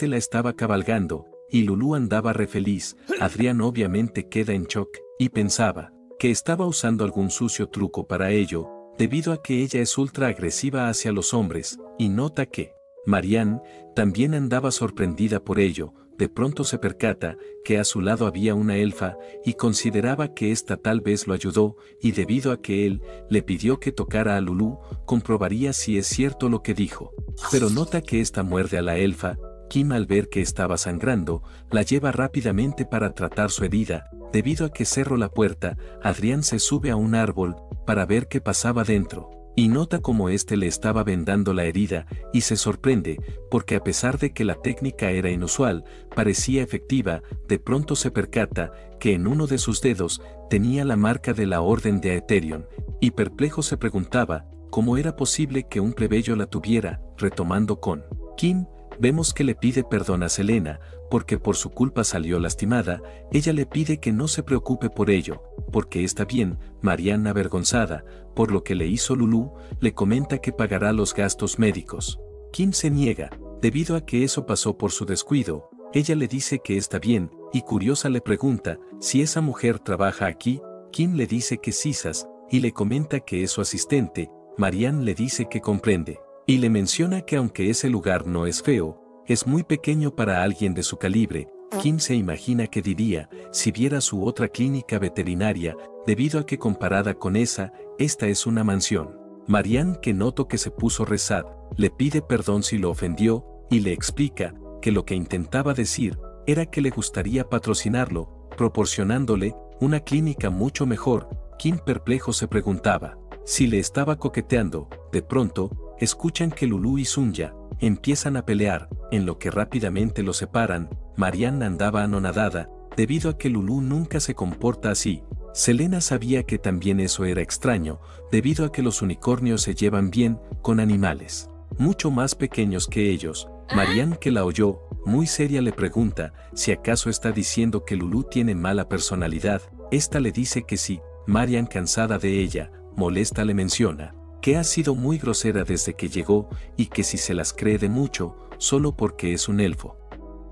la estaba cabalgando, y Lulú andaba re feliz. Adrián obviamente queda en shock, y pensaba que estaba usando algún sucio truco para ello, debido a que ella es ultra agresiva hacia los hombres, y nota que Marianne también andaba sorprendida por ello. De pronto se percata que a su lado había una elfa, y consideraba que tal vez lo ayudó, y debido a que él le pidió que tocara a Lulú, comprobaría si es cierto lo que dijo. Pero nota que muerde a la elfa. Kim, al ver que estaba sangrando, la lleva rápidamente para tratar su herida. Debido a que cerró la puerta, Adrián se sube a un árbol para ver qué pasaba dentro, y nota cómo le estaba vendando la herida, y se sorprende, porque a pesar de que la técnica era inusual, parecía efectiva. De pronto se percata que en uno de sus dedos tenía la marca de la Orden de Aetherion, y perplejo se preguntaba cómo era posible que un plebeyo la tuviera. Retomando con Kim, vemos que le pide perdón a Selena, porque por su culpa salió lastimada. Ella le pide que no se preocupe por ello, porque está bien. Marianne, avergonzada por lo que le hizo Lulú, le comenta que pagará los gastos médicos. Kim se niega, debido a que eso pasó por su descuido, Ella le dice que está bien, y curiosa le pregunta si esa mujer trabaja aquí. Kim le dice que sisas, y le comenta que es su asistente. Marianne le dice que comprende, y le menciona que aunque ese lugar no es feo, es muy pequeño para alguien de su calibre. Kim se imagina que diría si viera su otra clínica veterinaria, debido a que comparada con esa, esta es una mansión. Marianne, que notó que se puso rezad, le pide perdón si lo ofendió, y le explica que lo que intentaba decir era que le gustaría patrocinarlo, proporcionándole una clínica mucho mejor. Kim, perplejo, se preguntaba si le estaba coqueteando. De pronto, escuchan que Lulu y Sunya empiezan a pelear, en lo que rápidamente los separan. Marianne andaba anonadada, debido a que Lulu nunca se comporta así. Selena sabía que también eso era extraño, debido a que los unicornios se llevan bien con animales mucho más pequeños que ellos. Marianne, que la oyó, muy seria, le pregunta si acaso está diciendo que Lulu tiene mala personalidad. Esta le dice que sí. Marianne, cansada de ella, molesta, le menciona que ha sido muy grosera desde que llegó y que si se las cree de mucho, solo porque es un elfo.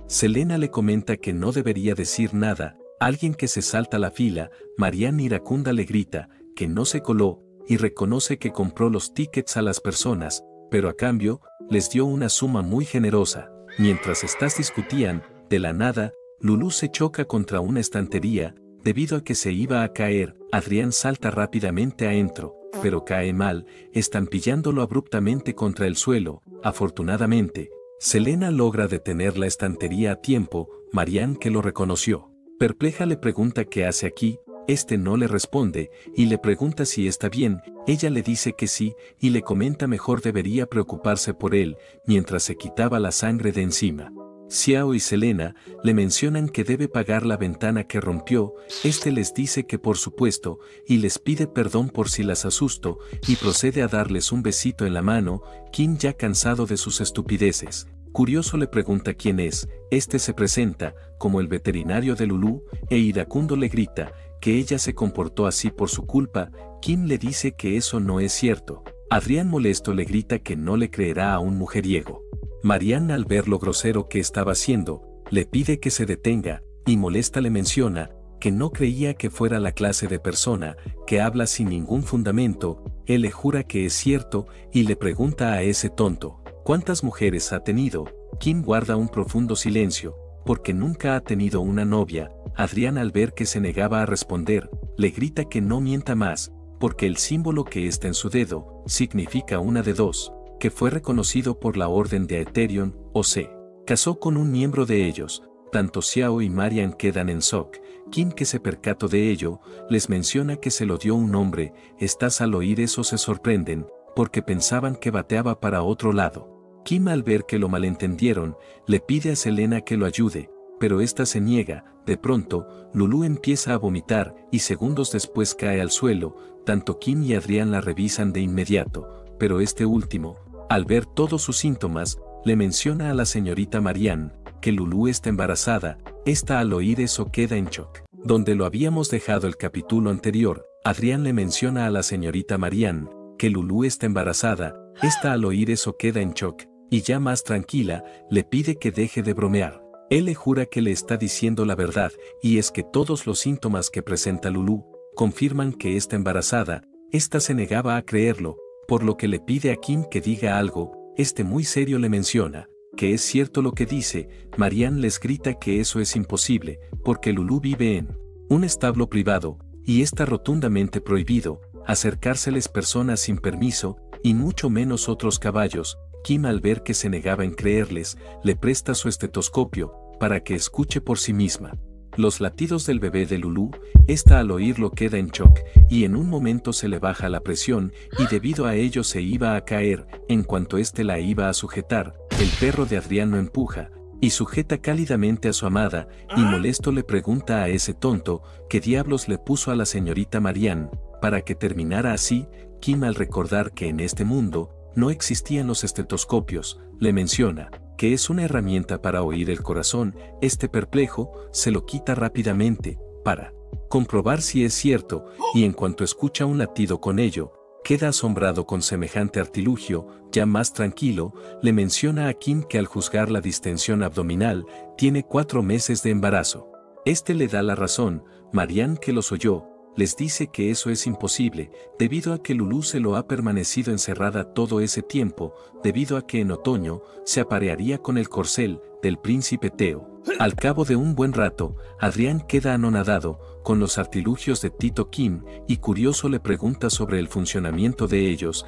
Selena le comenta que no debería decir nada. Alguien que se salta la fila. Marianne iracunda le grita que no se coló y reconoce que compró los tickets a las personas, pero a cambio, les dio una suma muy generosa. Mientras estas discutían, de la nada, Lulu se choca contra una estantería, debido a que se iba a caer. Adrián salta rápidamente adentro, pero cae mal, estampillándolo abruptamente contra el suelo. Afortunadamente, Selena logra detener la estantería a tiempo. Marianne, que lo reconoció, perpleja, le pregunta qué hace aquí. Este no le responde, y le pregunta si está bien. Ella le dice que sí, y le comenta mejor debería preocuparse por él, mientras se quitaba la sangre de encima. Xiao y Selena le mencionan que debe pagar la ventana que rompió. Este les dice que por supuesto, y les pide perdón por si las asustó, y procede a darles un besito en la mano. Kim, ya cansado de sus estupideces, curioso, le pregunta quién es. Este se presenta como el veterinario de Lulu, e iracundo le grita que ella se comportó así por su culpa. Kim le dice que eso no es cierto. Adrián, molesto, le grita que no le creerá a un mujeriego. Marianne, al ver lo grosero que estaba haciendo, le pide que se detenga, y molesta le menciona que no creía que fuera la clase de persona que habla sin ningún fundamento. Él le jura que es cierto, y le pregunta a ese tonto ¿cuántas mujeres ha tenido? Kim guarda un profundo silencio, porque nunca ha tenido una novia. Adrián, al ver que se negaba a responder, le grita que no mienta más, porque el símbolo que está en su dedo significa una de dos, que fue reconocido por la Orden de Aetherion, o se casó con un miembro de ellos. Tanto Xiao y Marianne quedan en shock. Kim, que se percató de ello, les menciona que se lo dio un hombre. Estas, al oír eso, se sorprenden, porque pensaban que bateaba para otro lado. Kim, al ver que lo malentendieron, le pide a Selena que lo ayude, pero esta se niega. De pronto, Lulu empieza a vomitar y segundos después cae al suelo. Tanto Kim y Adrián la revisan de inmediato, pero este último, al ver todos sus síntomas, le menciona a la señorita Marianne que Lulu está embarazada. Esta, al oír eso, queda en shock. Donde lo habíamos dejado el capítulo anterior, Adrián le menciona a la señorita Marianne que Lulu está embarazada. Esta, al oír eso, queda en shock, y ya más tranquila, le pide que deje de bromear. Él le jura que le está diciendo la verdad, y es que todos los síntomas que presenta Lulu confirman que está embarazada. Esta se negaba a creerlo, por lo que le pide a Kim que diga algo. Este, muy serio, le menciona que es cierto lo que dice. Marianne les grita que eso es imposible, porque Lulu vive en un establo privado, y está rotundamente prohibido acercárseles personas sin permiso, y mucho menos otros caballos. Kim, al ver que se negaba en creerles, le presta su estetoscopio para que escuche por sí misma los latidos del bebé de Lulu. Esta, al oírlo, queda en shock, y en un momento se le baja la presión, y debido a ello se iba a caer. En cuanto éste la iba a sujetar, el perro de Adrián lo empuja y sujeta cálidamente a su amada, y molesto le pregunta a ese tonto qué diablos le puso a la señorita Marianne para que terminara así. Kim, al recordar que en este mundo no existían los estetoscopios, le menciona que es una herramienta para oír el corazón. Este, perplejo, se lo quita rápidamente para comprobar si es cierto, y en cuanto escucha un latido con ello, queda asombrado con semejante artilugio. Ya más tranquilo, le menciona a Kim que al juzgar la distensión abdominal, tiene 4 meses de embarazo. Este le da la razón. Marianne, que los oyó, les dice que eso es imposible, debido a que Lulu se lo ha permanecido encerrada todo ese tiempo, debido a que en otoño se aparearía con el corcel del príncipe Theo. Al cabo de un buen rato, Adrián queda anonadado con los artilugios de Tito Kim y curioso le pregunta sobre el funcionamiento de ellos,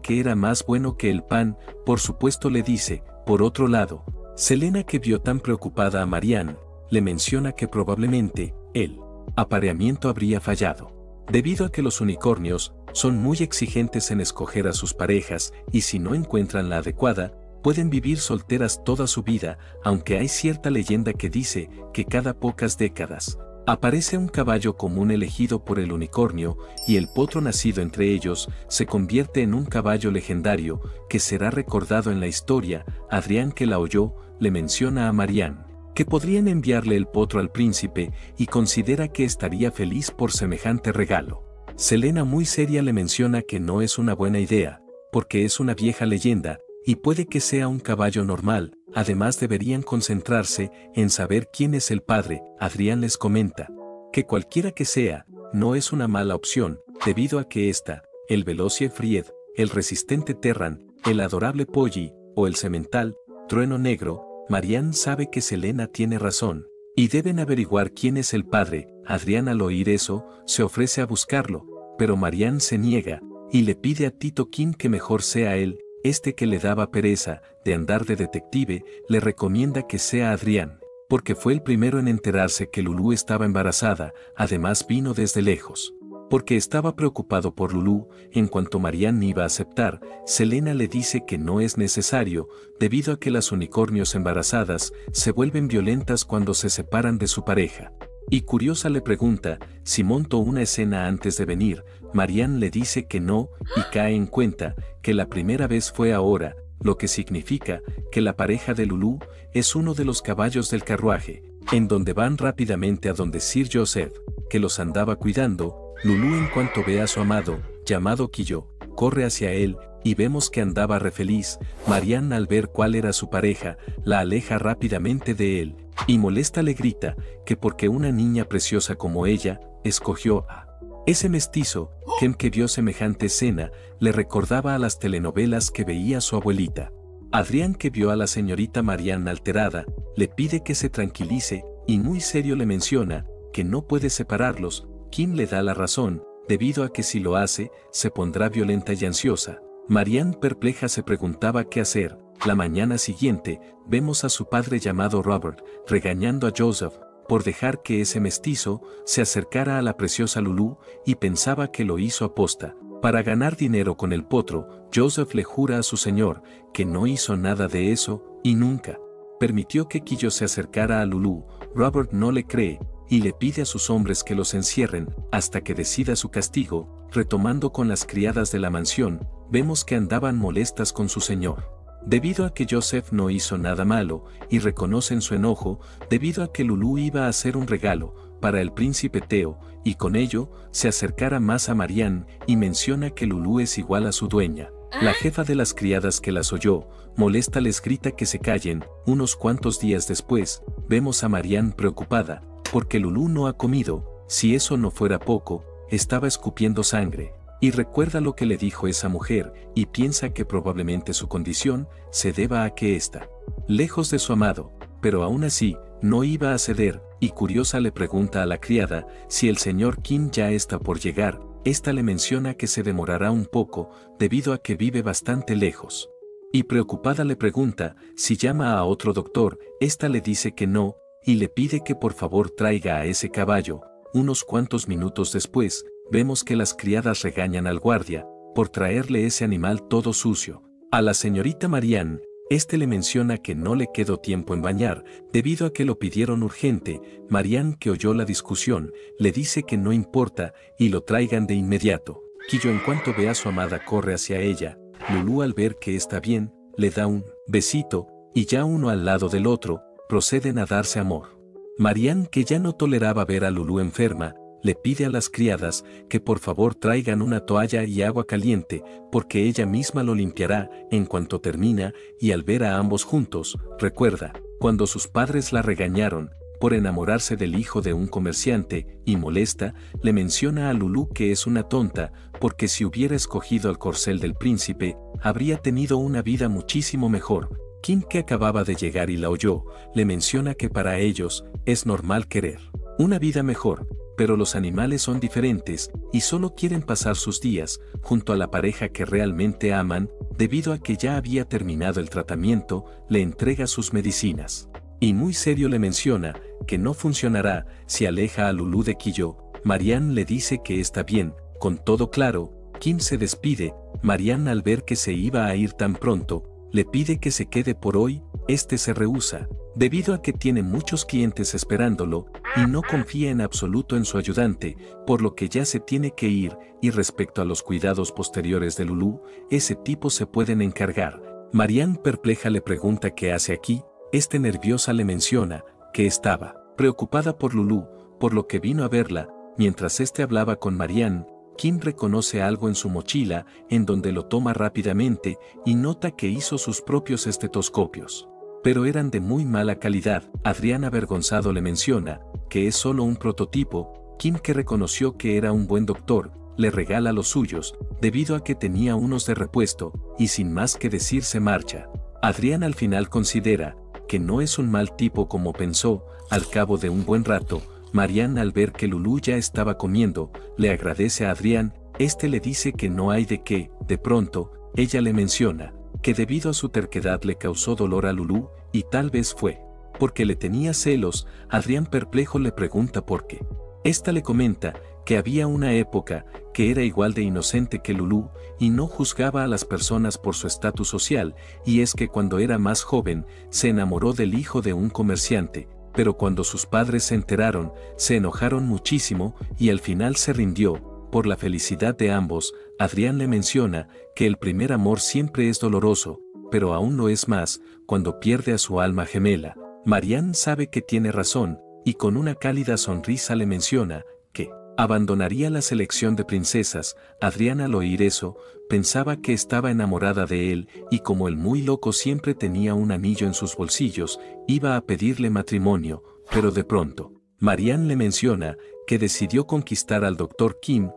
que era más bueno que el pan, por supuesto le dice. Por otro lado, Selena, que vio tan preocupada a Marianne, le menciona que probablemente el apareamiento habría fallado, debido a que los unicornios son muy exigentes en escoger a sus parejas y si no encuentran la adecuada, pueden vivir solteras toda su vida, aunque hay cierta leyenda que dice que cada pocas décadas aparece un caballo común elegido por el unicornio y el potro nacido entre ellos se convierte en un caballo legendario que será recordado en la historia. Adrián, que la oyó, le menciona a Marianne que podrían enviarle el potro al príncipe y considera que estaría feliz por semejante regalo. Selena, muy seria, le menciona que no es una buena idea, porque es una vieja leyenda, y puede que sea un caballo normal. Además deberían concentrarse en saber quién es el padre. Adrián les comenta que cualquiera que sea, no es una mala opción, debido a que el Velocie Fried, el resistente Terran, el adorable Polly, o el semental Trueno Negro. Marianne sabe que Selena tiene razón, y deben averiguar quién es el padre. Adrián, al oír eso, se ofrece a buscarlo, pero Marianne se niega, y le pide a Tito Kim que mejor sea él. Que le daba pereza de andar de detective, le recomienda que sea Adrián, porque fue el primero en enterarse que Lulu estaba embarazada. Además vino desde lejos, porque estaba preocupado por Lulu. En cuanto Marianne iba a aceptar, Selena le dice que no es necesario, debido a que las unicornios embarazadas se vuelven violentas cuando se separan de su pareja. Y curiosa le pregunta si montó una escena antes de venir. Marianne le dice que no, y cae en cuenta que la primera vez fue ahora, lo que significa que la pareja de Lulu es uno de los caballos del carruaje, en donde van rápidamente a donde Sir Joseph, que los andaba cuidando. Lulu, en cuanto ve a su amado, llamado Quillo, corre hacia él, y vemos que andaba re feliz. Marianne, al ver cuál era su pareja, la aleja rápidamente de él, y molesta le grita que porque una niña preciosa como ella, escogió a ese mestizo. Que vio semejante escena, le recordaba a las telenovelas que veía su abuelita. Adrián, que vio a la señorita Marianne alterada, le pide que se tranquilice, y muy serio le menciona que no puede separarlos. Kim le da la razón, debido a que si lo hace, se pondrá violenta y ansiosa. Marianne, perpleja, se preguntaba qué hacer. La mañana siguiente, vemos a su padre llamado Robert, regañando a Joseph por dejar que ese mestizo se acercara a la preciosa Lulu, y pensaba que lo hizo aposta para ganar dinero con el potro. Joseph le jura a su señor que no hizo nada de eso, y nunca permitió que Quillo se acercara a Lulu. Robert no le cree, y le pide a sus hombres que los encierren hasta que decida su castigo. Retomando con las criadas de la mansión, vemos que andaban molestas con su señor, debido a que Joseph no hizo nada malo, y reconocen su enojo, debido a que Lulu iba a hacer un regalo para el príncipe Theo, y con ello se acercara más a Marianne, y menciona que Lulu es igual a su dueña. La jefa de las criadas, que las oyó, molesta, les grita que se callen. Unos cuantos días después, vemos a Marianne preocupada, porque Lulu no ha comido. Si eso no fuera poco, estaba escupiendo sangre, y recuerda lo que le dijo esa mujer, y piensa que probablemente su condición se deba a que está lejos de su amado, pero aún así, no iba a ceder, y curiosa le pregunta a la criada si el señor Kim ya está por llegar. Esta le menciona que se demorará un poco, debido a que vive bastante lejos. Y preocupada le pregunta si llama a otro doctor. Esta le dice que no, y le pide que por favor traiga a ese caballo. Unos cuantos minutos después, vemos que las criadas regañan al guardia por traerle ese animal todo sucio. A la señorita Marianne, le menciona que no le quedó tiempo en bañar, debido a que lo pidieron urgente. Marianne, que oyó la discusión, le dice que no importa, y lo traigan de inmediato. Quillo, en cuanto ve a su amada, corre hacia ella. Lulu, al ver que está bien, le da un besito, y ya uno al lado del otro, proceden a darse amor. Marianne, que ya no toleraba ver a Lulu enferma, le pide a las criadas que por favor traigan una toalla y agua caliente, porque ella misma lo limpiará en cuanto termina, y al ver a ambos juntos, recuerda, cuando sus padres la regañaron por enamorarse del hijo de un comerciante, y molesta, le menciona a Lulú que es una tonta, porque si hubiera escogido al corcel del príncipe, habría tenido una vida muchísimo mejor. Kim, que acababa de llegar y la oyó, le menciona que para ellos es normal querer una vida mejor, pero los animales son diferentes y solo quieren pasar sus días junto a la pareja que realmente aman. Debido a que ya había terminado el tratamiento, le entrega sus medicinas. Y muy serio le menciona que no funcionará si aleja a Lulú de Quillo. Marianne le dice que está bien, con todo claro. Kim se despide. Marianne, al ver que se iba a ir tan pronto, le pide que se quede por hoy. Este se rehúsa, debido a que tiene muchos clientes esperándolo, y no confía en absoluto en su ayudante, por lo que ya se tiene que ir. Y respecto a los cuidados posteriores de Lulú, ese tipo se pueden encargar. Marianne, perpleja, le pregunta qué hace aquí. Nerviosa le menciona que estaba preocupada por Lulú, por lo que vino a verla. Mientras hablaba con Marianne, Kim reconoce algo en su mochila, en donde lo toma rápidamente y nota que hizo sus propios estetoscopios. Pero eran de muy mala calidad. Adrián, avergonzado, le menciona que es solo un prototipo. Kim, que reconoció que era un buen doctor, le regala los suyos, debido a que tenía unos de repuesto, y sin más que decir se marcha. Adrián al final considera que no es un mal tipo como pensó. Al cabo de un buen rato, Marianne, al ver que Lulú ya estaba comiendo, le agradece a Adrián. Le dice que no hay de qué. De pronto, ella le menciona que debido a su terquedad le causó dolor a Lulú, y tal vez fue porque le tenía celos. Adrián, perplejo, le pregunta por qué. Le comenta que había una época que era igual de inocente que Lulú y no juzgaba a las personas por su estatus social, y es que cuando era más joven se enamoró del hijo de un comerciante, pero cuando sus padres se enteraron, se enojaron muchísimo y al final se rindió. Por la felicidad de ambos, Adrián le menciona que el primer amor siempre es doloroso, pero aún lo es más cuando pierde a su alma gemela. Marianne sabe que tiene razón, y con una cálida sonrisa le menciona que abandonaría la selección de princesas. Adrián, al oír eso, pensaba que estaba enamorada de él, y como el muy loco siempre tenía un anillo en sus bolsillos, iba a pedirle matrimonio, pero de pronto, Marianne le menciona que decidió conquistar al Dr. Kim.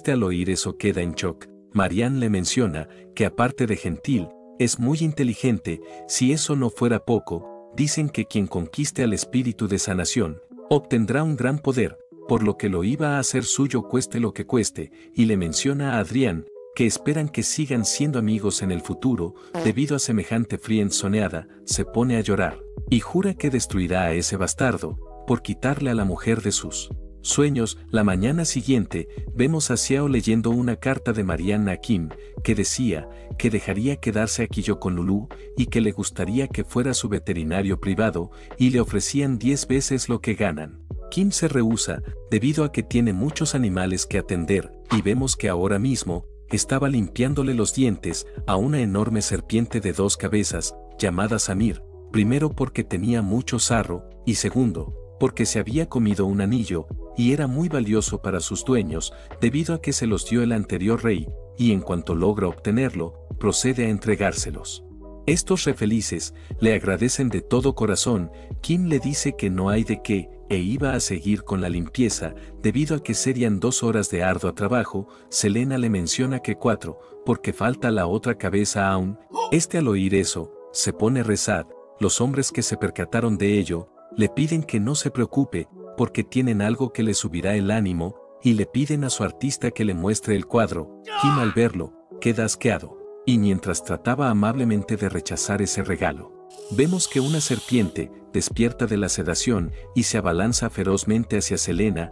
Al oír eso queda en shock. Marianne le menciona que aparte de gentil, es muy inteligente. Si eso no fuera poco, dicen que quien conquiste al espíritu de sanación, obtendrá un gran poder, por lo que lo iba a hacer suyo cueste lo que cueste, y le menciona a Adrián que esperan que sigan siendo amigos en el futuro. Debido a semejante friendzoneada, se pone a llorar, y jura que destruirá a ese bastardo, por quitarle a la mujer de sus sueños. La mañana siguiente, vemos a Xiao leyendo una carta de Marianne a Kim, que decía que dejaría quedarse aquí yo con Lulú, y que le gustaría que fuera su veterinario privado, y le ofrecían 10 veces lo que ganan. Kim se rehúsa, debido a que tiene muchos animales que atender, y vemos que ahora mismo estaba limpiándole los dientes a una enorme serpiente de 2 cabezas, llamada Samir, primero porque tenía mucho sarro, y segundo, porque se había comido un anillo, y era muy valioso para sus dueños, debido a que se los dio el anterior rey, y en cuanto logra obtenerlo, procede a entregárselos. Estos refelices le agradecen de todo corazón. Kim le dice que no hay de qué, e iba a seguir con la limpieza, debido a que serían 2 horas de arduo trabajo. Selena le menciona que 4, porque falta la otra cabeza aún. Al oír eso, se pone a rezar. Los hombres que se percataron de ello, le piden que no se preocupe, porque tienen algo que le subirá el ánimo, y le piden a su artista que le muestre el cuadro. Kim, al verlo, queda asqueado, y mientras trataba amablemente de rechazar ese regalo, vemos que una serpiente despierta de la sedación y se abalanza ferozmente hacia Selena.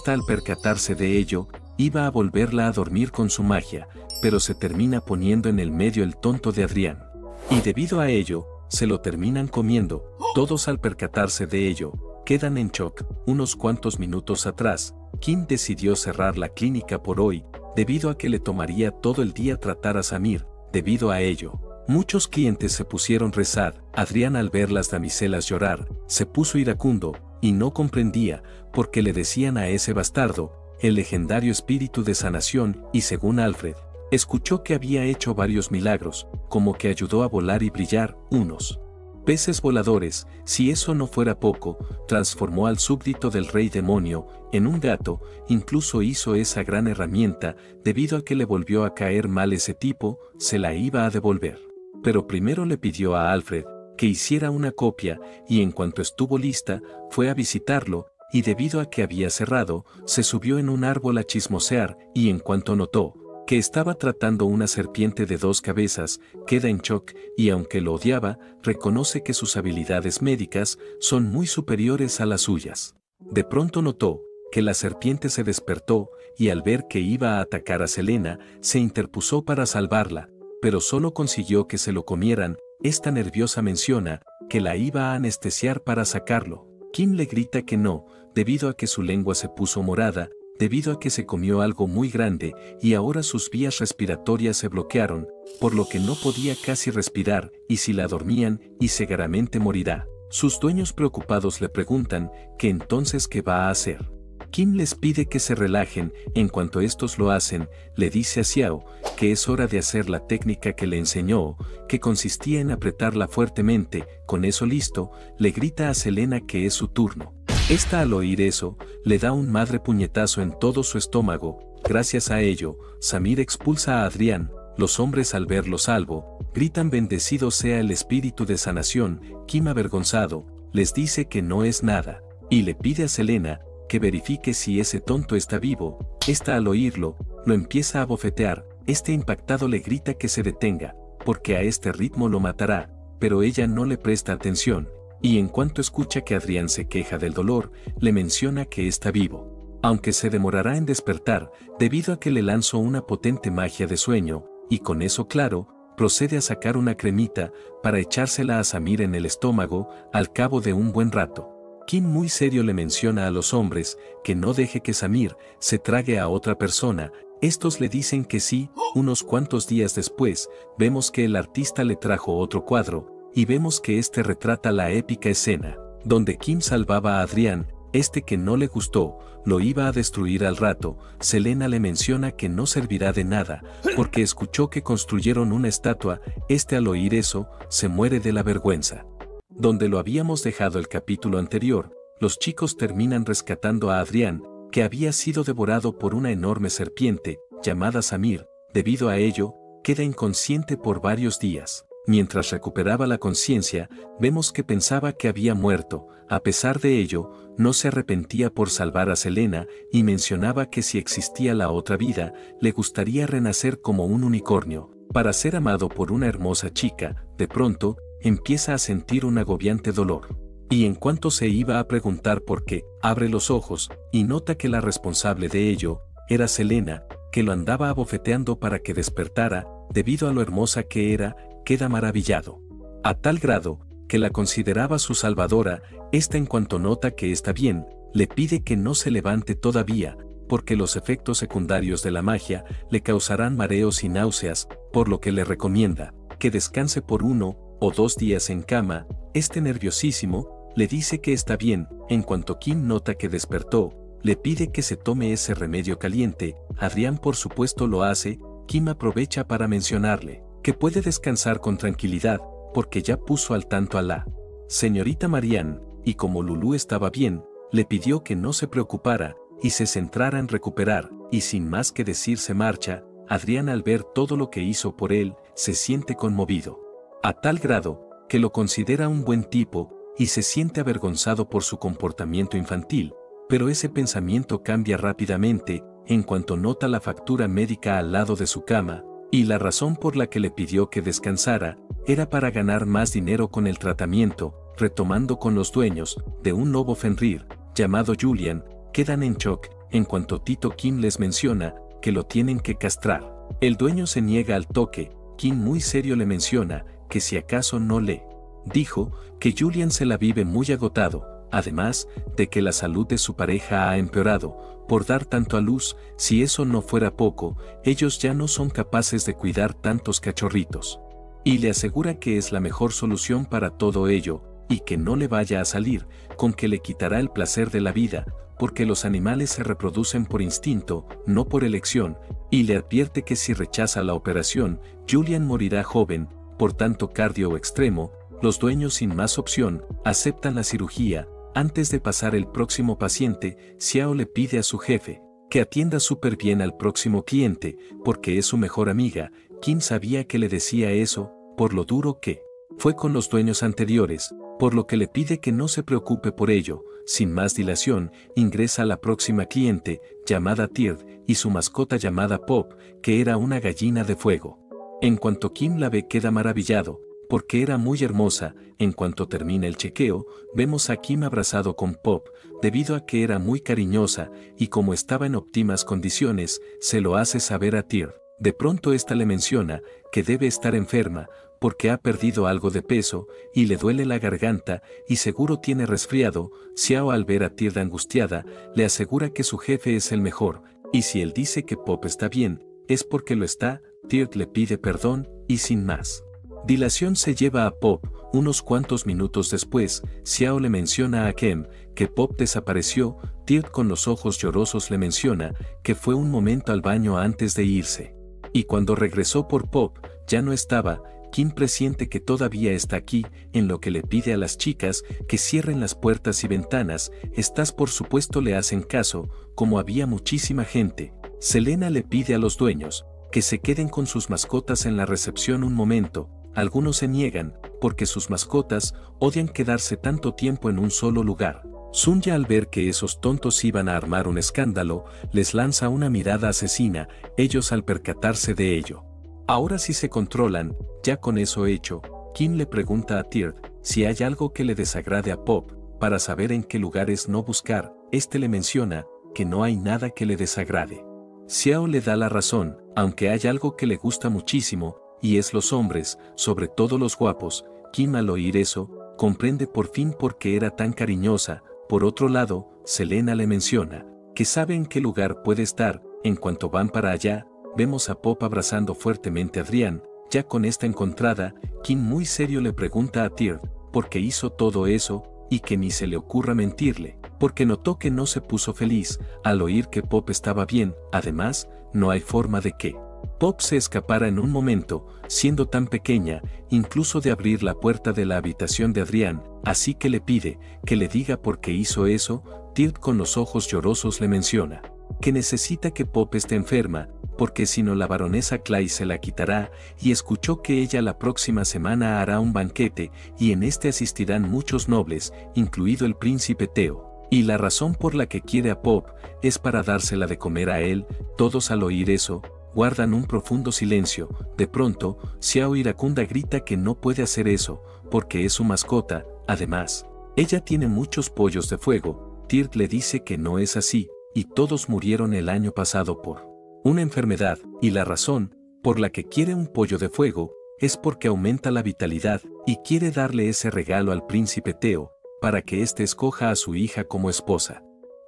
Al percatarse de ello, iba a volverla a dormir con su magia, pero se termina poniendo en el medio el tonto de Adrián, y debido a ello, se lo terminan comiendo. Todos, al percatarse de ello, quedan en shock. Unos cuantos minutos atrás, Kim decidió cerrar la clínica por hoy, debido a que le tomaría todo el día tratar a Samir. Debido a ello, muchos clientes se pusieron a rezar. Adrián, al ver las damiselas llorar, se puso iracundo, y no comprendía por qué le decían a ese bastardo, el legendario espíritu de sanación, y según Alfred, escuchó que había hecho varios milagros, como que ayudó a volar y brillar unos peces voladores. Si eso no fuera poco, transformó al súbdito del rey demonio en un gato, incluso hizo esa gran herramienta, debido a que le volvió a caer mal ese tipo, se la iba a devolver. Pero primero le pidió a Alfred que hiciera una copia, y en cuanto estuvo lista, fue a visitarlo, y debido a que había cerrado, se subió en un árbol a chismosear, y en cuanto notó que estaba tratando una serpiente de 2 cabezas, queda en shock, y aunque lo odiaba, reconoce que sus habilidades médicas son muy superiores a las suyas. De pronto notó que la serpiente se despertó, y al ver que iba a atacar a Selena, se interpuso para salvarla, pero solo consiguió que se lo comieran. Esta nerviosa menciona que la iba a anestesiar para sacarlo. Kim le grita que no, debido a que su lengua se puso morada, debido a que se comió algo muy grande, y ahora sus vías respiratorias se bloquearon, por lo que no podía casi respirar, y si la dormían, y seguramente morirá. Sus dueños preocupados le preguntan que entonces qué va a hacer. Kim les pide que se relajen. En cuanto estos lo hacen, le dice a Xiao que es hora de hacer la técnica que le enseñó, que consistía en apretarla fuertemente. Con eso listo, le grita a Selena que es su turno. Esta, al oír eso, le da un madre puñetazo en todo su estómago. Gracias a ello, Samir expulsa a Adrián. Los hombres, al verlo salvo, gritan bendecido sea el espíritu de sanación. Kim, avergonzado, les dice que no es nada, y le pide a Selena que verifique si ese tonto está vivo. Esta, al oírlo, lo empieza a bofetear. Este impactado le grita que se detenga, porque a este ritmo lo matará, pero ella no le presta atención, y en cuanto escucha que Adrián se queja del dolor, le menciona que está vivo, aunque se demorará en despertar, debido a que le lanzó una potente magia de sueño, y con eso claro, procede a sacar una cremita para echársela a Samir en el estómago. Al cabo de un buen rato, Kim muy serio le menciona a los hombres que no deje que Samir se trague a otra persona. Estos le dicen que sí. Unos cuantos días después, vemos que el artista le trajo otro cuadro, y vemos que este retrata la épica escena donde Kim salvaba a Adrián. Este, que no le gustó, lo iba a destruir al rato. Selena le menciona que no servirá de nada, porque escuchó que construyeron una estatua. Este, al oír eso, se muere de la vergüenza. Donde lo habíamos dejado el capítulo anterior, los chicos terminan rescatando a Adrián, que había sido devorado por una enorme serpiente, llamada Samir. Debido a ello, queda inconsciente por varios días. Mientras recuperaba la conciencia, vemos que pensaba que había muerto. A pesar de ello, no se arrepentía por salvar a Selena, y mencionaba que si existía la otra vida, le gustaría renacer como un unicornio, para ser amado por una hermosa chica. De pronto, empieza a sentir un agobiante dolor. Y en cuanto se iba a preguntar por qué, abre los ojos, y nota que la responsable de ello era Selena, que lo andaba abofeteando para que despertara. Debido a lo hermosa que era, queda maravillado, a tal grado que la consideraba su salvadora. Esta, en cuanto nota que está bien, le pide que no se levante todavía, porque los efectos secundarios de la magia le causarán mareos y náuseas, por lo que le recomienda que descanse por 1 o 2 días en cama. Este, nerviosísimo, le dice que está bien. En cuanto Kim nota que despertó, le pide que se tome ese remedio caliente. Adrián por supuesto lo hace. Kim aprovecha para mencionarle que puede descansar con tranquilidad, porque ya puso al tanto a la señorita Marianne, y como Lulu estaba bien, le pidió que no se preocupara y se centrara en recuperar, y sin más que decir se marcha. Adrián, al ver todo lo que hizo por él, se siente conmovido, a tal grado que lo considera un buen tipo, y se siente avergonzado por su comportamiento infantil. Pero ese pensamiento cambia rápidamente en cuanto nota la factura médica al lado de su cama, y la razón por la que le pidió que descansara era para ganar más dinero con el tratamiento. Retomando con los dueños de un lobo Fenrir llamado Julian, quedan en shock en cuanto Tito Kim les menciona que lo tienen que castrar. El dueño se niega al toque. Kim muy serio le menciona que si acaso no le dijo que Julian se la vive muy agotado, además de que la salud de su pareja ha empeorado por dar tanto a luz. Si eso no fuera poco, ellos ya no son capaces de cuidar tantos cachorritos. Y le asegura que es la mejor solución para todo ello. y que no le vaya a salir, con que le quitará el placer de la vida, porque los animales se reproducen por instinto, no por elección, y le advierte que si rechaza la operación, Julian morirá joven, por tanto cardio extremo. Los dueños sin más opción, aceptan la cirugía. Antes de pasar el próximo paciente, Xiao le pide a su jefe que atienda súper bien al próximo cliente, porque es su mejor amiga. Kim sabía que le decía eso, por lo duro que fue con los dueños anteriores, por lo que le pide que no se preocupe por ello. Sin más dilación, ingresa la próxima cliente, llamada Tird, y su mascota llamada Pop, que era una gallina de fuego. En cuanto Kim la ve queda maravillado, porque era muy hermosa. En cuanto termina el chequeo, vemos a Kim abrazado con Pop, debido a que era muy cariñosa, y como estaba en óptimas condiciones, se lo hace saber a Tird. De pronto esta le menciona que debe estar enferma, porque ha perdido algo de peso, y le duele la garganta, y seguro tiene resfriado. Xiao, al ver a Tird angustiada, le asegura que su jefe es el mejor, y si él dice que Pop está bien, es porque lo está. Tird le pide perdón, y sin más dilación se lleva a Pop. Unos cuantos minutos después, Xiao le menciona a Kem que Pop desapareció. Tird, con los ojos llorosos, le menciona que fue un momento al baño antes de irse. Y cuando regresó por Pop, ya no estaba. Kim presiente que todavía está aquí, en lo que le pide a las chicas que cierren las puertas y ventanas. Estas por supuesto le hacen caso, como había muchísima gente. Selena le pide a los dueños que se queden con sus mascotas en la recepción un momento. Algunos se niegan, porque sus mascotas odian quedarse tanto tiempo en un solo lugar. Sunya, al ver que esos tontos iban a armar un escándalo, les lanza una mirada asesina. Ellos, al percatarse de ello, ahora sí se controlan. Ya con eso hecho, Kim le pregunta a Tird si hay algo que le desagrade a Pop, para saber en qué lugares no buscar. Este le menciona que no hay nada que le desagrade. Xiao le da la razón, aunque hay algo que le gusta muchísimo, y es los hombres, sobre todo los guapos. Kim, al oír eso, comprende por fin por qué era tan cariñosa. Por otro lado, Selena le menciona que sabe en qué lugar puede estar. En cuanto van para allá, vemos a Pop abrazando fuertemente a Adrián. Ya con esta encontrada, Kim muy serio le pregunta a Tird por qué hizo todo eso, y que ni se le ocurra mentirle, porque notó que no se puso feliz al oír que Pop estaba bien. Además, no hay forma de que Pop se escapara en un momento, siendo tan pequeña, incluso de abrir la puerta de la habitación de Adrián, así que le pide que le diga por qué hizo eso. Tird, con los ojos llorosos, le menciona que necesita que Pop esté enferma, porque si no la baronesa Clay se la quitará, y escuchó que ella la próxima semana hará un banquete, y en este asistirán muchos nobles, incluido el príncipe Teo, y la razón por la que quiere a Pop es para dársela de comer a él. Todos, al oír eso, guardan un profundo silencio. De pronto, Xiao iracunda grita que no puede hacer eso, porque es su mascota. Además, ella tiene muchos pollos de fuego. Tird le dice que no es así, y todos murieron el año pasado por una enfermedad, y la razón por la que quiere un pollo de fuego es porque aumenta la vitalidad, y quiere darle ese regalo al príncipe Teo, para que éste escoja a su hija como esposa.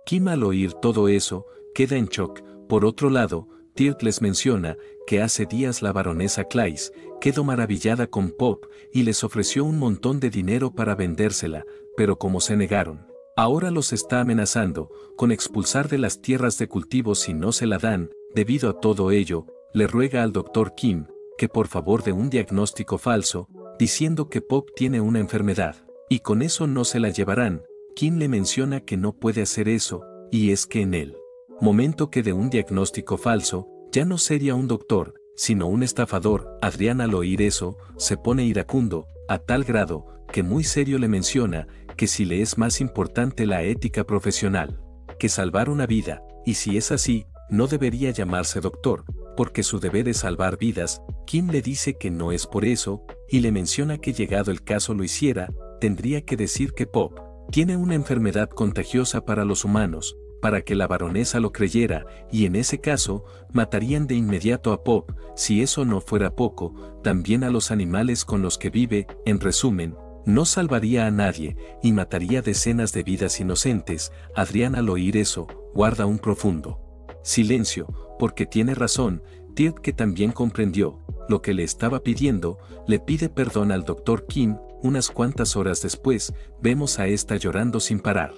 Kim, al oír todo eso, queda en shock. Por otro lado, Tird les menciona que hace días la baronesa Clays quedó maravillada con Pop y les ofreció un montón de dinero para vendérsela, pero como se negaron, ahora los está amenazando con expulsar de las tierras de cultivo si no se la dan. Debido a todo ello, le ruega al Dr. Kim que por favor dé un diagnóstico falso, diciendo que Pop tiene una enfermedad, y con eso no se la llevarán. Kim le menciona que no puede hacer eso, y es que en él momento que de un diagnóstico falso, ya no sería un doctor, sino un estafador. Adrián, al oír eso, se pone iracundo, a tal grado, que muy serio le menciona que si le es más importante la ética profesional que salvar una vida, y si es así, no debería llamarse doctor, porque su deber es salvar vidas. Kim le dice que no es por eso, y le menciona que llegado el caso lo hiciera, tendría que decir que Pop tiene una enfermedad contagiosa para los humanos, para que la baronesa lo creyera, y en ese caso, matarían de inmediato a Pop. Si eso no fuera poco, también a los animales con los que vive. En resumen, no salvaría a nadie, y mataría decenas de vidas inocentes. Adrián, al oír eso, guarda un profundo silencio, porque tiene razón. Tird, que también comprendió lo que le estaba pidiendo, le pide perdón al Dr. Kim. unas cuantas horas después, vemos a esta llorando sin parar.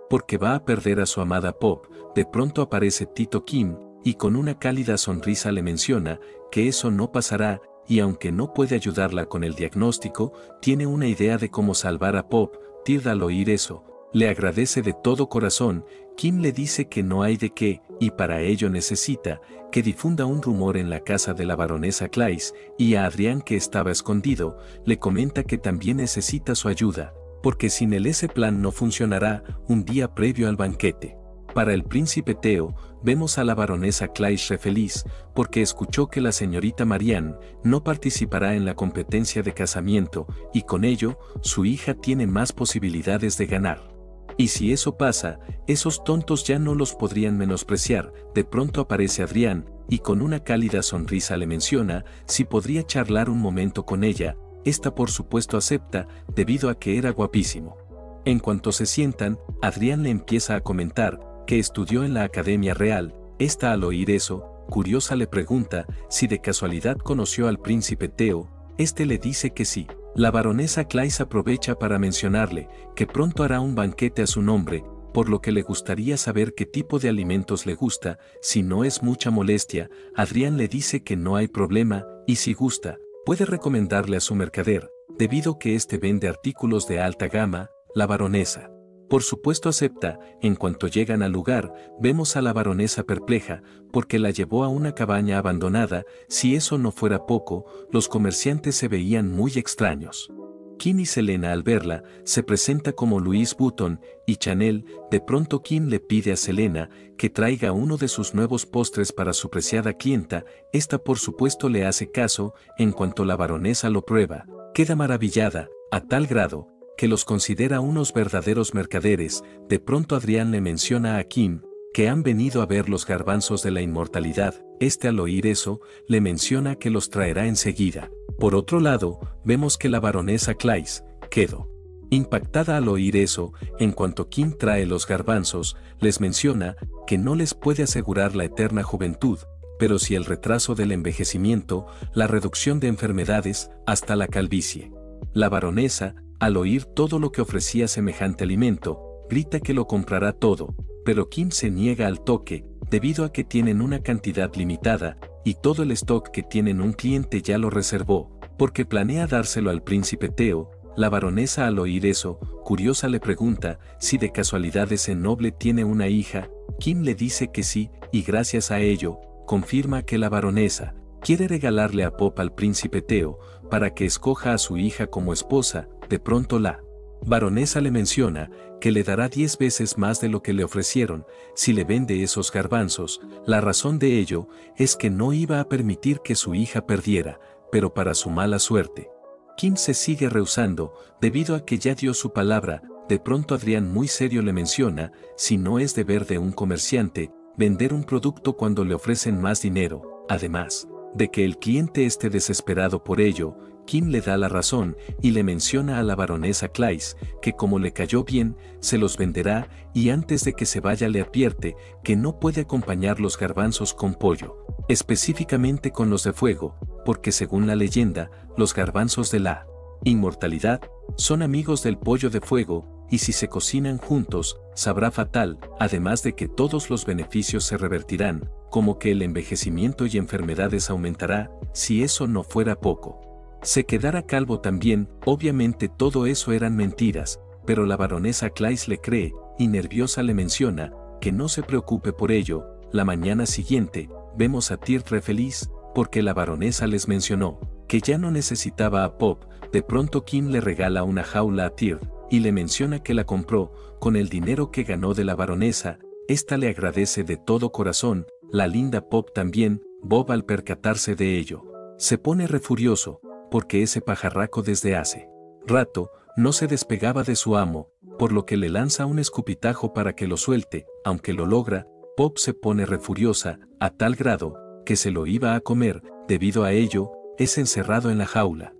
Porque va a perder a su amada Pop, de pronto aparece Tito Kim, y con una cálida sonrisa le menciona que eso no pasará, y aunque no puede ayudarla con el diagnóstico, tiene una idea de cómo salvar a Pop. Tird al oír eso, le agradece de todo corazón. Kim le dice que no hay de qué, y para ello necesita que difunda un rumor en la casa de la baronesa Clays, y a Adrián, que estaba escondido, le comenta que también necesita su ayuda, porque sin él ese plan no funcionará. Un día previo al banquete para el príncipe Theo, vemos a la baronesa Clays re feliz, porque escuchó que la señorita Marianne no participará en la competencia de casamiento, y con ello, su hija tiene más posibilidades de ganar. Y si eso pasa, esos tontos ya no los podrían menospreciar. De pronto aparece Adrián, y con una cálida sonrisa le menciona si podría charlar un momento con ella. Esta por supuesto acepta, debido a que era guapísimo. En cuanto se sientan, Adrián le empieza a comentar que estudió en la Academia Real. Esta, al oír eso, curiosa, le pregunta si de casualidad conoció al príncipe Theo. Este le dice que sí. La baronesa Clays aprovecha para mencionarle que pronto hará un banquete a su nombre, por lo que le gustaría saber qué tipo de alimentos le gusta. Si no es mucha molestia, Adrián le dice que no hay problema, y si gusta, puede recomendarle a su mercader, debido que este vende artículos de alta gama. La baronesa, por supuesto, acepta. En cuanto llegan al lugar, vemos a la baronesa perpleja, porque la llevó a una cabaña abandonada. Si eso no fuera poco, los comerciantes se veían muy extraños. Kim y Selena, al verla, se presenta como Louis Vuitton y Chanel. De pronto Kim le pide a Selena que traiga uno de sus nuevos postres para su preciada clienta. Esta por supuesto le hace caso. En cuanto la baronesa lo prueba, queda maravillada, a tal grado que los considera unos verdaderos mercaderes. De pronto Adrián le menciona a Kim que han venido a ver los garbanzos de la inmortalidad. Este, al oír eso, le menciona que los traerá enseguida. Por otro lado, vemos que la baronesa Clays quedó impactada al oír eso. En cuanto Kim trae los garbanzos, les menciona que no les puede asegurar la eterna juventud, pero sí el retraso del envejecimiento, la reducción de enfermedades, hasta la calvicie. La baronesa, al oír todo lo que ofrecía semejante alimento, grita que lo comprará todo, pero Kim se niega al toque, debido a que tienen una cantidad limitada, y todo el stock que tienen un cliente ya lo reservó, porque planea dárselo al príncipe Theo. La baronesa, al oír eso, curiosa, le pregunta si de casualidad ese noble tiene una hija. Kim le dice que sí, y gracias a ello, confirma que la baronesa quiere regalarle a Pop al príncipe Theo, para que escoja a su hija como esposa. De pronto la baronesa le menciona que le dará 10 veces más de lo que le ofrecieron si le vende esos garbanzos. La razón de ello es que no iba a permitir que su hija perdiera, pero para su mala suerte, Kim se sigue rehusando, debido a que ya dio su palabra. De pronto Adrián, muy serio, le menciona si no es deber de un comerciante vender un producto cuando le ofrecen más dinero, además de que el cliente esté desesperado por ello. Kim le da la razón y le menciona a la baronesa Clays que como le cayó bien, se los venderá, y antes de que se vaya le advierte que no puede acompañar los garbanzos con pollo, específicamente con los de fuego, porque según la leyenda, los garbanzos de la inmortalidad son amigos del pollo de fuego, y si se cocinan juntos, sabrá fatal, además de que todos los beneficios se revertirán, como que el envejecimiento y enfermedades aumentará. Si eso no fuera poco, se quedara calvo también. Obviamente todo eso eran mentiras, pero la baronesa Clays le cree, y nerviosa le menciona que no se preocupe por ello. La mañana siguiente, vemos a Tird re feliz, porque la baronesa les mencionó que ya no necesitaba a Pop. De pronto Kim le regala una jaula a Tird, y le menciona que la compró con el dinero que ganó de la baronesa. Esta le agradece de todo corazón. La linda Pop también. Bob, al percatarse de ello, se pone re furioso, porque ese pajarraco desde hace rato no se despegaba de su amo, por lo que le lanza un escupitajo para que lo suelte. Aunque lo logra, Pop se pone re furiosa, a tal grado que se lo iba a comer. Debido a ello, es encerrado en la jaula.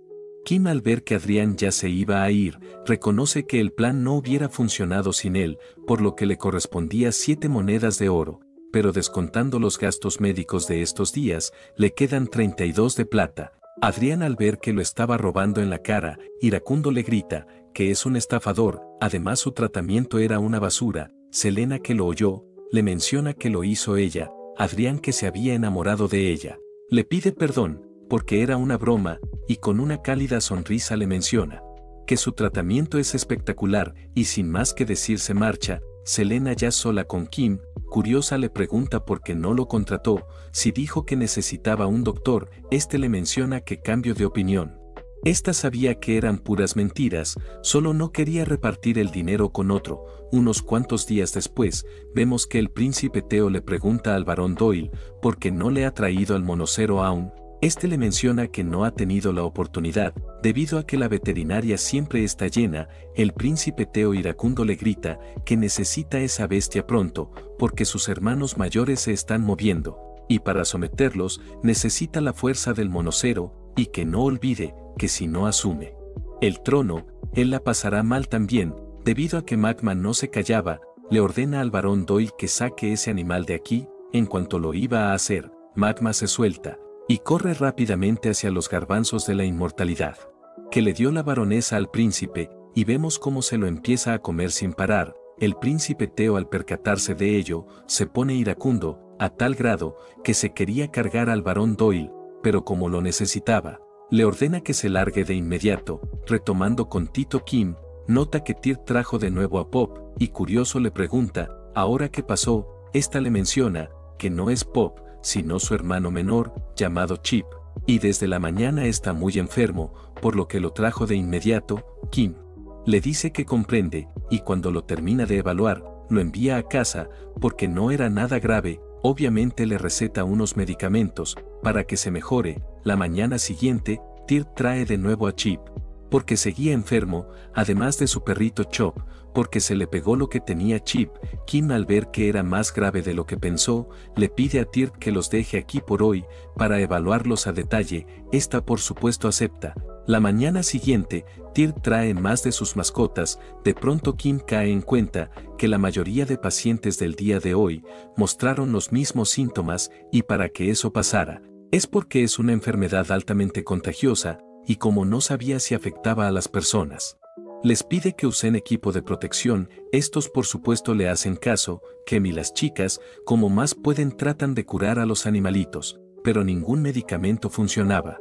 Kim, al ver que Adrián ya se iba a ir, reconoce que el plan no hubiera funcionado sin él, por lo que le correspondía 7 monedas de oro, pero descontando los gastos médicos de estos días, le quedan 32 de plata. Adrián, al ver que lo estaba robando en la cara, iracundo le grita que es un estafador, además su tratamiento era una basura. Selena, que lo oyó, le menciona que lo hizo ella. Adrián, que se había enamorado de ella, le pide perdón, porque era una broma, y con una cálida sonrisa le menciona que su tratamiento es espectacular, y sin más que decir se marcha. Selena, ya sola con Kim, curiosa, le pregunta por qué no lo contrató, si dijo que necesitaba un doctor. Este le menciona que cambio de opinión. Esta sabía que eran puras mentiras, solo no quería repartir el dinero con otro. Unos cuantos días después, vemos que el príncipe Theo le pregunta al barón Doyle por qué no le ha traído al monocero aún. Este le menciona que no ha tenido la oportunidad, debido a que la veterinaria siempre está llena. El príncipe Theo iracundo le grita que necesita esa bestia pronto, porque sus hermanos mayores se están moviendo, y para someterlos necesita la fuerza del monocero, y que no olvide que si no asume el trono, él la pasará mal también. Debido a que Magma no se callaba, le ordena al barón Doyle que saque ese animal de aquí. En cuanto lo iba a hacer, Magma se suelta y corre rápidamente hacia los garbanzos de la inmortalidad que le dio la baronesa al príncipe, y vemos cómo se lo empieza a comer sin parar. El príncipe Theo, al percatarse de ello, se pone iracundo, a tal grado que se quería cargar al barón Doyle, pero como lo necesitaba, le ordena que se largue de inmediato. Retomando con Tito, Kim nota que Tyr trajo de nuevo a Pop, y curioso le pregunta, ¿ahora qué pasó? Esta le menciona que no es Pop, sino su hermano menor, llamado Chip, y desde la mañana está muy enfermo, por lo que lo trajo de inmediato. Kim le dice que comprende, y cuando lo termina de evaluar, lo envía a casa, porque no era nada grave. Obviamente le receta unos medicamentos, para que se mejore. La mañana siguiente, Tyr trae de nuevo a Chip, porque seguía enfermo, además de su perrito Chop, porque se le pegó lo que tenía Chip. Kim, al ver que era más grave de lo que pensó, le pide a Tyr que los deje aquí por hoy, para evaluarlos a detalle. Esta por supuesto acepta. La mañana siguiente, Tyr trae más de sus mascotas. De pronto Kim cae en cuenta que la mayoría de pacientes del día de hoy mostraron los mismos síntomas, y para que eso pasara, es porque es una enfermedad altamente contagiosa, y como no sabía si afectaba a las personas, les pide que usen equipo de protección. Estos por supuesto le hacen caso. Kim y las chicas, como más pueden, tratan de curar a los animalitos, pero ningún medicamento funcionaba.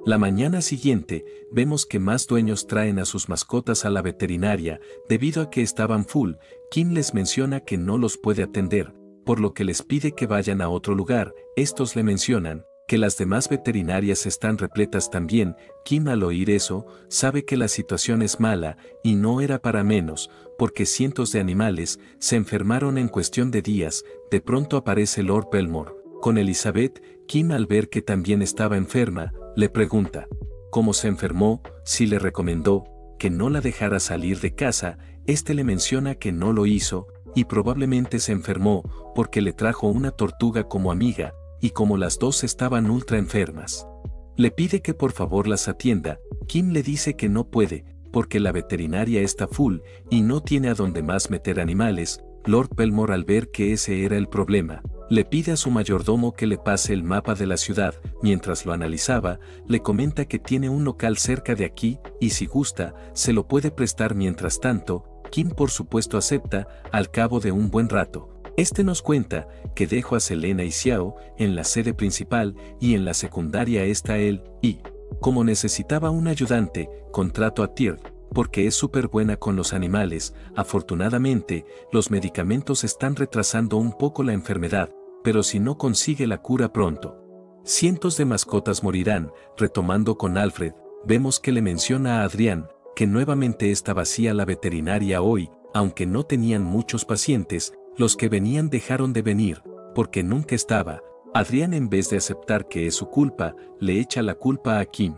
La mañana siguiente, vemos que más dueños traen a sus mascotas a la veterinaria, debido a que estaban full. Kim les menciona que no los puede atender, por lo que les pide que vayan a otro lugar. Estos le mencionan que las demás veterinarias están repletas también. Kim, al oír eso, sabe que la situación es mala, y no era para menos, porque cientos de animales se enfermaron en cuestión de días. De pronto aparece Lord Belmore con Elizabeth. Kim, al ver que también estaba enferma, le pregunta cómo se enfermó, si le recomendó que no la dejara salir de casa. Este le menciona que no lo hizo, y probablemente se enfermó porque le trajo una tortuga como amiga, y como las dos estaban ultra enfermas, le pide que por favor las atienda. Kim le dice que no puede, porque la veterinaria está full, y no tiene a dónde más meter animales. Lord Belmore, al ver que ese era el problema, le pide a su mayordomo que le pase el mapa de la ciudad. Mientras lo analizaba, le comenta que tiene un local cerca de aquí, y si gusta, se lo puede prestar mientras tanto. Kim por supuesto acepta. Al cabo de un buen rato, este nos cuenta que dejó a Selena y Xiao en la sede principal, y en la secundaria está él, y, como necesitaba un ayudante, contrató a Tyr, porque es súper buena con los animales. Afortunadamente, los medicamentos están retrasando un poco la enfermedad, pero si no consigue la cura pronto, cientos de mascotas morirán. Retomando con Alfred, vemos que le menciona a Adrián que nuevamente está vacía la veterinaria hoy, aunque no tenían muchos pacientes. Los que venían dejaron de venir, porque nunca estaba. Adrián, en vez de aceptar que es su culpa, le echa la culpa a Kim.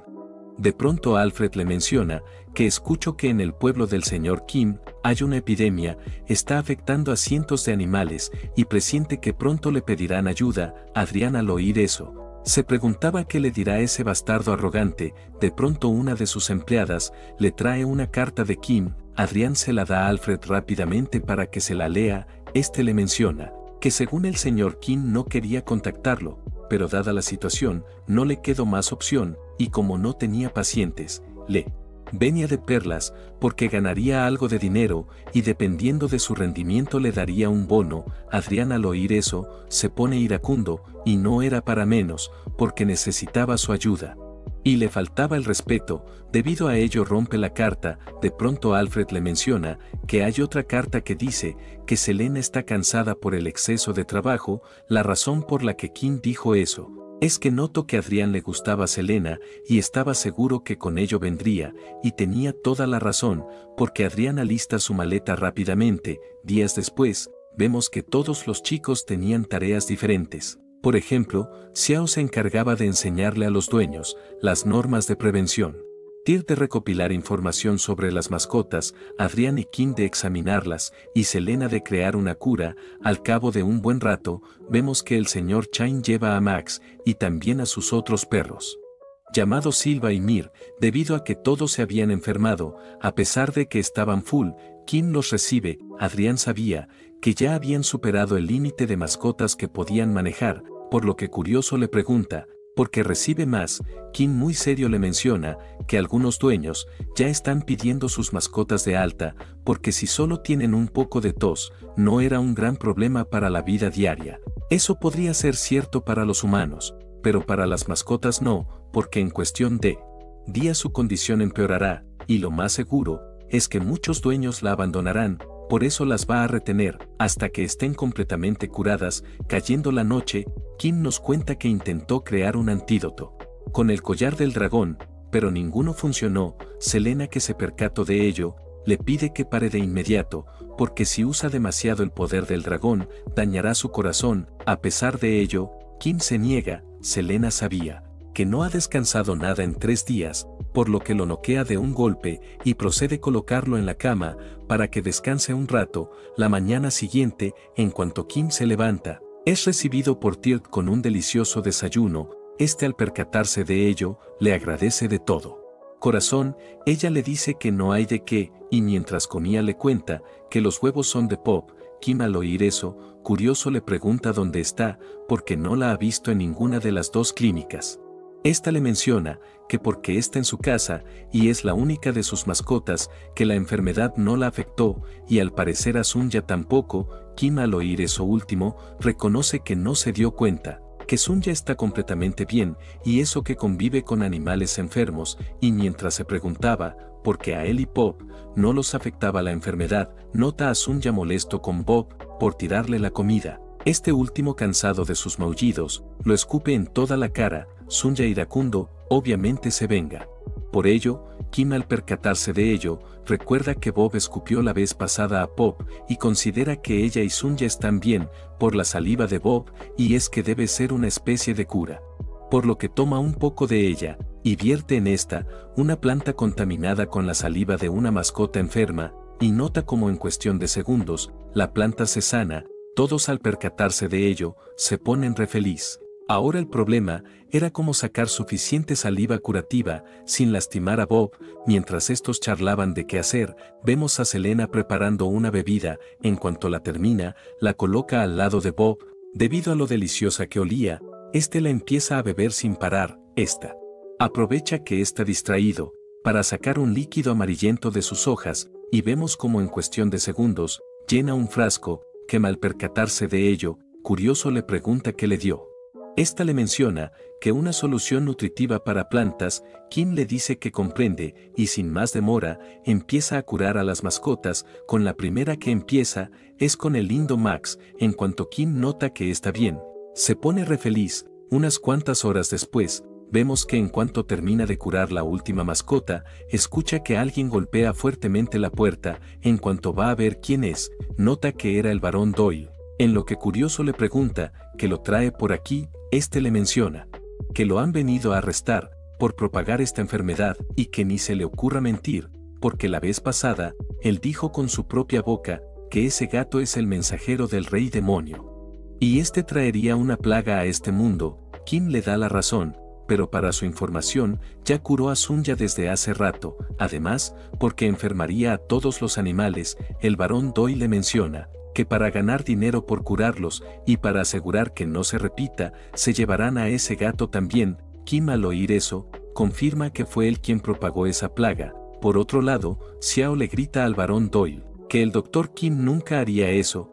De pronto Alfred le menciona que escuchó que en el pueblo del señor Kim hay una epidemia, está afectando a cientos de animales, y presiente que pronto le pedirán ayuda. Adrián, al oír eso, se preguntaba qué le dirá ese bastardo arrogante. De pronto una de sus empleadas le trae una carta de Kim. Adrián se la da a Alfred rápidamente para que se la lea. Este le menciona que según el señor Kim no quería contactarlo, pero dada la situación, no le quedó más opción, y como no tenía pacientes, le venía de perlas, porque ganaría algo de dinero, y dependiendo de su rendimiento le daría un bono. Adrián al oír eso, se pone iracundo, y no era para menos, porque necesitaba su ayuda. Y le faltaba el respeto, debido a ello rompe la carta. De pronto Alfred le menciona que hay otra carta que dice que Selena está cansada por el exceso de trabajo. La razón por la que Kim dijo eso es que notó que a Adrián le gustaba Selena y estaba seguro que con ello vendría, y tenía toda la razón, porque Adrián alista su maleta rápidamente. Días después, vemos que todos los chicos tenían tareas diferentes. Por ejemplo, Xiao se encargaba de enseñarle a los dueños las normas de prevención, Tyr de recopilar información sobre las mascotas, Adrián y Kim de examinarlas, y Selena de crear una cura. Al cabo de un buen rato, vemos que el señor Chain lleva a Max y también a sus otros perros, llamados Silva y Mir, debido a que todos se habían enfermado. A pesar de que estaban full, Kim los recibe. Adrián sabía que ya habían superado el límite de mascotas que podían manejar, por lo que curioso le pregunta, ¿por qué recibe más? Kim muy serio le menciona que algunos dueños ya están pidiendo sus mascotas de alta, porque si solo tienen un poco de tos, no era un gran problema para la vida diaria. Eso podría ser cierto para los humanos, pero para las mascotas no, porque en cuestión de días su condición empeorará, y lo más seguro es que muchos dueños la abandonarán. Por eso las va a retener hasta que estén completamente curadas. Cayendo la noche, Kim nos cuenta que intentó crear un antídoto con el collar del dragón, pero ninguno funcionó. Selena, que se percató de ello, le pide que pare de inmediato, porque si usa demasiado el poder del dragón, dañará su corazón. A pesar de ello, Kim se niega. Selena sabía que no ha descansado nada en 3 días, por lo que lo noquea de un golpe y procede a colocarlo en la cama para que descanse un rato. La mañana siguiente, en cuanto Kim se levanta, es recibido por Tyr con un delicioso desayuno. Al percatarse de ello, le agradece de todo corazón. Ella le dice que no hay de qué, y mientras comía le cuenta que los huevos son de Pop. Kim, al oír eso, curioso le pregunta dónde está, porque no la ha visto en ninguna de las 2 clínicas. Esta le menciona que porque está en su casa y es la única de sus mascotas, que la enfermedad no la afectó, y al parecer a Sunya tampoco. Kim, al oír eso último, reconoce que no se dio cuenta que Sunya está completamente bien, y eso que convive con animales enfermos. Y mientras se preguntaba por qué a él y Pop no los afectaba la enfermedad, nota a Sunya molesto con Bob por tirarle la comida. Este último, cansado de sus maullidos, lo escupe en toda la cara. Sunya, iracundo, obviamente se venga. Por ello, Kim, al percatarse de ello, recuerda que Bob escupió la vez pasada a Pop y considera que ella y Sunya están bien por la saliva de Bob, y es que debe ser una especie de cura. Por lo que toma un poco de ella y vierte en esta una planta contaminada con la saliva de una mascota enferma, y nota como en cuestión de segundos la planta se sana. Todos, al percatarse de ello, se ponen re feliz. Ahora el problema era cómo sacar suficiente saliva curativa sin lastimar a Bob. Mientras estos charlaban de qué hacer, vemos a Selena preparando una bebida. En cuanto la termina, la coloca al lado de Bob. Debido a lo deliciosa que olía, la empieza a beber sin parar. Aprovecha que está distraído para sacar un líquido amarillento de sus hojas, y vemos como en cuestión de segundos llena un frasco. Que, al percatarse de ello, curioso le pregunta qué le dio. Le menciona que una solución nutritiva para plantas. Kim le dice que comprende, y sin más demora, empieza a curar a las mascotas. Con la primera que empieza es con el lindo Max. En cuanto Kim nota que está bien, se pone re feliz. Unas cuantas horas después, vemos que en cuanto termina de curar la última mascota, escucha que alguien golpea fuertemente la puerta. En cuanto va a ver quién es, nota que era el barón Doyle. En lo que curioso le pregunta que lo trae por aquí. Le menciona que lo han venido a arrestar por propagar esta enfermedad, y que ni se le ocurra mentir, porque la vez pasada, él dijo con su propia boca que ese gato es el mensajero del rey demonio, y traería una plaga a este mundo. Kim le da la razón, pero para su información, ya curó a Sunya desde hace rato. Además, porque enfermaría a todos los animales. El barón Doyle le menciona que para ganar dinero por curarlos y para asegurar que no se repita, se llevarán a ese gato también. Kim, al oír eso, confirma que fue él quien propagó esa plaga. Por otro lado, Xiao le grita al barón Doyle que el doctor Kim nunca haría eso.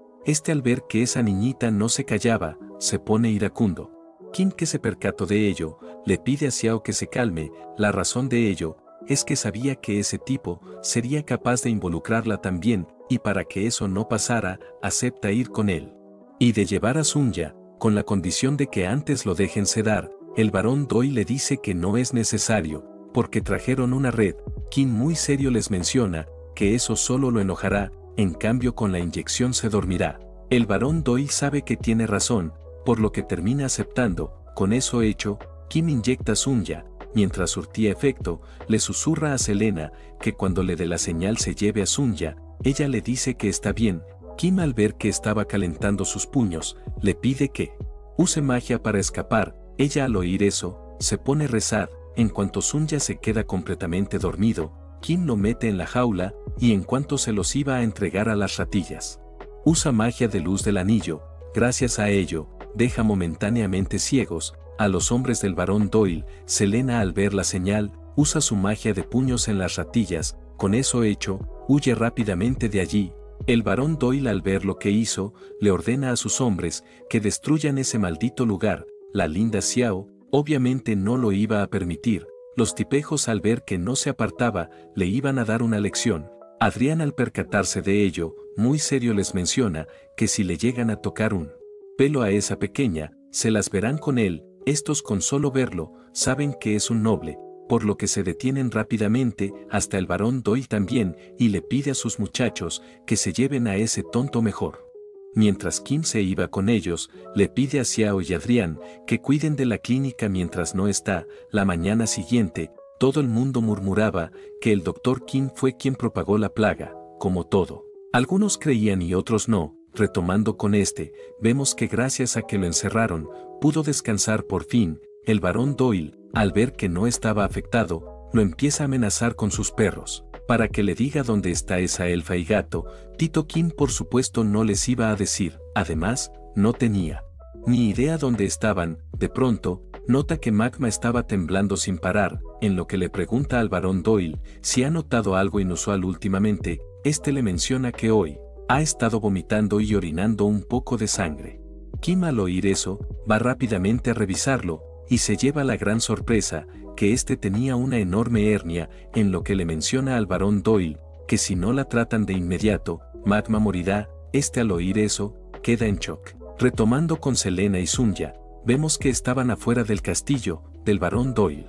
Al ver que esa niñita no se callaba, se pone iracundo. Kim, que se percató de ello, le pide a Xiao que se calme. La razón de ello es que sabía que ese tipo sería capaz de involucrarla también, y para que eso no pasara, acepta ir con él. Y de llevar a Sunya, con la condición de que antes lo dejen sedar. El barón Doyle le dice que no es necesario, porque trajeron una red. Kim muy serio les menciona que eso solo lo enojará, en cambio con la inyección se dormirá. El barón Doyle sabe que tiene razón, por lo que termina aceptando. Con eso hecho, Kim inyecta a Sunya. Mientras surtía efecto, le susurra a Selena que cuando le dé la señal se lleve a Sunya. Ella le dice que está bien. Kim, al ver que estaba calentando sus puños, le pide que use magia para escapar. Ella, al oír eso, se pone a rezar. En cuanto Sunya se queda completamente dormido, Kim lo mete en la jaula, y en cuanto se los iba a entregar a las ratillas, usa magia de luz del anillo. Gracias a ello, deja momentáneamente ciegos a los hombres del barón Doyle. Selena, al ver la señal, usa su magia de puños en las ratillas. Con eso hecho, huye rápidamente de allí. El barón Doyle, al ver lo que hizo, le ordena a sus hombres que destruyan ese maldito lugar. La linda Xiao, obviamente no lo iba a permitir. Los tipejos, al ver que no se apartaba, le iban a dar una lección. Adrián, al percatarse de ello, muy serio les menciona que si le llegan a tocar un pelo a esa pequeña, se las verán con él. Estos, con solo verlo, saben que es un noble, por lo que se detienen rápidamente. Hasta el barón Doyle también, y le pide a sus muchachos que se lleven a ese tonto mejor. Mientras Kim se iba con ellos, le pide a Xiao y Adrián que cuiden de la clínica mientras no está. La mañana siguiente, todo el mundo murmuraba que el doctor Kim fue quien propagó la plaga, como todo. Algunos creían y otros no. Retomando con vemos que gracias a que lo encerraron, pudo descansar por fin. El barón Doyle, al ver que no estaba afectado, lo empieza a amenazar con sus perros, para que le diga dónde está esa elfa y gato. Tito Kim, por supuesto, no les iba a decir. Además, no tenía ni idea dónde estaban. De pronto, nota que Magma estaba temblando sin parar, en lo que le pregunta al barón Doyle si ha notado algo inusual últimamente. Le menciona que hoy ha estado vomitando y orinando un poco de sangre. Kim, al oír eso, va rápidamente a revisarlo, y se lleva la gran sorpresa que tenía una enorme hernia, en lo que le menciona al barón Doyle que si no la tratan de inmediato, Magma morirá. Al oír eso, queda en shock. Retomando con Selena y Sunya, vemos que estaban afuera del castillo del barón Doyle.